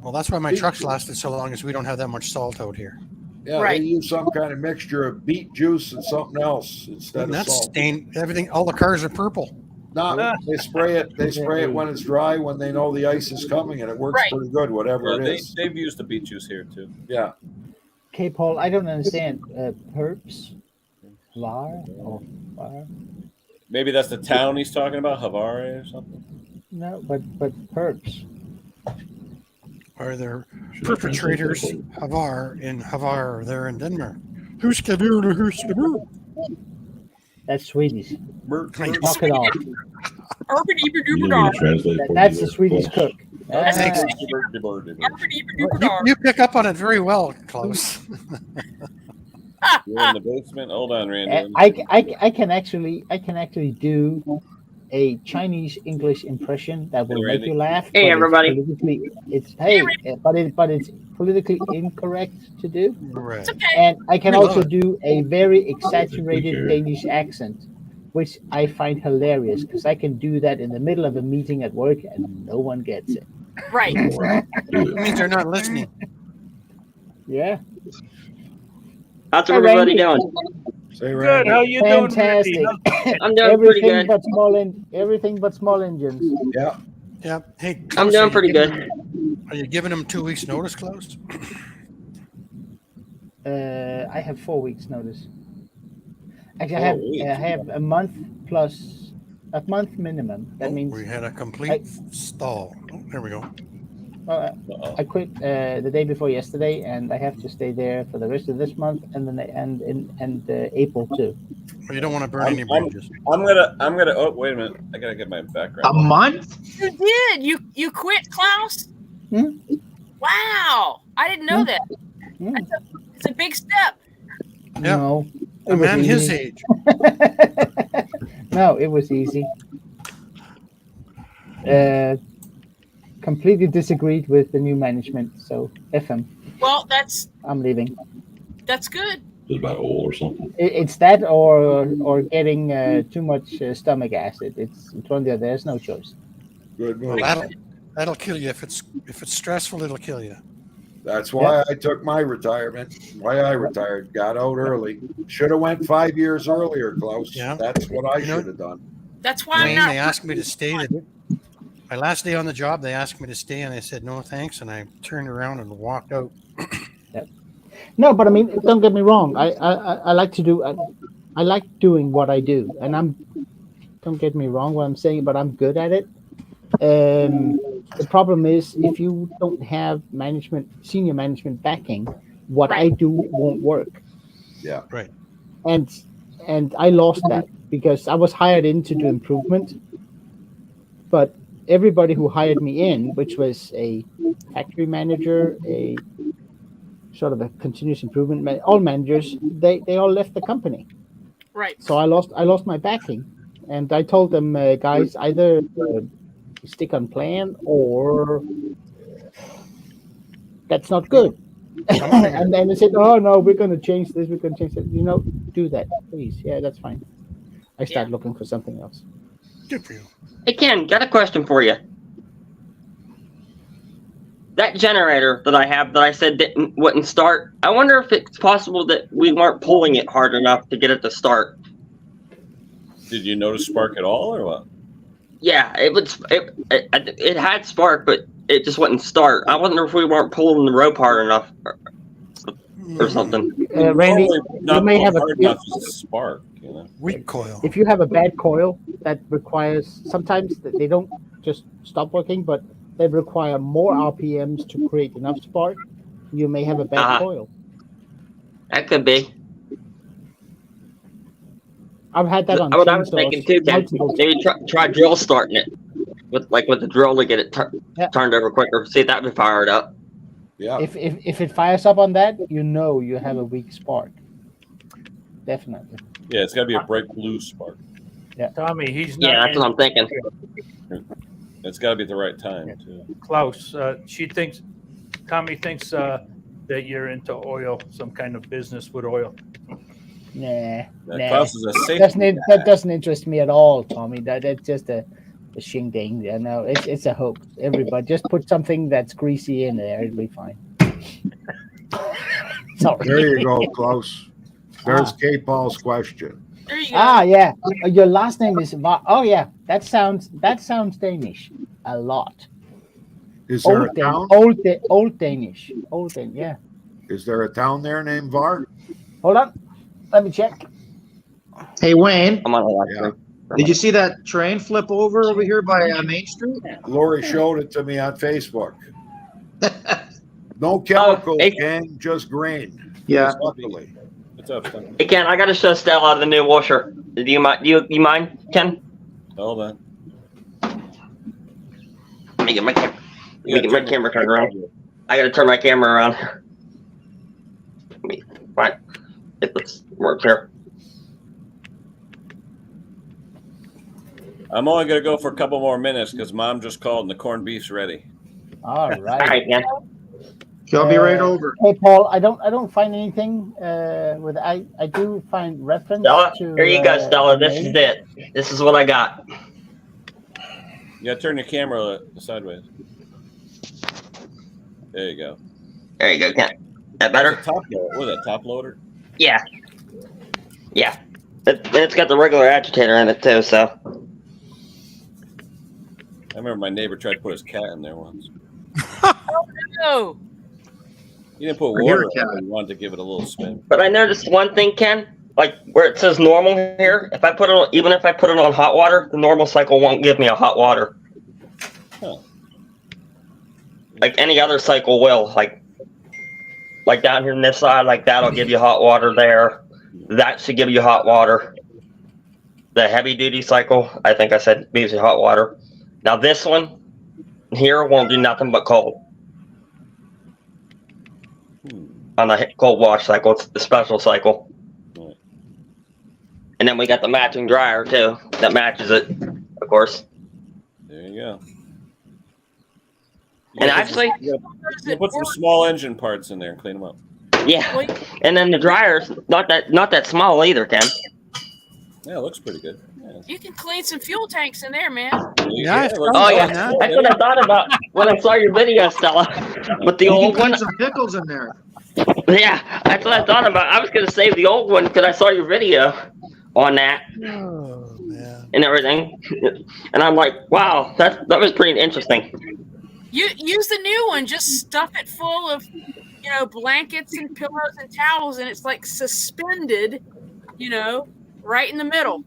well, that's why my trucks lasted so long, is we don't have that much salt out here. Yeah, Right. they use some kind of mixture of beet juice and something else instead And of that's salt. stained everything. All the cars are purple. No, they spray it. They spray it when it's dry, when they know the ice is coming, and it works Right. pretty good, whatever it is. They've used the beet juice here too. Yeah. Okay, Paul, I don't understand. Perps? Var? Or var? Maybe that's the town he's talking about, Havare or something. No, but perps. Are there Should I perpetrators translate that Havar in Havar there in Denmark? Who's the That's Swedish. Bert, Knock it off. for you? You need me to translate for That's you the there? Swedish Cool. cook. Thanks. You pick up on it very well, Klaus. You're in the basement. Hold on, Randy. I can actually do a Chinese English impression that will Hey, make Randy. you laugh. Hey, but everybody. But it's politically incorrect to do. Right. It's okay. And I can We love also it. do a very exaggerated care. Danish accent, which I find hilarious because I can do that in the middle of a meeting at work and no one gets it. Right. Do It it. means they're not listening. Yeah. How's Hey, everybody Randy. doing? Say Good. Randy. How you Fantastic. doing, Randy? I'm doing pretty everything good. but everything but small engines. Yeah. Yeah. Hey, I'm Klaus, doing pretty good. Are you giving them 2 weeks notice, Klaus? I have 4 weeks notice. Actually, 4 weeks. I have a month plus a month minimum. That Oh, means we had a complete stall. Oh, there we go. I quit the day before yesterday, and I have to stay there for the rest of this month, and then and April too. Well, you don't want to burn any bridges. I'm gonna. Oh, wait a minute. I gotta get my background. A month? You did. You quit, Klaus? Hmm? Wow. I didn't know that. It's a big step. Yeah. No, A man his age. No, it was easy. Completely disagreed with the new management, so F him. Well, I'm leaving. that's good. Is it about oil or something? It's that or getting too much stomach acid. It's one or the other. There's no choice. Good Well, move. that'll kill you if it's stressful. It'll kill you. That's why I took my retirement. Why I retired. Got out early. Should have went 5 years earlier, Klaus. Yeah. That's what I You know- should have done. That's why I'm Wayne, not. they asked me to stay. My last day on the job, they asked me to stay, and I said no thanks, and I turned around and walked out. No, but I mean, don't get me wrong. I like to do. I like doing what I do, and don't get me wrong what I'm saying, but I'm good at it. The problem is if you don't have senior management backing, what I do won't work. Yeah. Right. And I lost that because I was hired in to do improvement, but everybody who hired me in, which was a factory manager, a sort of a continuous improvement, all managers, they all left the company. Right. So I lost my backing, and I told them, guys, either stick on plan or that's not good. And then they said, oh no, we're going to change this, we're going to change that. Do that, please. Yeah, that's fine. I start looking for something else. Good for you. Hey, Ken, got a question for you. That generator that I have that I said wouldn't start, I wonder if it's possible that we weren't pulling it hard enough to get it to start. Did you notice spark at all, or what? Yeah, it had spark, but it just wouldn't start. I wonder if we weren't pulling the rope hard enough or something. Randy, Not you may have hard enough to spark. You know? Weak coil. If you have a bad coil, that requires sometimes they don't just stop working, but they require more RPMs to create enough spark. You may have a bad coil. That could be. I've had that on. What I was thinking too, Ken, maybe try drill starting it with the drill to get it turned over quicker. See if that would fire it up. Yeah. If it fires up on that, you have a weak spark. Definitely. Yeah, it's got to be a bright blue spark. Yeah, Tommy, he's not. Yeah, that's what I'm thinking. It's got to be at the right time too. Klaus, Tommy thinks that you're into oil, some kind of business with oil. Nah. Klaus is a safety That doesn't interest me at all, Tommy. That's just a shing-ding. Yeah, no, it's a hoax. Everybody just put something that's greasy in there. It'll be fine. Sorry. There you go, Klaus. There's K. Paul's question. There you go. Yeah. Your last name is Oh yeah, that sounds Danish a lot. Is there a town? Old Danish. Yeah. Is there a town there named Var? Hold on. Let me check. Hey, Wayne, I'm on the left side. did you see that train flip over here by Main Street? Lori showed it to me on Facebook. No chemicals, Ken, just grain. Yeah. Luckily. What's up, Tom? Hey, Ken, I got to show Stella the new washer. Do you mind? You mind, Ken? Hold on. Let me get my camera turned around. I got to turn my camera around. Right. If this works here. I'm only gonna go for a couple more minutes because Mom just called and the corned beef's ready. All right. All right, Ken. I'll be right over. Hey Paul, I don't find anything with I do find reference Stella, to here you go, Stella. This name. is it. This is what I got. You gotta turn your camera sideways. There you go. There you go, Ken. That better? Top loader. What is that? Top loader? Yeah. Yeah. It's got the regular agitator in it too, so. I remember my neighbor tried to put his cat in there once. Oh no. He didn't put water in it. He wanted to give it a little spin. But I noticed one thing, Ken. Like where it says normal here, if I put it on, even if I put it on hot water, the normal cycle won't give me a hot water. Huh. like any other cycle will. Like down here on this side, like that'll give you hot water there. That should give you hot water. The heavy duty cycle, I think I said gives you hot water. Now this one here won't do nothing but cold. On the cold wash cycle, it's the special cycle. And then we got the matching dryer too that matches it, of course. There you go. And actually, you put some small engine parts in there and clean them up. Yeah, and then the dryer's not that small either, Ken. Yeah, it looks pretty good. Yeah. You can clean some fuel tanks in there, man. Yeah, oh yeah, that's what I thought about when I saw your video, Stella, with the old one. Some pickles in there. Yeah, that's what I thought about. I was gonna save the old one because I saw your video on that and everything, and I'm like, wow, that was pretty interesting. You use the new one. Just stuff it full of, blankets and pillows and towels, and it's like suspended, right in the middle.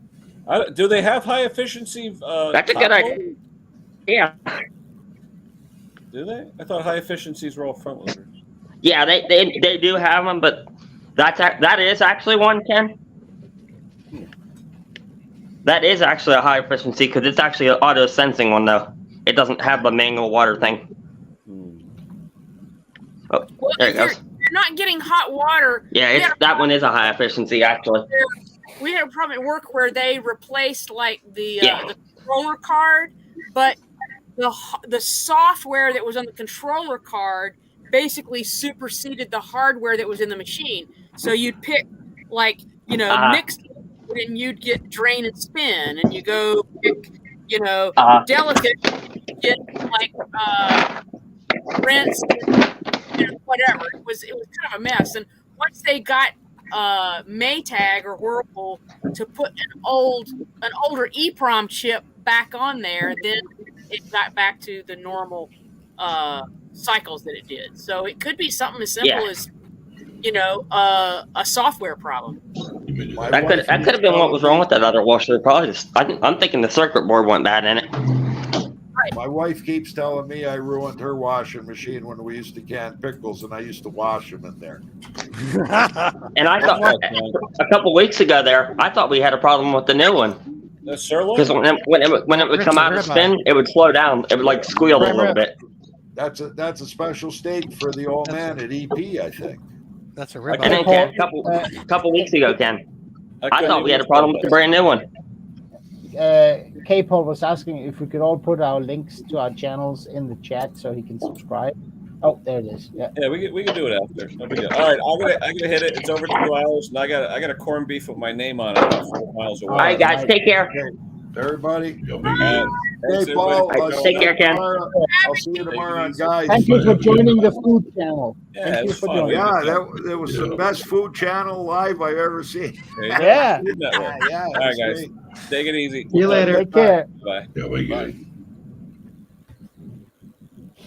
Do they have high efficiency? That's a good idea. Yeah. Do they? I thought high efficiencies were all front loaders. Yeah, they do have them, but that is actually one, Ken. That is actually a high efficiency because it's actually an auto sensing one though. It doesn't have the manual water thing. Oh, there it goes. You're not getting hot water. Yeah, that one is a high efficiency actually. We had a problem at work where they replaced the controller card, but the software that was on the controller card basically superseded the hardware that was in the machine. So you'd pick mixed, and you'd get drain and spin, and you go pick delicate, get rinse, whatever. It was kind of a mess. And once they got Maytag or Whirlpool to put an older EEPROM chip back on there, then it got back to the normal cycles that it did. So it could be something as simple as a software problem. That could have been what was wrong with that other washer. Probably I'm thinking the circuit board went bad in it. My wife keeps telling me I ruined her washing machine when we used to can pickles, and I used to wash them in there. And I thought a couple weeks ago I thought we had a problem with the new one. The sirloin? Because when it would come out of spin, it would slow down. It would squeal a little bit. That's a special steak for the old man at EP, I think. That's a rib. And then Ken, a couple weeks ago, Ken, I thought we had a problem with the brand new one. K-Paul was asking if we could all put our links to our channels in the chat so he can subscribe. Oh, there it is. Yeah, we can do it after. No big deal. All right, I'm gonna hit it. It's over 2 hours, and I got a corned beef with my name on it about 4 miles away. All right, guys, take care. Everybody. Hey, Paul. Take care, Ken. I'll see you tomorrow on Guys. Thank you for joining the food channel. Yeah, Thank you for fun. joining. Yeah, that was the best food channel live I've ever seen. Yeah. All right, guys. Great. Take it easy. See you later. Take care. Bye. Yeah, we good.